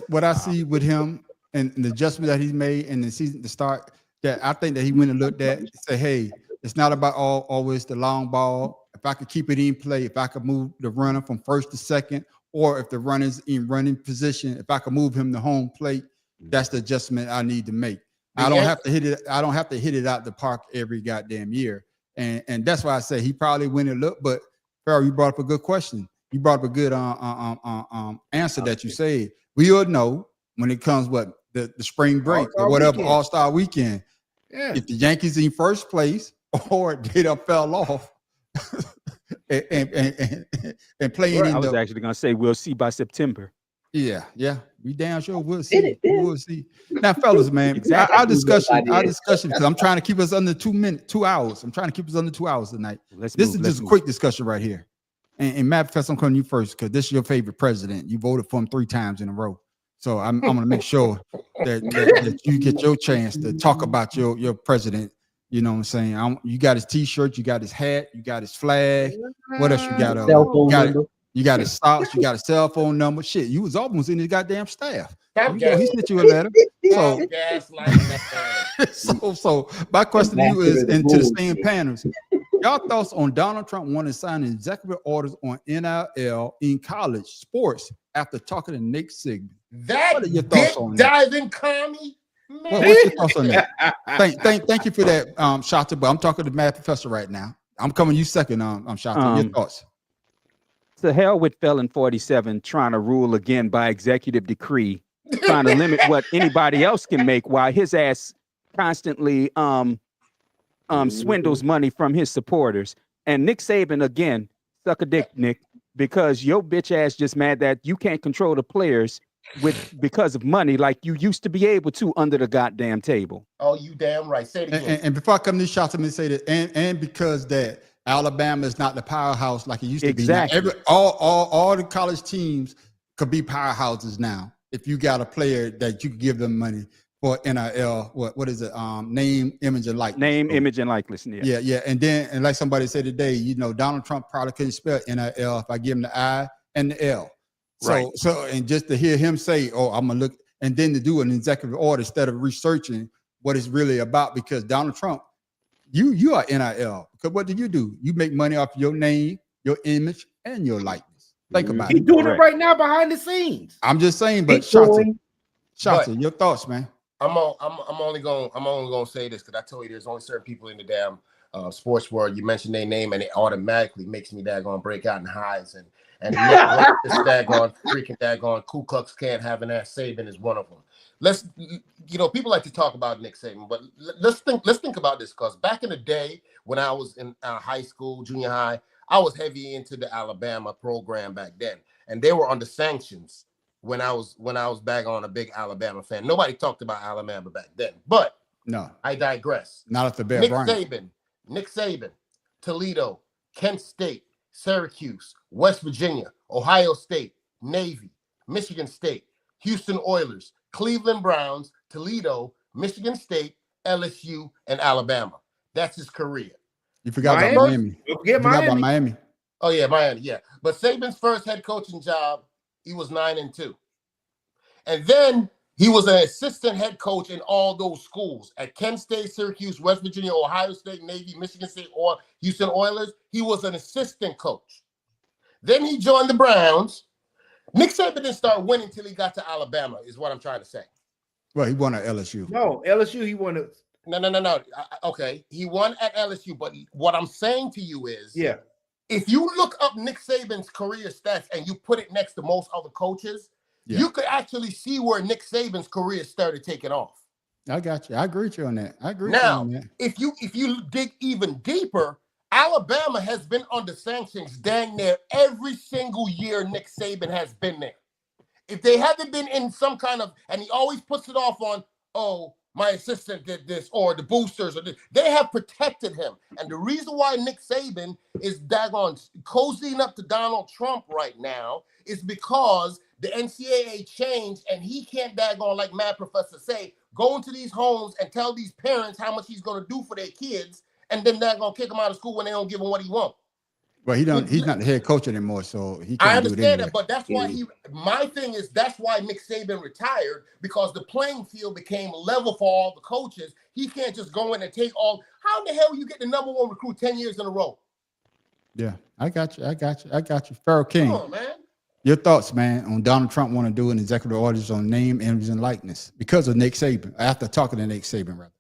what I see with him and the adjustment that he's made in the season to start, that I think that he went and looked at and say, hey, it's not about always the long ball. If I could keep it in play, if I could move the runner from first to second, or if the runner's in running position, if I could move him to home plate, that's the adjustment I need to make. I don't have to hit it. I don't have to hit it out the park every goddamn year. And that's why I say he probably went and looked. But Farrell, you brought up a good question. You brought up a good answer that you said. We all know when it comes the spring break All-Star or whatever, weekend. All-Star weekend. Yeah. If the Yankees in first place or they done fell off and playing Right, in I was the actually gonna say we'll see by September. yeah, we damn sure will Did see. it, We did it. will see. Now, fellas, man, Exactly. our discussion, Idea. because I'm trying to keep us under 2 hours. I'm trying to keep us under 2 hours tonight. Let's This move, is let's just a move. quick discussion right here. And Matt Professor, I'm calling you first because this is your favorite president. You voted for him 3 times in a row. So I'm going to make sure that you get your chance to talk about your president. You know what I'm saying? You got his T-shirt, you got his hat, you got his flag. What else you got? Cell phone number. You got his socks, you got a cell phone number. Shit, you was almost in his goddamn staff. Stop He sent you a letter. So, gaslighting. so my question to you is, and to the same Bullshit. panels, y'all thoughts on Donald Trump wanting to sign executive orders on NIL in college sports after talking to Nick Saban? That What are your thoughts on that? diving commie, man. What's your thoughts on that? Thank you for that, Shata. But I'm talking to Matt Professor right now. I'm coming you second, Shata. Your thoughts? To hell with Felon 47 trying to rule again by executive decree, trying to limit what anybody else can make while his ass constantly swindles money from his supporters. And Nick Saban, again, suck a dick, Nick, because your bitch ass just mad that you can't control the players because of money like you used to be able to under the goddamn table. Oh, you damn right. Say it again. And before I come to these shots, let me say that, and because that Alabama is not the powerhouse like it used to be. Now, all the college teams could be powerhouses now if you got a player that you could give them money for NIL. What is it? Name, image, and likeness. Name, image, and likeness. Yeah. And like somebody said today, Donald Trump probably couldn't spell NIL if I give him the I and the L. So and just to hear him say, "Oh, I'm gonna look," and then to do an executive order instead of researching what it's really about, because Donald Trump, you are NIL. Because what do? You make money off your name, your image, and your likeness. Think about He's it. doing it right now behind the scenes. I'm just saying, but Shotzi, your thoughts, man. I'm only gonna say this because I told you there's only certain people in the damn sports world. You mention their name and it automatically makes me daggone break out in highs and this daggone Ku Klux Klan having that Saban is one of them. People like to talk about Nick Saban, but let's think about this, because back in the day when I was in high school, junior high, I was heavy into the Alabama program back then, and they were under sanctions when I was back on a big Alabama fan. Nobody talked about Alabama back then, but no, I digress. Not at the Bear Nick Saban, Toledo, Kent State, Syracuse, West Virginia, Ohio State, Navy, Michigan State, Houston Oilers, Cleveland Browns, Toledo, Michigan State, LSU, and Alabama. That's his career. You forgot about Miami. About Miami. Oh yeah, Miami. Yeah, but Saban's first head coaching job, he was 9-2, and then he was an assistant head coach in all those schools at Kent State, Syracuse, West Virginia, Ohio State, Navy, Michigan State, or Houston Oilers. He was an assistant coach. Then he joined the Browns. Nick Saban didn't start winning until he got to Alabama, is what I'm trying to say. Well, he won at LSU. No, LSU, he won it. No. Okay, he won at LSU, but what I'm saying to you is, if you look up Nick Saban's career stats and you put it next to most other coaches, you could actually see where Nick Saban's career started taking off. I got you. I agree with you on that. If you dig even deeper, Alabama has been under sanctions dang near every single year Nick Saban has been there. If they haven't been in some kind of, and he always puts it off on, oh, my assistant did this, or the boosters, or this, they have protected him. And the reason why Nick Saban is daggone cozying up to Donald Trump right now is because the NCAA changed, and he can't daggone, like Mad Professor say, go into these homes and tell these parents how much he's going to do for their kids, and then they're going to kick him out of school when they don't give him what he wants. Well, he's not the head coach anymore, so he can't I understand do it anyway. that, but that's why my thing is that's why Nick Saban retired, because the playing field became level for all the coaches. He can't just go in and take all. How the hell you get the number one recruit 10 years in a row? Yeah, I got you. Pharaoh King. Come on, man. Your thoughts, man, on Donald Trump want to do an executive orders on name, image, and likeness because of Nick Saban, after talking to Nick Saban, rather.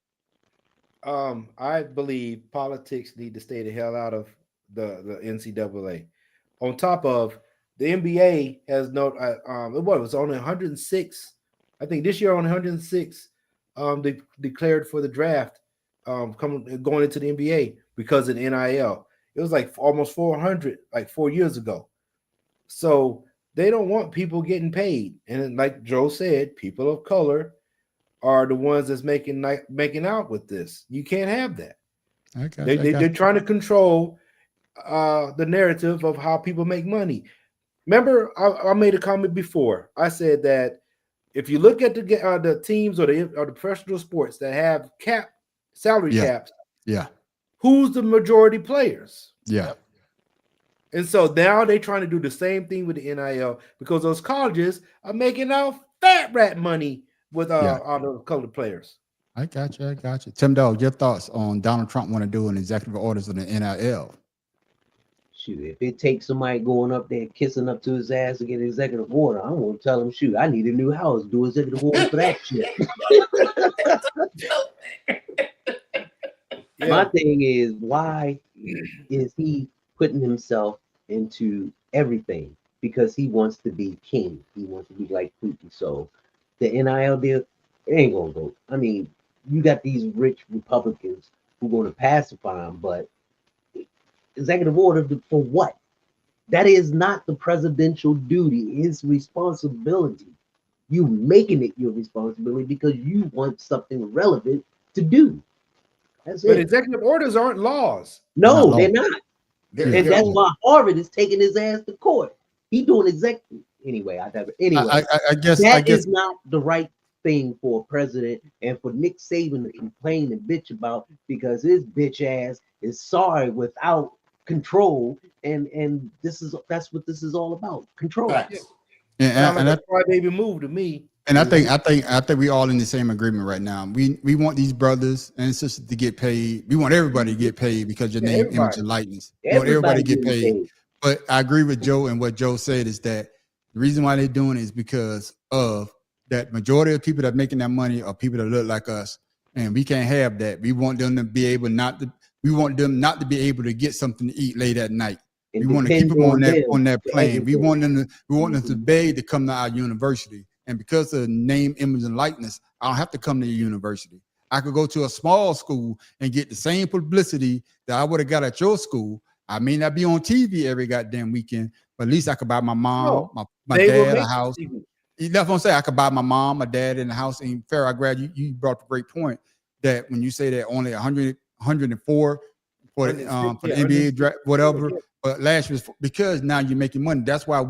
I believe politics need to stay the hell out of the NCAA. On top of the NBA has no, it was only 106. I think this year on 106, they declared for the draft, going into the NBA because of the NIL. It was like almost 400, like 4 years ago. So they don't want people getting paid, and like Joe said, people of color are the ones that's making out with this. You can't have that. They're trying to control the narrative of how people make money. Remember, I made a comment before. I said that if you look at the teams or the professional sports that have salary caps, who's the majority players? Yeah. And so now they're trying to do the same thing with the NIL because those colleges are making out fat rat money with all the colored players. I got you. Tim Dog, your thoughts on Donald Trump want to do an executive orders on the NIL? Shoot, if it takes somebody going up there kissing up to his ass to get an executive order, I'm gonna tell him, shoot, I need a new house. Do executive order for that shit. My thing is, why is he putting himself into everything? Because he wants to be king. He wants to be like Putin. So the NIL deal, it ain't gonna go. I mean, you got these rich Republicans who are going to pacify him, but executive order for what? That is not the presidential duty. It's responsibility. You making it your responsibility because you want something relevant to do. That's it. But executive orders aren't laws. No, they're not. And that's why Harvard is taking his ass to court. He doing executive anyway. I guess is not the right thing for a president and for Nick Saban to complain and bitch about because his bitch ass is sorry without control, and that's what this is all about. Control. And that's why baby move to me. And I think we all in the same agreement right now. We want these brothers and sisters to get paid. We want everybody to get paid because your name, image, and likeness. We want everybody to get paid. But I agree with Joe, and what Joe said is that the reason why they're doing it is because of that majority of people that are making that money are people that look like us, and we can't have that. We want them to be able not to be able to get something to eat late at night. We want to keep them on that plane. We want them to beg to come to our university. And because of name, image, and likeness, I don't have to come to your university. I could go to a small school and get the same publicity that I would have got at your school. I may not be on TV every goddamn weekend, but at least I could buy my mom, my dad a house. That's what I'm saying. I could buy my mom, my dad in the house. And Farrah, I grab you brought up a great point that when you say that only 104 for the NBA draft, whatever, but last year was because now you're making money. That's why,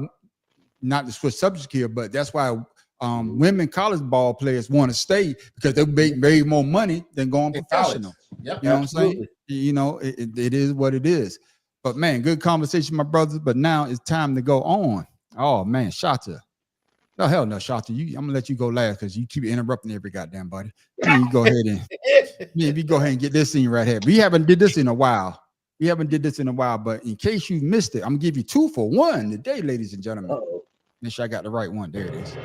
not to switch subjects here, but that's why women college ball players want to stay because they make way more money than going professional. Yep, you know what I'm saying? You know, it is what it is. But man, good conversation, my brothers. But now it's time to go on. Oh man, Shata. No, hell no, Shata. I'm gonna let you go last because you keep interrupting every goddamn body. You go ahead and get this scene right here. We haven't did this in a while. But in case you missed it, I'm gonna give you 2 for 1 today, ladies and gentlemen. Make sure I got the right one. There it is.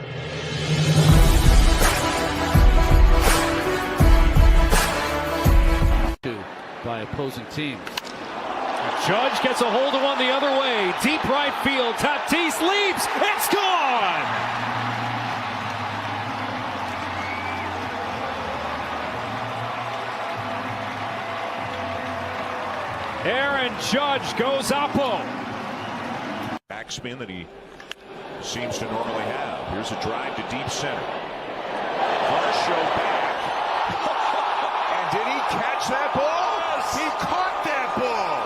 By opposing teams. Judge gets a hold of one the other way. Deep right field. Tatis leaps. It's gone. Aaron Judge goes Oppo. Backspin that he seems to normally have. Here's a drive to deep center. Varsho back. And did he catch that ball? Yes. He caught that ball.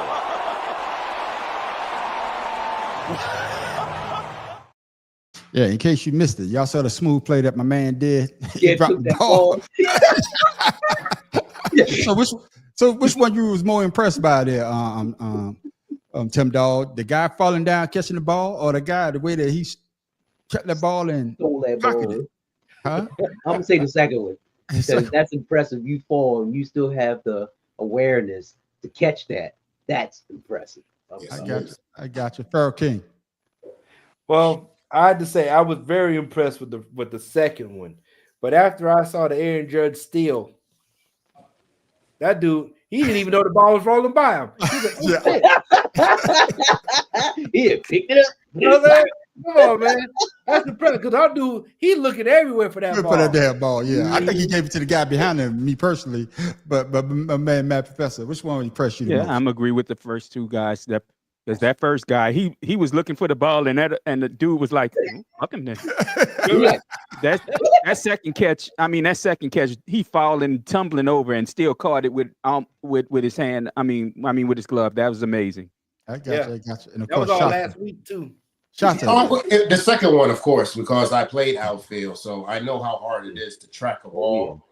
Yeah, in case you missed it, y'all saw the smooth play that my man did. He dropped the ball. So which one you was more impressed by there, Tim Dog? The guy falling down catching the ball, or the guy the way that he kept that ball and stole that ball? Huh? I'm gonna say the second one because that's impressive. You fall and you still have the awareness to catch that. That's impressive. I got you, Pharaoh King. Well, I had to say I was very impressed with the second one, but after I saw the Aaron Judge steal, that dude, he didn't even know the ball was rolling by him. He picked it up. You know what I'm saying? Come on, man. That's impressive because our dude, he looking everywhere for that ball. For that damn ball, yeah. I think he gave it to the guy behind him, me personally. But my man, Matt Professor, which one impressed you the most? I'm agree with the first two guys. Because that first guy, he was looking for the ball, and the dude was like, "Fuck him then." that second catch. I mean, that second catch, he falling, tumbling over, and still caught it with his hand. I mean, with his glove. That was amazing. I got Yeah. you. I got you. And of That was course, all Shaka. last week too. Shaka. The second one, of course, because I played outfield, so I know how hard it is to track a ball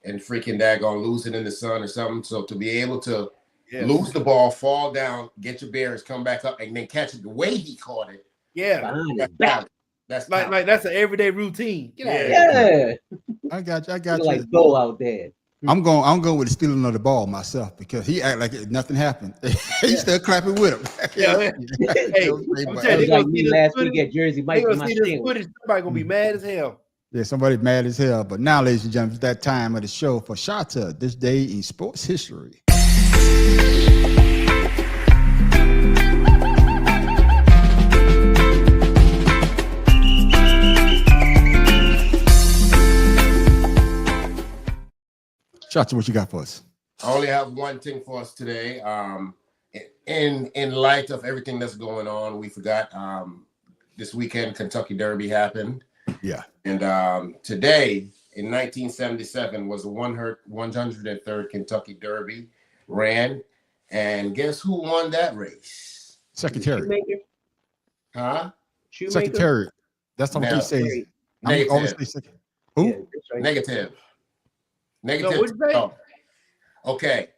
and freaking daggone lose it in the sun or something. So to be able to lose the ball, fall down, get your bearings, come back up, and then catch it the way he caught it. Yeah, Behind his back. That's like that's an everyday routine. Get out of here. Yeah. I got you. I Look got you. like Bo out there. I'm going with the stealing of the ball myself because he act like nothing happened. He's still clapping with him. Yeah. Hey, I'm That telling was you, like me last week at Jersey they Mike. gonna My see this sandwich. footage. Somebody gonna be mad as hell. Yeah, somebody mad as hell. But now, ladies and gentlemen, it's that time of the show for Shata, this day in sports history. Shata, what you got for us? I only have one thing for us today. In light of everything that's going on, we forgot this weekend Kentucky Derby happened. Yeah. And today in 1977 was the 103rd Kentucky Derby ran. And guess who won that race? Secretary. Shoemaker. Huh? Shoemaker. Secretary. That's what he says. I'm always say secretary. Who? Yeah, that's right. Negative. No, what'd you say? Oh. Okay.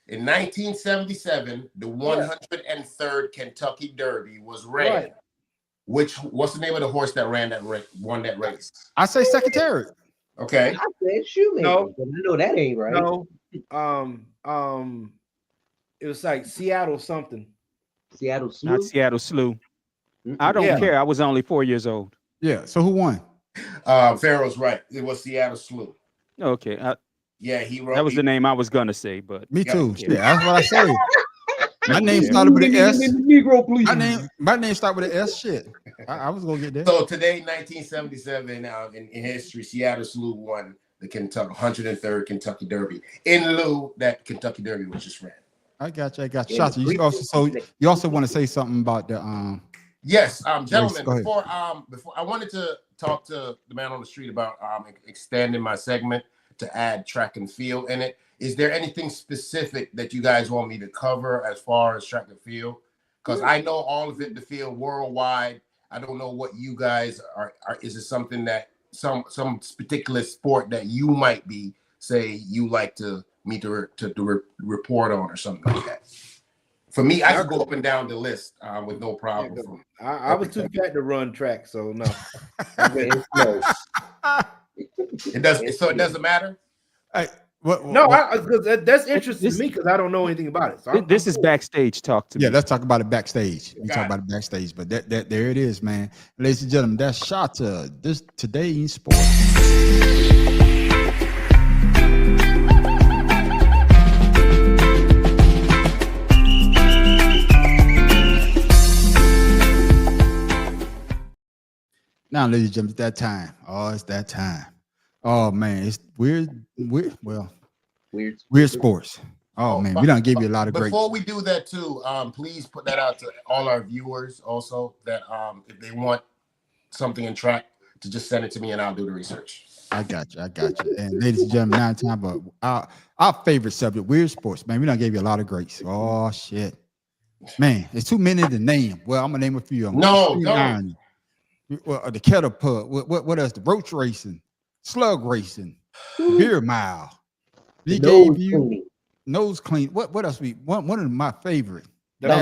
In 1977, the 103rd Kentucky Derby was ran. Right. What's the name of the horse that won that race? I say secretary. Okay. I said Shoemaker. No. But I know that ain't right. No. It was like Seattle something. Seattle Slew. Not Seattle Slew. I don't Yeah. care. I was only 4 years old. Yeah. So who won? Pharaoh's right. It was Seattle Slew. Okay. Yeah, he wrote. That was the name I was gonna say, but Me Yeah. too. Yeah. Yeah, that's what I say. My name started with an S. Negro, please. My name started with an S. Shit. I was gonna get there. So today, 1977, in history, Seattle Slew won the 103rd Kentucky Derby. In lieu, that Kentucky Derby was just ran. I got you. I got you. Yeah, Shata, you also want to say something about the Yes, gentlemen. go ahead. Before I wanted to talk to the man on the street about extending my segment to add track and field in it. Is there anything specific that you guys want me to cover as far as track and field? Because I know all of it, the field worldwide. I don't know what you guys are. Is it something that some particular sport that you might be say you like to me to report on or something like that? For me, I could go up and down the list with no problem. I was too fat to run track, so no. It's slow. It doesn't matter. Hey, That's interesting to me because I don't know anything about it. So this is backstage talk to me. yeah, let's talk about it backstage. We talk about it backstage, but that there it is, man. Ladies and gentlemen, that's Shata. This today in sports. Now, ladies and gentlemen, it's that time. Oh, it's that time. Oh man, it's weird sports. Oh man, we done gave you a lot of great. Before we do that too, please put that out to all our viewers also that if they want something in track to just send it to me and I'll do the research. I got you. And ladies and gentlemen, now time about our favorite subject, weird sports. Man, we done gave you a lot of greats. Oh shit, man, it's too many to name. Well, I'm gonna name a few. No, don't. Well, the kettle put. What else? The roach racing, slug racing, beer mile. We gave you nose clean. What else? One of my favorite. the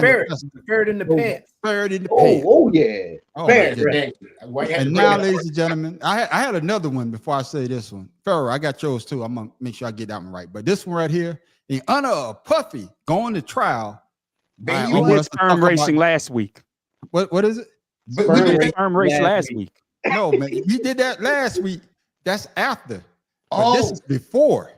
ferret in the pants. Ferret in the pants. Oh yeah. Oh, Ferret, yeah. right. And now, ladies and gentlemen, I had another one before I say this one. Pharaoh, I got yours too. I'm gonna make sure I get that one right. But this one right here, in honor of Puffy going to trial. We did sperm racing last week. What is it? Sperm race last week. No, man, we did that last week. That's after. But Oh, this is before.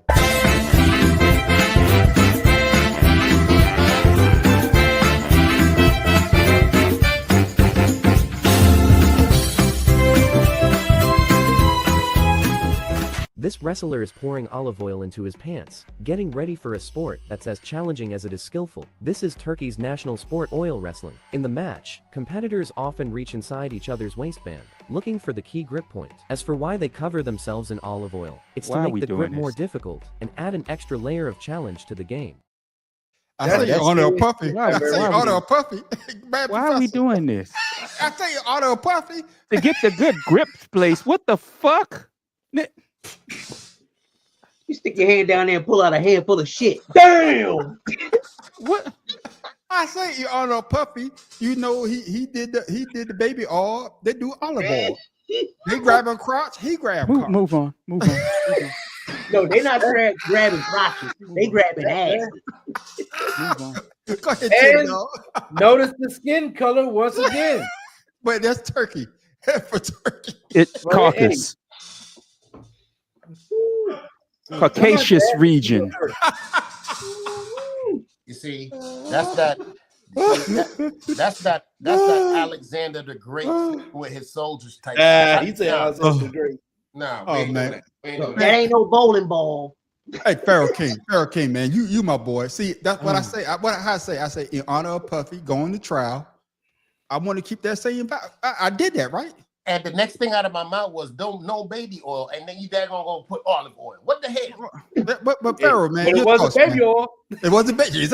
This wrestler is pouring olive oil into his pants, getting ready for a sport that's as challenging as it is skillful. This is Turkey's national sport, oil wrestling. In the match, competitors often reach inside each other's waistband, looking for the key grip point. As for why they cover themselves in olive oil, it's Why to are we make the doing grip more this? difficult and add an extra layer of challenge to the game. I say you order a puppy. Why- I say you why order we- a puppy. Man, Why are we Professor, doing this? I say you order a puppy. To get the good grip place. What the fuck? You stick your hand down there and pull out a handful of shit. Damn. What? I say you order a puppy. You know he did the baby oil. They do olive oil. They grab a crotch. He grab crotch. Move on. Move on. No, they're not grabbing crotches. They grabbing ass. Move on. Go ahead, And- Tim, dog. Notice the skin color once again. But that's turkey. For turkey. It's Well, caucus. Caucasus region. You see, that's that. That's that Alexander the Great with his soldiers type. He said Alexander the Great. No, Oh, man. That ain't no bowling ball. Hey, Pharaoh King, man, you my boy. See, that's what I say. I say in honor of Puffy going to trial. I want to keep that same vibe. I did that, right? And the next thing out of my mouth was no baby oil, and then you daggone gonna put olive oil. What the hell? But Pharaoh, man, But it your wasn't thoughts, baby man. oil. It wasn't baby.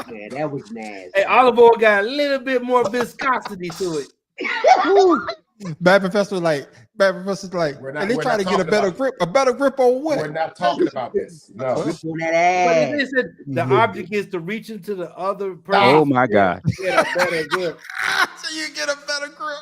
Yeah, that was nasty. Hey, olive oil got a little bit more viscosity to it. Bad Professor's like, We're not- and they we're try not to get a talking better grip on We're what? not talking about this. No. On that But ass. they said the object is to reach into the other person. Oh my God. to get a better grip. So you get a better grip.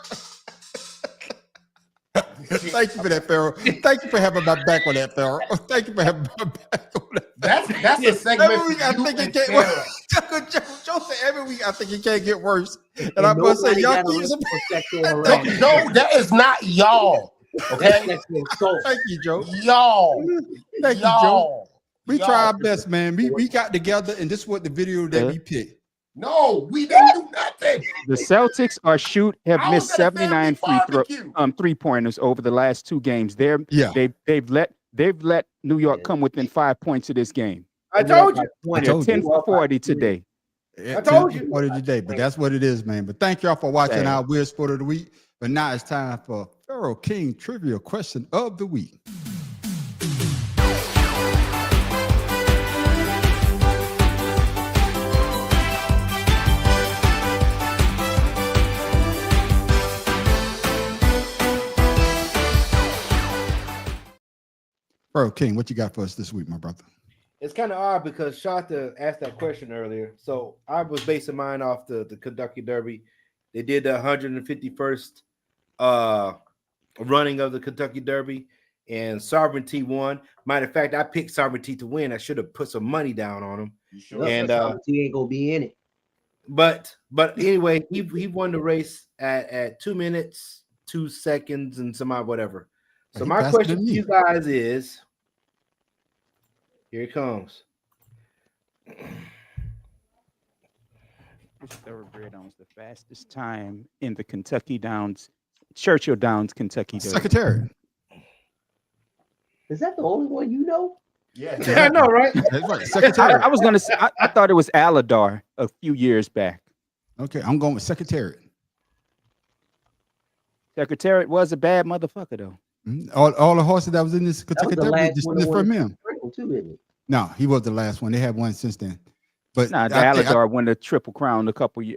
Thank you for that, Pharaoh. Thank you for having my back on that, Pharaoh. Thank you for having my back on that. That's a segment. Every week I for you think it and can't Pharaoh. worse. Joe said every week I think it can't get worse. And And I must say, nobody y'all got a keep list for sexual No, harassment. no, that is not y'all. Okay, Sexual assault. Thank you, Joe. y'all. Thank you, Joe. Y'all. We Y'all. try our best, man. We got together, and this is what the video that we picked. No, we didn't do nothing. The Celtics have I missed was at a 79 family free throw barbecue. 3-pointers over the last two games. Yeah. They've let New York come within 5 points of this game. I told you. I They're told 10 you. for 40 today. Yeah, told 10 you. for 40 today, but that's what it is, man. But thank y'all for watching Damn. our Weird Sport of the Week. But now it's time for Pharaoh King Trivia Question of the Week. Pharaoh King, what you got for us this week, my brother? It's kind of odd because Shanta asked that question earlier. So I was basing mine off the Kentucky Derby. They did the 151st running of the Kentucky Derby, and Sovereignty won. Matter of fact, I picked Sovereignty to win. I should have put some money down on him. Look, And, he ain't gonna be in it. But anyway, he won the race at 2 minutes, 2 seconds, and some odd whatever. So He my faster question than to me. you guys is, here it comes. This thoroughbred owns the fastest time in the Churchill Downs, Kentucky Derby. Secretary. Is that the only one you know? Yeah. I know, right? That's right. Secretary. I was gonna say I thought it was Aladar a few years back. Okay, I'm going with Secretary. Secretariat was a bad motherfucker though. All the horses that was in this That was Kentucky the Derby last just one that from won him. Triple too, isn't it? No, he was the last one. They had one since then. But Nah, the I think- Aladar won the Triple Crown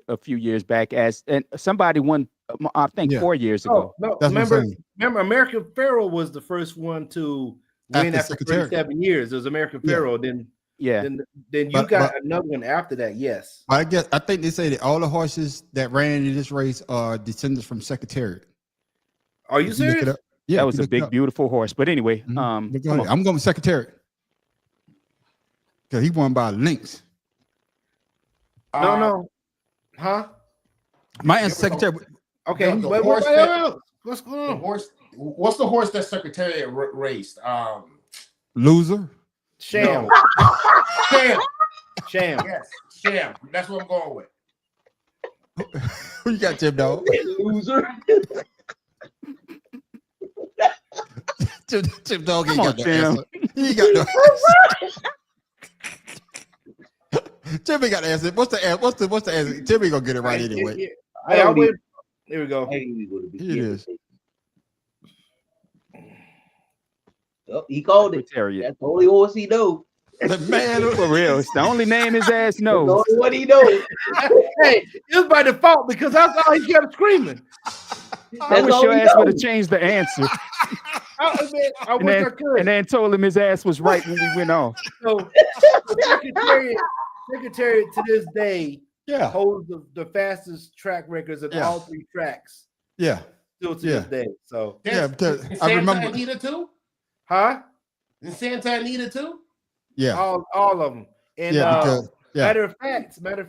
a few years back, and somebody won. I think Yeah. 4 years ago. No, That's what I'm saying. remember, American Pharaoh was the first one to win After after Secretary. 37 years. It was American Yeah. Pharaoh. Then Yeah, you But- got another one after that. Yes. I think they say that all the horses that ran in this race are descendants from Secretariat. Are you If you look it serious? up- Yeah, that if was you a look it big, up. beautiful horse. But anyway, Mhm. But go come ahead. on. I'm going with Secretariat because he won by links. No. Huh? My answer, Secretariat. Okay. The Wait, horse wait, that- wait, wait. What's going The on? horse. What's the horse that Secretariat raced? Loser. Sham. No. Sham. Sham. Yes, Sham. That's what I'm going with. Who you got, Tim Dog? Loser. Tim Dog ain't Come on, got no Tim. answer. He ain't got no answer. Tim ain't got the answer. What's the answer? What's the answer? Tim ain't gonna get it right anyway. Hey, I'll wait. Here we go. I ain't even gonna be Here it is. Oh, he called it. Secretariat. That's the only horse he know. The man For real, it's the only name his ass knows. Know what he knows. Hey, it was by default because that's all he kept screaming. I That's wish all your he ass would have knows. changed the answer. I wish I could. And then told him his ass was right when we went off. So Secretary to this day Yeah, holds the fastest track records of all 3 tracks yeah, still to Yeah. this day. So, yeah. Because Is I Santa remember. Anita too? huh? Is Santa Anita too? Yeah, All of them. And yeah. Because matter of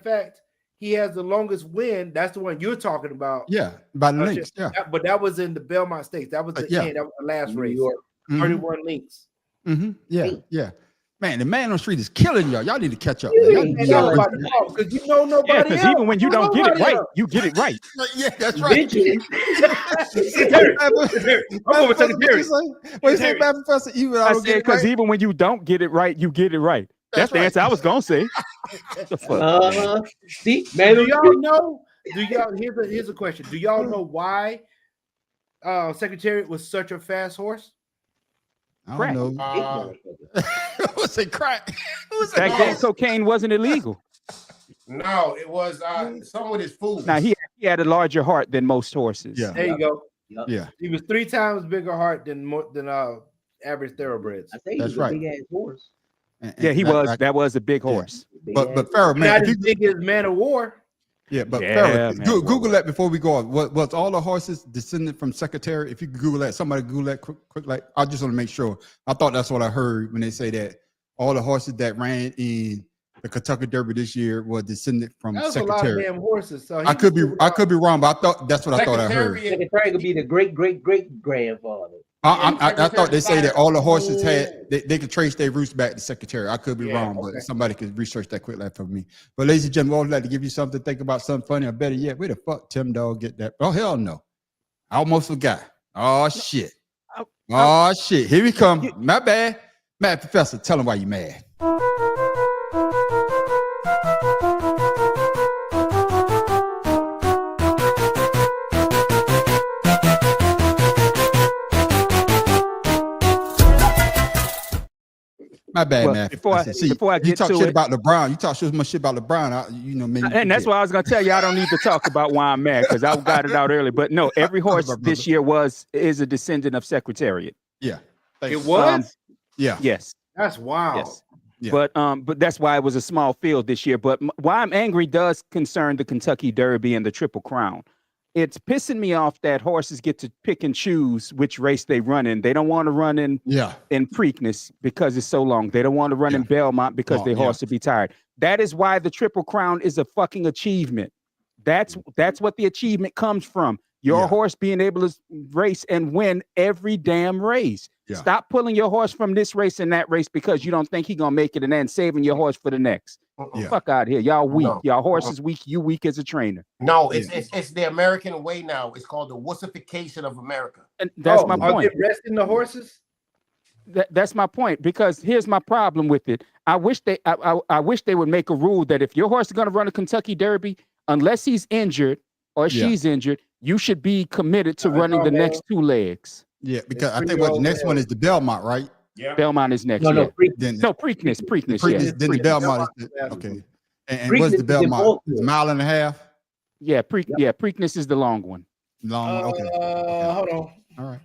fact, he has the longest win. That's the one you're talking about. yeah, by the links. Yeah, But that was in the Belmont Stakes. That was the yeah. end. That was the last New race. York. 31 links. Yeah, yeah. Man, the man on the street is killing y'all. Y'all need to catch up. Yeah, Y'all need to And be that's all- by default because you know nobody Yeah, else. because even when you don't get it Nobody right, else. you get it right. Yeah, that's right. Eventually. I'm over Secretary. What you say, Bad Professor? Even I I don't said get it because right. even when you don't get it right, you get it right. That's the right. answer I was gonna say. The fuck? See, man. Do y'all know? Here's a question. Do y'all know why Secretariat was such a fast horse? I don't know. What's it crack? Who's Back then, cocaine wasn't illegal. No, it was some with his food. Now he had a larger heart than most horses. Yeah. There you go. Yeah. He was 3 times bigger heart than average thoroughbreds. I say That's he's a right. big ass horse. Yeah, he was. That was a big horse. But Pharaoh, man, Not if as you, big as Man of War. yeah, but Yeah, Pharaoh, man. Google that before we go on. Was all the horses descended from Secretary? If you could Google that, somebody Google that quick. Like, I just want to make sure. I thought that's what I heard when they say that all the horses that ran in the Kentucky Derby this year were descended from That was a lot of Secretary. damn horses. So I could be wrong, but I thought that's what I thought I heard. Secretary could be the great grandfather. I thought they say that all the horses had they could trace their roots back to Secretary. I could be wrong, but somebody could research that quick for me. But ladies and gentlemen, I would like to give you something to think about, something funny, or better yet, where the fuck Tim Dog get that? Oh hell no! I almost forgot. Oh shit! Oh shit! Here we come. My bad. Mad Professor, tell him why you mad. My bad, Well, man. before I you get talk to shit it- about LeBron. You talk so much shit about LeBron. Man, And that's why I was gonna tell you I don't need to talk about why I'm mad because I got it out early. But no, every horse this year is a descendant of Secretariat. Yeah. It was? Yeah. Yes. That's wild. Yes. Yeah. But that's why it was a small field this year. But why I'm angry does concern the Kentucky Derby and the Triple Crown. It's pissing me off that horses get to pick and choose which race they run in. They don't want to run in Preakness because it's so long. They don't want to run in Belmont because their horse will be tired. That is why the Triple Crown is a fucking achievement. That's what the achievement comes from. Your horse being able to race and win every damn race. Yeah. Stop pulling your horse from this race and that race because you don't think he's gonna make it and then saving your horse for the next. Fuck out here. Y'all weak. Y'all horse is weak. You weak as a trainer. No, it's the American way now. It's called the wussification of America. And that's my point. Are they resting the horses? That's my point, because here's my problem with it. I wish they would make a rule that if your horse is going to run a Kentucky Derby, unless he's injured or she's injured, you should be committed to running the next 2 legs. Yeah, because I think what the next one is the Belmont, right? Yeah. Belmont is next. No, Preakness. Then the Belmont is okay. And what's the Belmont? It's a mile and a half. Yeah, Preakness is the long one. Long. Okay. Hold on.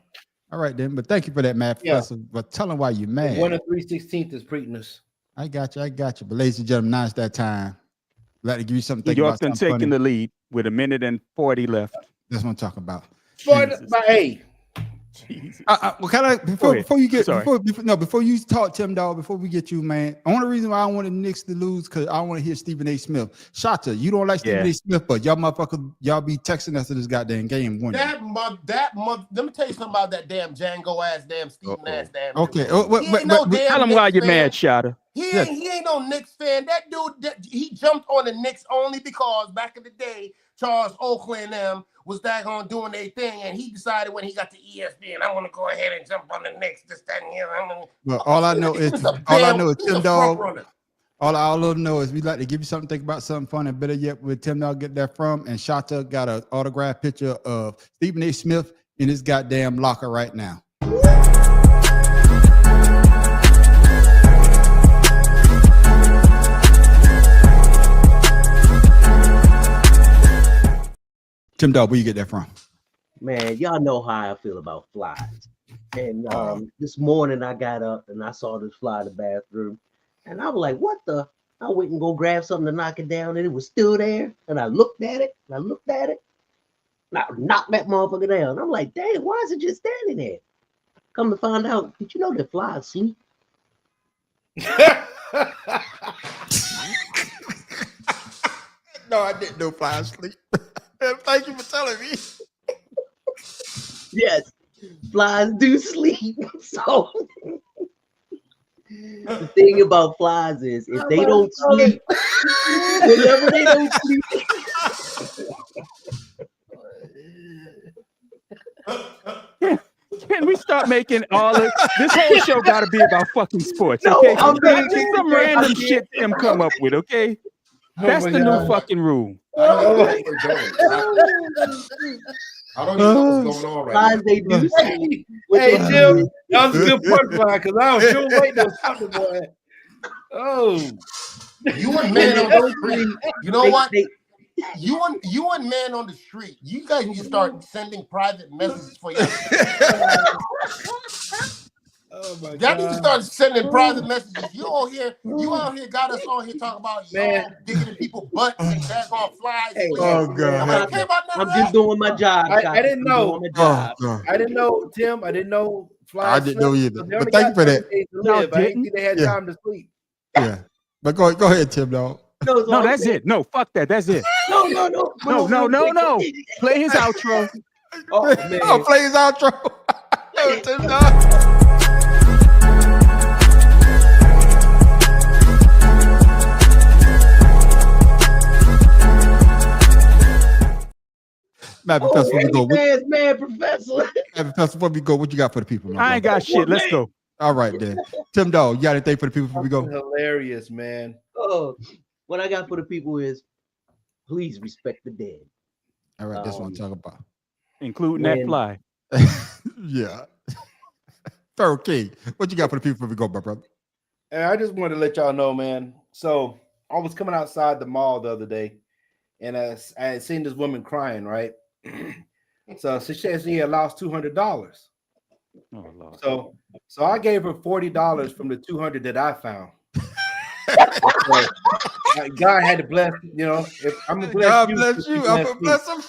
All right then. But thank you for that, Matt Professor. But tell them why you mad. 1 3/16 is Preakness. I got you. But ladies and gentlemen, now it's that time. I'd like to give you something. New York done taking the lead with 1 minute and 40 left. That's what I'm talking about. By A. Well, can I before you talk, Tim Dog, before we get you, man. Only reason why I want the Knicks to lose because I want to hear Stephen A. Smith. Shata, you don't like Stephen A. Smith, but y'all motherfuckers, y'all be texting us to this goddamn game. Let me tell you something about that damn Django ass, damn Stephen ass, damn. Okay, tell him why you're mad, Shata. He ain't no Knicks fan. That dude, he jumped on the Knicks only because back in the day, Charles Oakley and them was daggone doing their thing, and he decided when he got to ESPN, I want to go ahead and jump on the Knicks, this, that, and the other. Well, all I know is Tim Dog. All I know is we like to give you something, think about something fun, and better yet, where Tim Dog get that from. And Shata got an autographed picture of Stephen A. Smith in his goddamn locker right now. Tim Dog, where you get that from? Man, y'all know how I feel about flies. And this morning I got up and I saw this fly in the bathroom, and I was like, "What the?" I went and go grab something to knock it down, and it was still there. And I looked at it, and I looked at it, and I knocked that motherfucker down. I'm like, "Damn, why is it just standing there?" Come to find out, did you know that flies sleep? No, I didn't know flies sleep. Thank you for telling me. Yes, flies do sleep. So the thing about flies is if they don't sleep, whenever they don't sleep. Can we start making all of this whole show got to be about fucking sports? No, Okay, I'm being just some random shit Tim come up with. Okay, that's the new fucking rule. I don't know what we're doing. I don't even know what's going on right Flies now. they do sleep. Hey, Jim, that was a good punchline because I was sure waiting on something, boy. Oh, You and man on the street. You know what? They- You and man on the street. You guys need to start sending private messages for your. oh my Y'all God. need to start sending private messages. You out here got us on here talking about Man. digging in people's butts and back on flies. Hey, Oh, God. I don't care about none I'm of just that. doing my job. I Shaka. didn't I'm know. doing my job. God. I didn't know, Tim. I didn't know flies. I didn't know slept, either. so they But only thank got you for that. 30 days to Y'all live. I didn't didn't? think they had Yeah. time to sleep. Yeah. But go ahead, Tim Dog. No, that's it. No, fuck that. That's it. No. No. Play his outro. Oh, man. Oh, play his outro. Oh, Tim Dog. Matt Professor, before we go, Man, Professor. Matt Professor, before we go, what you got for the people? I ain't got shit. Let's go. All right, then. Tim Dog, you got anything for the people before we go? Hilarious, man. Oh, what I got for the people is please respect the dead. All right, that's what I'm talking about. Including that When- fly. Yeah. Pharaoh King, what you got for the people before we go, my brother? And I just wanted to let y'all know, man. So I was coming outside the mall the other day, and I had seen this woman crying, right? So she said she had lost $200. Oh Lord. So I gave her $40 from the $200 that I found. So, God had to bless, you know. If I'm gonna bless God you, bless if you. you I'm bless gonna me. bless him.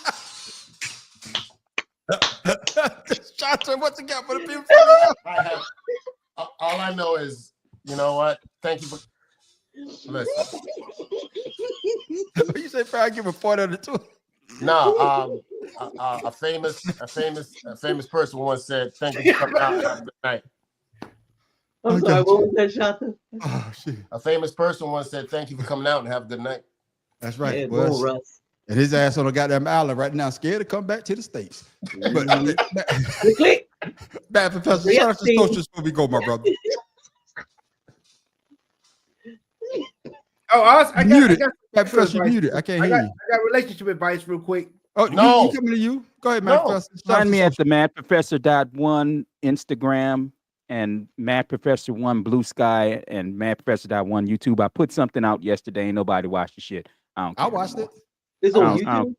Shanta, what you got for the people before we go? I have, all I know is, you know what? Thank you for listen. You say, Pharaoh, give a 40 on the two. No, a famous person once said, "Thank you for coming out. Have a good night." I'm sorry, what was that, Shanta? Oh, shit. A famous person once said, "Thank you for coming out and have a good night." That's right. Yeah, Well, go, Russ. and his ass on the goddamn island right now, scared to come back to the States. But Click. Matt Professor, shout out to socials before we go, my brother. Oh, I Muted. got Matt Professor, you advice. muted. I can't I hear got you. relationship advice real quick. Oh, No. you coming to you? Go ahead, Matt No. Professor. Shout out Find to me at socials. the madprofessor.1 Instagram and madprofessor1 Blue Sky and madprofessor.1 YouTube. I put something out yesterday. Ain't nobody watched the shit. I don't care I watched it. It's I on don't- YouTube.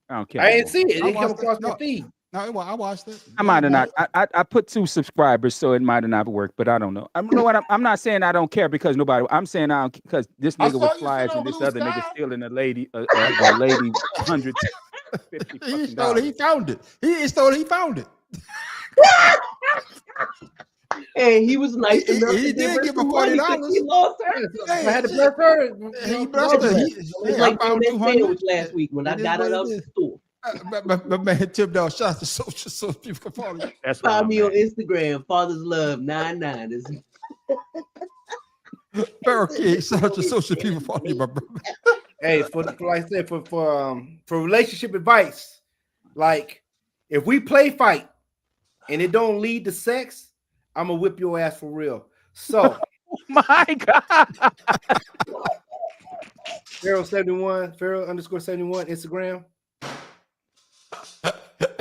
I don't care. I ain't seen it. It I didn't come watched it. across my No. feed. No, I watched it. I might have not. I put 2 subscribers, so it might have not worked, but I don't know. You know what? I'm not saying I don't care because nobody. I'm saying I don't because this I nigga saw with you flies sit on and this Blue other nigga Sky. stealing a lady, the lady $150 He stole dollars. it. He found it. He stole it. He found it. And he was nice He- enough he to did give her give her some money, but $40. he lost her. I had to bless her. He blessed her. It's Hey, I like found that 200. sandwich last week when I It is got what it it out the is. store. My man Tim Dog, shout out to socials so people can follow you. That's why Find I'm me on mad. Instagram, Father's Love 99. Pharaoh King, shout out to social people follow you, my brother. Hey, for like I said, for relationship advice, like if we play fight and it don't lead to sex, I'm gonna whip your ass for real. So My God. Pharaoh71, Pharaoh_71 Instagram.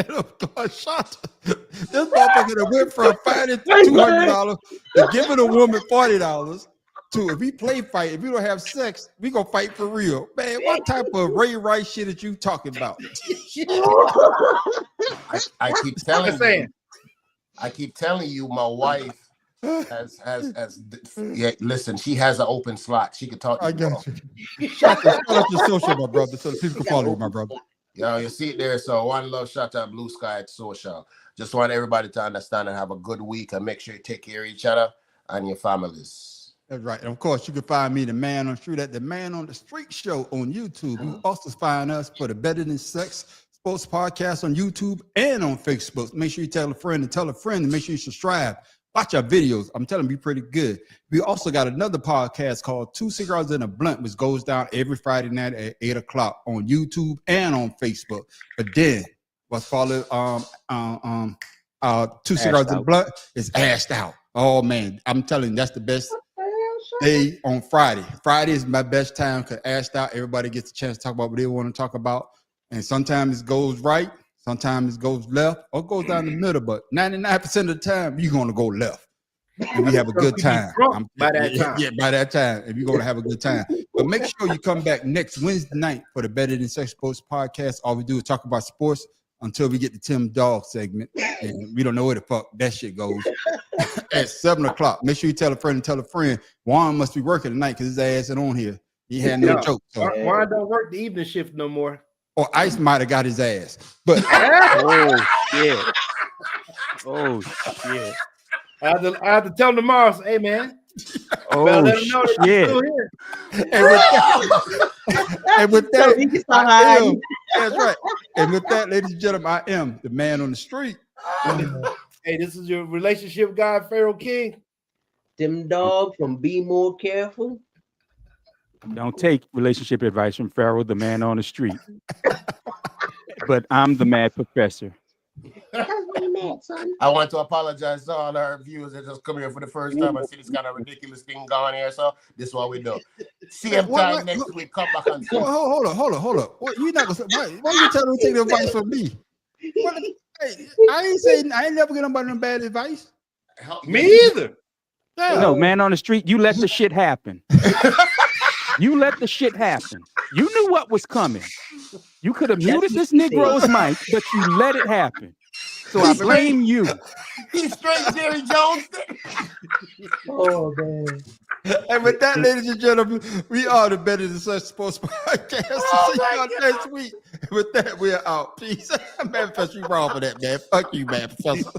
Oh, God, shot. This motherfucker that went from finding $200 to giving a woman $40 too. If we play fight, if we don't have sex, we gonna fight for real. Man, what type of Ray Rice shit are you talking about? I keep telling you, my wife has yeah, listen, she has an open slot. She can talk to I you. got you. Shout out to social, my brother, so that people can follow you, my brother. Yo, you see it there. So one love, shout out Blue Sky at Social. Just want everybody to understand and have a good week and make sure you take care of each other and your families. That's right. And of course, you can find me, the Man on the Street, at the Man on the Street Show on YouTube. You also find us for the Better Than Sex Sports Podcast on YouTube and on Facebook. Make sure you tell a friend and make sure you subscribe. Watch our videos. I'm telling you, pretty good. We also got another podcast called Two Cigars and a Blunt, which goes down every Friday night at 8 o'clock on YouTube and on Facebook. But then what's called Two Cigars and a Blunt is Ashed Out. Oh man, I'm telling you, that's the best day on Friday. Friday is my best time because Ashed Out, everybody gets a chance to talk about what they want to talk about. And sometimes it goes right. Sometimes it goes left or goes down the middle, but 99% of the time, you're going to go left. And we have a good time. By that time. Yeah, by that time, if you're going to have a good time. But make sure you come back next Wednesday night for the Better Than Sex Sports Podcast. All we do is talk about sports until we get the Tim Dog segment. And we don't know where the fuck that shit goes. At 7 o'clock. Make sure you tell a friend and tell a friend. Juan must be working tonight because his ass isn't on here. He had no joke. So. Juan don't work the evening shift no more. Or Ice might have got his ass. But Oh shit. Oh shit. I have to tell him tomorrow, say, hey man. Oh let him know that you're shit. still here. And with that, So he can start I am, hiding. that's right. And with that, ladies and gentlemen, I am the Man on the Street. Hey, this is your relationship guy, Pharaoh King. Tim Dog from Be More Careful. Don't take relationship advice from Pharaoh, the Man on the Street. But I'm the Mad Professor. That's what he meant, son. I want to apologize to all our viewers that just come here for the first time and see this kind of ridiculous thing going here. So this is what we do. Same time next week, come back and see. Hold on. What, you not gonna, why you telling me to take the advice from me? Hey, I ain't never get nobody no bad advice. Me either. Yeah. No, Man on the Street, you let the shit happen. You let the shit happen. You knew what was coming. You could have muted this Negro's mic, but you let it happen. So I blame you. He's straight Jerry Jones. Oh, man. And with that, ladies and gentlemen, we are the Better Than Sex Sports Podcast. See y'all next week. With that, we're out. Peace. Man, Professor, you wrong for that, man. Fuck you, man, Professor.